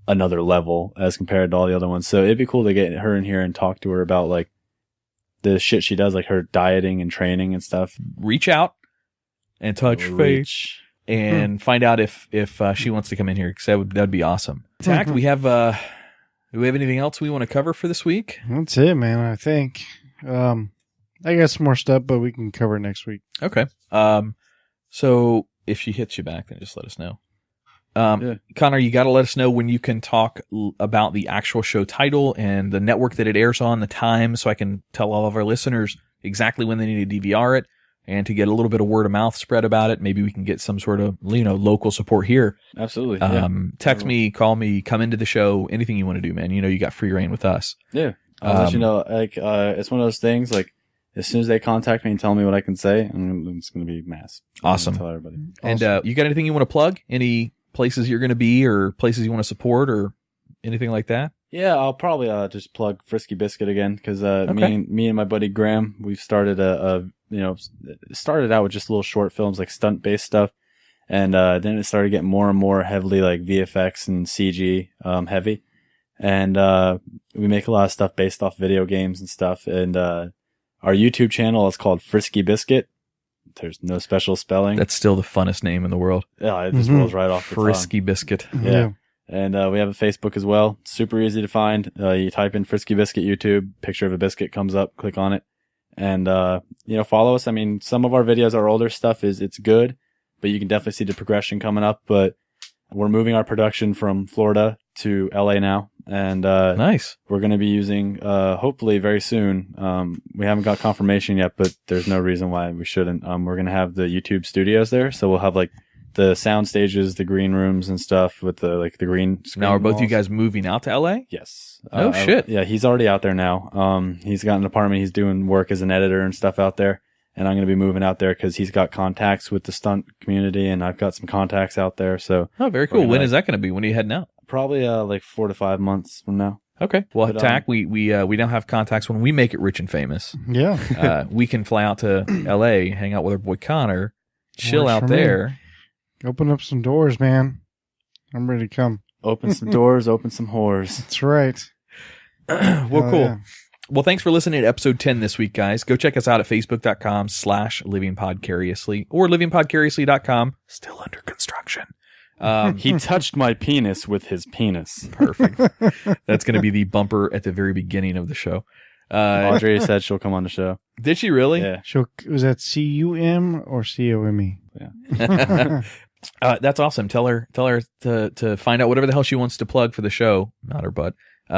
another level as compared to all the other ones. So it'd be cool to get her in here and talk to her about like the shit she does, like her dieting and training and stuff. Reach out and touch fate. and find out if she wants to come in here, because that'd be awesome. Tach, do we have anything else we want to cover for this week? That's it, man. I think. I got some more stuff, but we can cover it next week. Okay. So if she hits you back, then just let us know. Connor, you got to let us know when you can talk about the actual show title and the network that it airs on, the time, so I can tell all of our listeners exactly when they need to DVR it, and to get a little bit of word of mouth spread about it. Maybe we can get some sort of, local support here. Absolutely. Text me, call me, come into the show, anything you want to do, man. You got free reign with us. Yeah. I'll let you know. It's one of those things, as soon as they contact me and tell me what I can say, it's going to be mass. Awesome. Tell everybody. And you got anything you want to plug? Any places you're going to be, or places you want to support, or anything like that? Yeah, I'll probably just plug Frisky Biscuit again, because me and my buddy Graham, we've started started out with just little short films, like stunt-based stuff, and then it started getting more and more heavily like VFX and CG heavy, and we make a lot of stuff based off video games and stuff, and our YouTube channel is called Frisky Biscuit. There's no special spelling. That's still the funnest name in the world. Yeah, it just rolls right off the tongue. Frisky Biscuit. Yeah. And we have a Facebook as well. Super easy to find. You type in Frisky Biscuit YouTube, picture of a biscuit comes up, click on it. And, follow us. I mean, some of our videos, our older stuff it's good, but you can definitely see the progression coming up. But we're moving our production from Florida to LA now. And nice. We're going to be using, hopefully very soon. We haven't got confirmation yet, but there's no reason why we shouldn't. We're going to have the YouTube studios there. So we'll have the sound stages, the green rooms and stuff with the green screen. Now, are both walls. you guys moving out to LA? Yes. Oh, shit. Yeah, he's already out there now. He's got an apartment. He's doing work as an editor and stuff out there. And I'm going to be moving out there because he's got contacts with the stunt community, and I've got some contacts out there. So. Oh, very cool. When is that going to be? When are you heading out? Probably 4 to 5 months from now. Okay. Well, Tach, we now have contacts. When we make it rich and famous, we can fly out to LA, hang out with our boy Connor, chill out there. Open up some doors, man. I'm ready to come. Open some doors, open some whores. That's right. Well, cool. Yeah. Well, thanks for listening to episode 10 this week, guys. Go check us out at facebook.com/livingpodcariously or livingpodcariously.com. Still under construction. He touched my penis with his penis. Perfect. That's going to be the bumper at the very beginning of the show. Audrey said she'll come on the show. Did she really? Yeah. Was that CUM or COME? Yeah. That's awesome. Tell her to find out whatever the hell she wants to plug for the show, not her butt,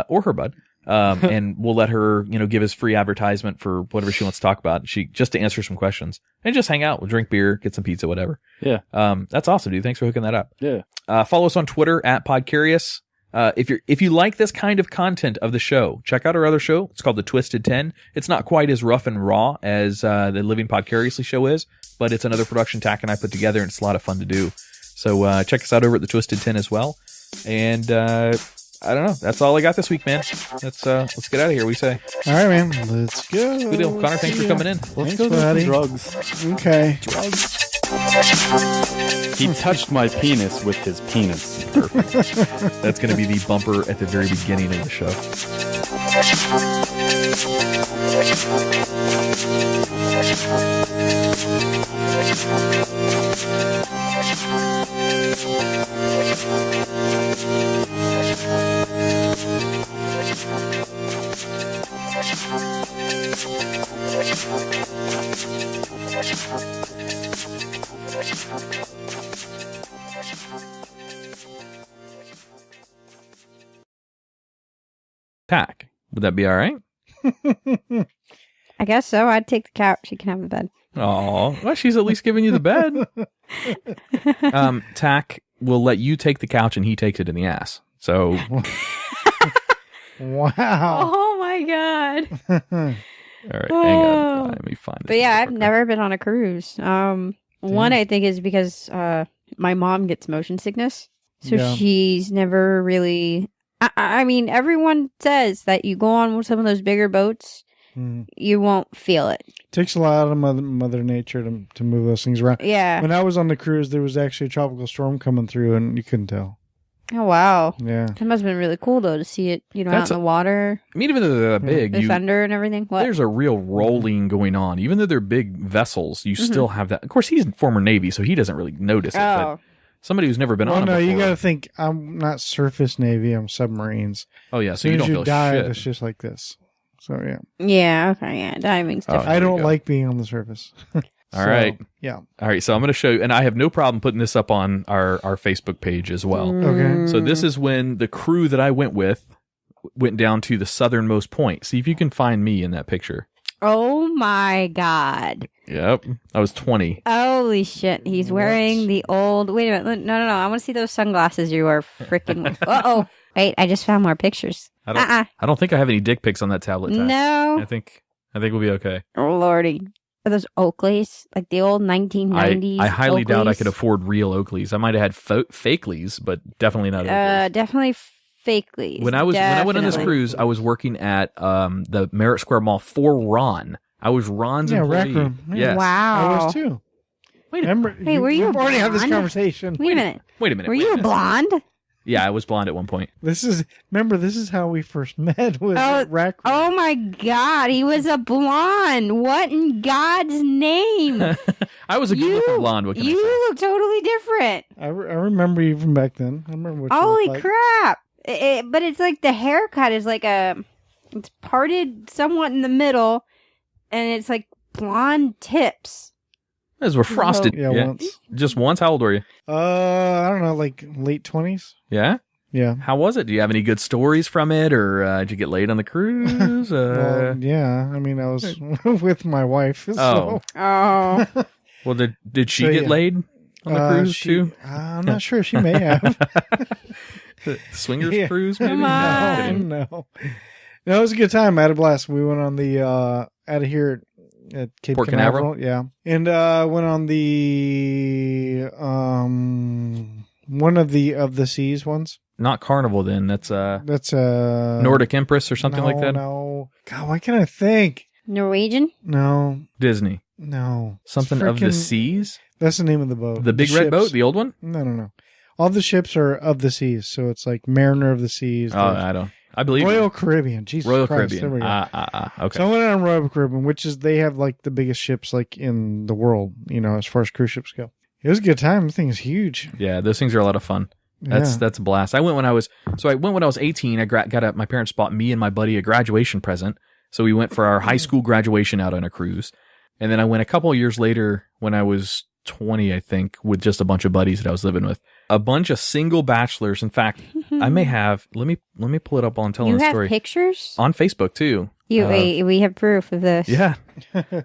or her butt. And we'll let her, give us free advertisement for whatever she wants to talk about. Just to answer some questions and just hang out. We'll drink beer, get some pizza, whatever. Yeah. That's awesome, dude. Thanks for hooking that up. Yeah. Follow us on Twitter @PodCurious. If you like this kind of content of the show, check out our other show. It's called The Twisted 10. It's not quite as rough and raw as the Living Podcariously show is, but it's another production Tach and I put together, and it's a lot of fun to do. So check us out over at The Twisted 10 as well. And I don't know. That's all I got this week, man. Let's get out of here. We say. All right, man. Let's go. Good deal. Connor, thanks for coming in. Let's go do some drugs. Okay. Drugs. He touched my penis with his penis. Perfect. That's going to be the bumper at the very beginning of the show. Tach, would that be all right? I guess so. I'd take the couch. You can have the bed. Oh, well, she's at least giving you the bed. Tach will let you take the couch and he takes it in the ass. So. Wow. Oh my God. All right, hang on. Let me find this. But yeah, I've never been on a cruise. One, I think, is because my mom gets motion sickness. So she's never really... I mean, everyone says that you go on some of those bigger boats, you won't feel it. Takes a lot of Mother Nature to move those things around. Yeah. When I was on the cruise, there was actually a tropical storm coming through, and you couldn't tell. Oh, wow. Yeah. That must have been really cool, though, to see it, out in the water. I mean, even though they're that big, The thunder and everything. What? there's a real rolling going on. Even though they're big vessels, you still have that. Of course, he's former Navy, so he doesn't really notice it. But somebody who's never been on it before. You got to think, I'm not surface Navy, I'm submarines. Oh, yeah, so As soon you as don't you feel dive, shit. it's just like this. So, yeah. Yeah, okay, yeah. Diving's different. I don't like being on the surface. All right. Yeah. All right, so I'm going to show you, and I have no problem putting this up on our Facebook page as well. Okay. So this is when the crew that I went with went down to the southernmost point. See if you can find me in that picture. Oh, my God. Yep. I was 20. Holy shit. He's wearing the old... Wait a minute. No. I want to see those sunglasses you are freaking... Uh-oh. Wait, I just found more pictures. I don't think I have any dick pics on that tablet. Tag. No. I think we'll be okay. Oh, Lordy. Are those Oakleys? Like the old 1990s I highly doubt I Oakleys? could afford real Oakleys. I might have had fakeleys, but definitely not Oakleys. Definitely Fakeleys. When I went on this cruise, I was working at the Merritt Square Mall for Ron. I was Ron's employee. Rec room. Yeah. Yes. Wow. I was too. Wait a minute. Hey, were you We've already had this blonde? conversation. Wait a minute. Wait a minute. Were you a blonde? Yeah, I was blonde at one point. This is how we first met. Was at rec room. Oh my God, he was a blonde. What in God's name? I was a good looking blonde. What can I say? You look totally different. I remember you from back then. I remember what you Holy looked like. crap. But it's like the haircut is like it's parted somewhat in the middle, and it's like blonde tips. Those were frosted. Yeah, once. Just once? How old were you? I don't know, like late 20s. Yeah? Yeah. How was it? Do you have any good stories from it, or did you get laid on the cruise? Well, yeah. I mean, I was with my wife. So. Oh. Well, did she get laid on the cruise too? I'm not sure. She may have. Swingers cruise, maybe? Come on. No, it was a good time. I had a blast. We went on the out of here at Cape Port Canaveral. Canaveral? Yeah, and went on the one of the seas ones. Not Carnival, then. That's Nordic Empress or something like that? No, God, why can't I think? Norwegian? No, Disney. no, Something of the seas? That's the name of the boat. The big red ships. boat? The old one? No. All the ships are of the seas, so it's like Mariner of the Seas. I believe Royal you. Caribbean. Jesus Royal Christ. Caribbean. There we go. Okay. So I went on Royal Caribbean, which is they have like the biggest ships like in the world, as far as cruise ships go. It was a good time. The thing is huge. Yeah, those things are a lot of fun. That's a blast. I went when I was 18. My parents bought me and my buddy a graduation present. So we went for our high school graduation out on a cruise. And then I went a couple of years later when I was 20, I think, with just a bunch of buddies that I was living with. A bunch of single bachelors. In fact, I may have, let me pull it up while I'm telling the story. You have pictures? On Facebook too. We have proof of this. Yeah.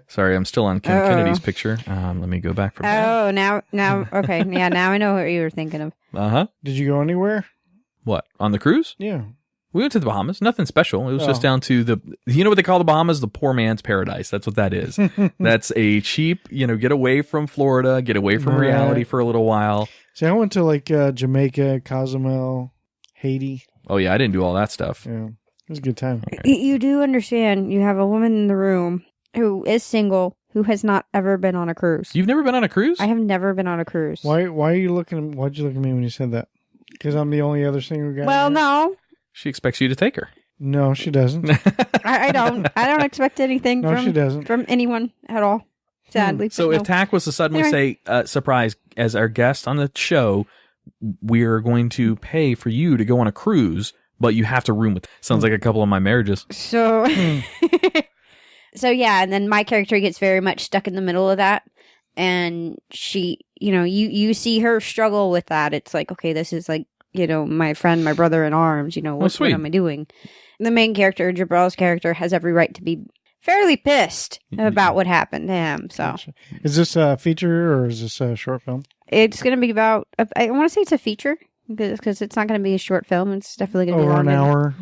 Sorry, I'm still on Kim Kennedy's picture. Let me go back from Oh, now, okay. Yeah, now I know what you were thinking of. Uh-huh. Did you go anywhere? What? On the cruise? Yeah. We went to the Bahamas. Nothing special. It was just down to you know what they call the Bahamas? The poor man's paradise. That's what that is. That's a cheap, get away from Florida, get away from reality for a little while. See, I went to like Jamaica, Cozumel, Haiti. Oh, yeah. I didn't do all that stuff. Yeah. It was a good time. You do understand you have a woman in the room who is single, who has not ever been on a cruise. You've never been on a cruise? I have never been on a cruise. Why'd you look at me when you said that? Because I'm the only other single guy. Well, no. She expects you to take her. No, she doesn't. I don't. I don't expect anything she doesn't. from anyone at all. Sadly. So if Tach was to suddenly say, surprise, as our guest on the show, we're going to pay for you to go on a cruise, but you have to room with. Sounds like a couple of my marriages. So, so yeah, and then my character gets very much stuck in the middle of that. And she, you see her struggle with that. It's like, okay, this is like, my friend, my brother in arms, what am I doing? The main character, Jabral's character, has every right to be fairly pissed about what happened to him. So, Gotcha. Is this a feature or is this a short film? it's going to be about, I want to say it's a feature because it's not going to be a short film. It's definitely going to be over an hour.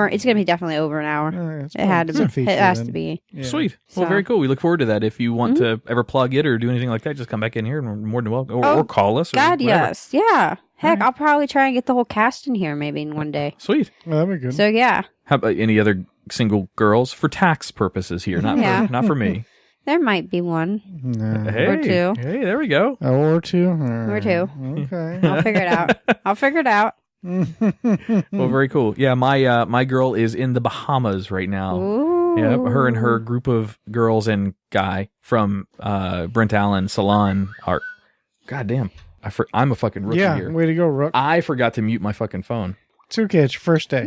It's going to be definitely over an hour. It's It had to be. feature, It has then. to be. Yeah. Sweet. Well, So- very cool. We look forward to that. If you want to ever plug it or do anything like that, just come back in here and we're more than welcome. Or call us. Or God, whatever. yes. Yeah. Heck, I'll probably try and get the whole cast in here maybe in one day. Sweet. Well, that'd be good. So, yeah. How about any other single girls for tax purposes here? Not for me. There might be one. No. Hey, Or two. Hey, there we go. Or two. Or two. Okay. I'll figure it out. Well, very cool. Yeah, my girl is in the Bahamas right now. Ooh. Yeah, her and her group of girls and guy from Brent Allen Salon are. God damn, I'm a fucking rookie Yeah, here. way to go, Rook. I forgot to mute my fucking phone. It's okay. It's your first day.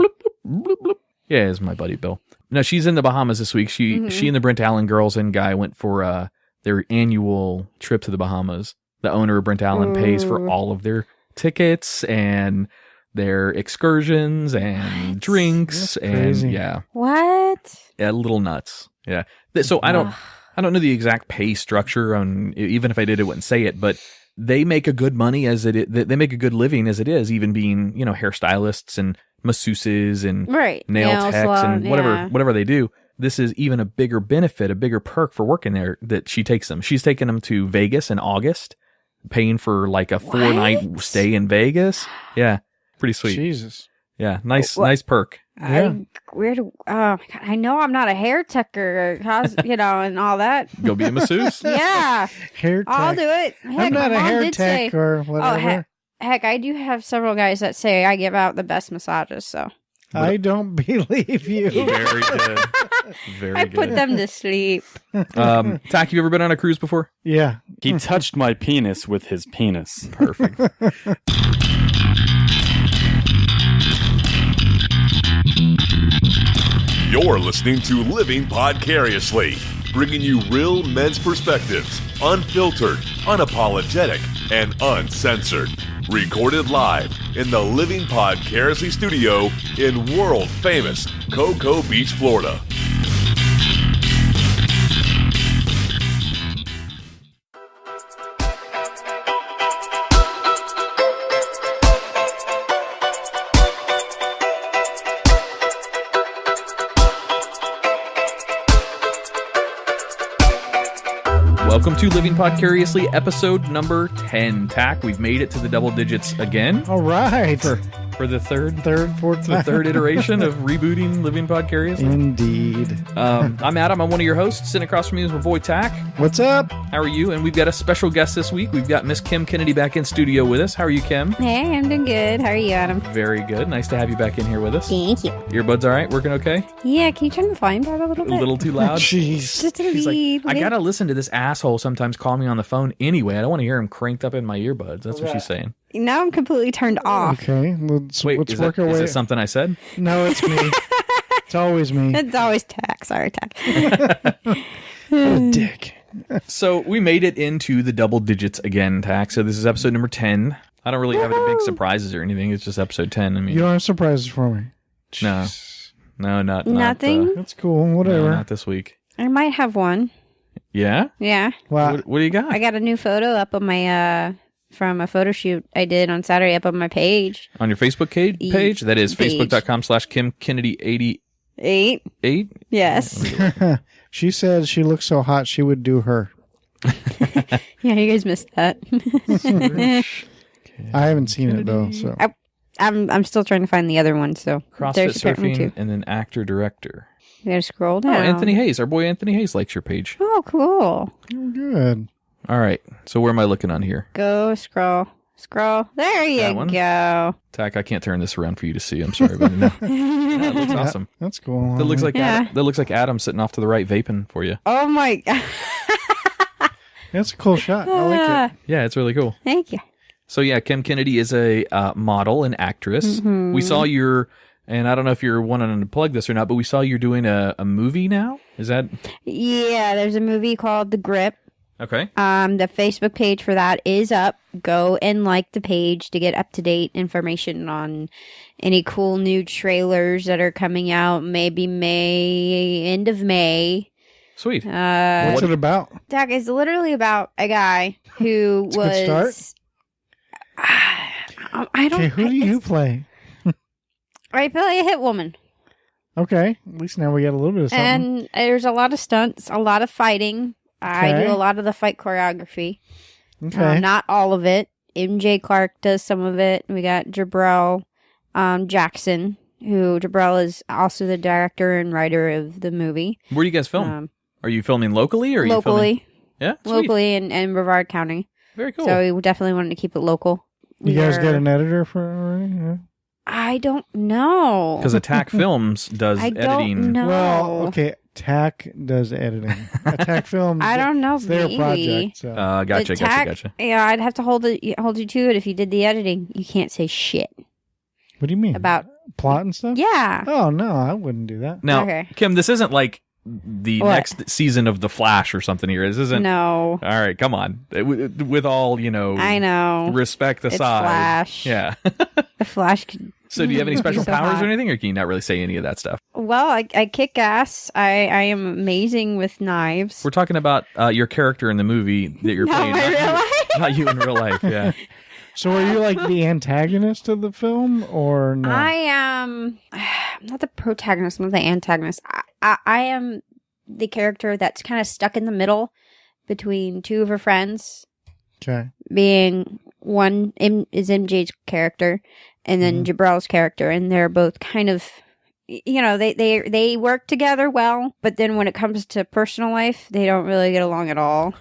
Yeah, it's my buddy Bill. No, she's in the Bahamas this week. She and the Brent Allen girls and guy went for their annual trip to the Bahamas. The owner of Brent Allen pays for all of their tickets and their excursions and drinks That's crazy. and yeah, What? a little nuts. Yeah. So I don't know the exact pay structure on. Even if I did, I wouldn't say it, but they make a good money as it is. They make a good living as it is, even being hairstylists and masseuses and Right. nail Nail techs salon, and whatever yeah. whatever they do. This is even a bigger benefit, a bigger perk for working there that she takes them. She's taking them to Vegas in August, paying for like a 4-night stay in Vegas. Yeah, pretty sweet. Jesus. Yeah, nice perk. Yeah. Oh my God. I know I'm not a hair tech or and all that. Go be a masseuse. Yeah, Hair tech. I'll do it. Heck, I'm not my a mom hair did tech say- or whatever. Heck, I do have several guys that say I give out the best massages, so I don't believe you. Very good. Very I good. put them to sleep. Tack, you ever been on a cruise before? Yeah. He touched my penis with his penis. Perfect. You're listening to Living Podcariously, bringing you real men's perspectives, unfiltered, unapologetic, and uncensored. Recorded live in the Living Podcariously studio in world-famous Cocoa Beach, Florida. Welcome to Living Podcariously, episode number 10. Tack, we've made it to the double digits again All right. for the third Fourth the time. third iteration of rebooting Living Podcariously. Indeed. I'm Adam. I'm one of your hosts. Sitting across from me is my boy Tack. What's up? How are you? And we've got a special guest this week. We've got Miss Kim Kennedy back in studio with us. How are you, Kim? Hey, I'm doing good. How are you, Adam? Very good. Nice to have you back in here with us. Thank you. Earbuds all right? Working okay? Yeah, can you turn the volume down a little A bit? little too loud? Jeez. Just a She's like, little I bit. gotta listen to this asshole sometimes call me on the phone anyway. I don't want to hear him cranked up in my earbuds. That's what she's saying. Now I'm completely turned off. Okay. Let's Wait, is work our way. it something I said? No, it's me. It's always me. It's always Tack. Sorry, Tack. What a dick. So we made it into the double digits again, Tack. So this is episode number 10. I don't really have any big surprises or anything. It's just episode 10. I mean, You don't have surprises for me. no, not Nothing? That's cool. no, Whatever. not this week. I might have one. Yeah? Yeah. Wow. What do you got? I got a new photo up on my, from a photo shoot I did on Saturday up on my page. On your Facebook page? That is Page. facebook.com/KimKennedy88. 8? Yes. She said she looks so hot she would do her. Yeah, you guys missed that. I haven't seen it though, so I'm still trying to find the other one, so CrossFit there's apparently surfing two. and then actor director. You gotta scroll Oh, down. Anthony Hayes. Our boy Anthony Hayes likes your page. Oh, cool. good. All right. So where am I looking on here? Go scroll. Scroll. There you That one? go. Tack, I can't turn this around for you to see. I'm sorry, but no. That looks awesome. That's cool. That looks like Yeah. Adam sitting off to the right vaping for you. Oh my god. That's a cool shot. I like it. Yeah, it's really cool. Thank you. So yeah, Kim Kennedy is a model and actress. Mm-hmm. We saw your, and I don't know if you're wanting to plug this or not, but we saw you're doing a movie now. Is that Yeah, there's a movie called The Grip. okay? The Facebook page for that is up. Go and like the page to get up to date information on any cool new trailers that are coming out. Maybe end of May. Sweet. What's it about? Doc is literally about a guy who It's a good was. start. I don't. Okay, who do you play? I play a hit woman, Okay, at least now we got a little bit of something. and there's a lot of stunts, a lot of fighting. I Okay. do a lot of the fight choreography. Okay. Not all of it. MJ Clark does some of it. We got Jabrell Jackson, who Jabrell is also the director and writer of the movie. Where do you guys film? Are you filming locally or are you filming? Locally, Yeah, sweet. locally in Brevard County. Very cool. So we definitely wanted to keep it local. You guys got an editor for it already? Yeah. I don't know. Because Attack Films does I editing. don't know. Well, okay, Tach does editing. Attack Films. I don't know. It's their Maybe. project. So. Gotcha. Yeah, I'd have to hold you to it if you did the editing. You can't say shit What do you mean? about plot and stuff? Yeah. Oh no, I wouldn't do that. Now, Okay. Kim, this isn't like the What? next season of The Flash or something here. This isn't. No. All right, come on. With all, I know. respect It's aside. Flash. Yeah. The Flash could. So do you have any special So powers hot. or anything, or can you not really say any of that stuff? Well, I kick ass. I am amazing with knives. We're talking about your character in the movie that you're Not playing. my real life. Not you in real life, yeah. So are you like the antagonist of the film or no? I am. I'm not the protagonist. I'm not the antagonist. I am the character that's kind of stuck in the middle between two of her friends. Okay. Being one is MJ's character, and then Jabral's character, and they're both kind of, they work together well, but then when it comes to personal life, they don't really get along at all.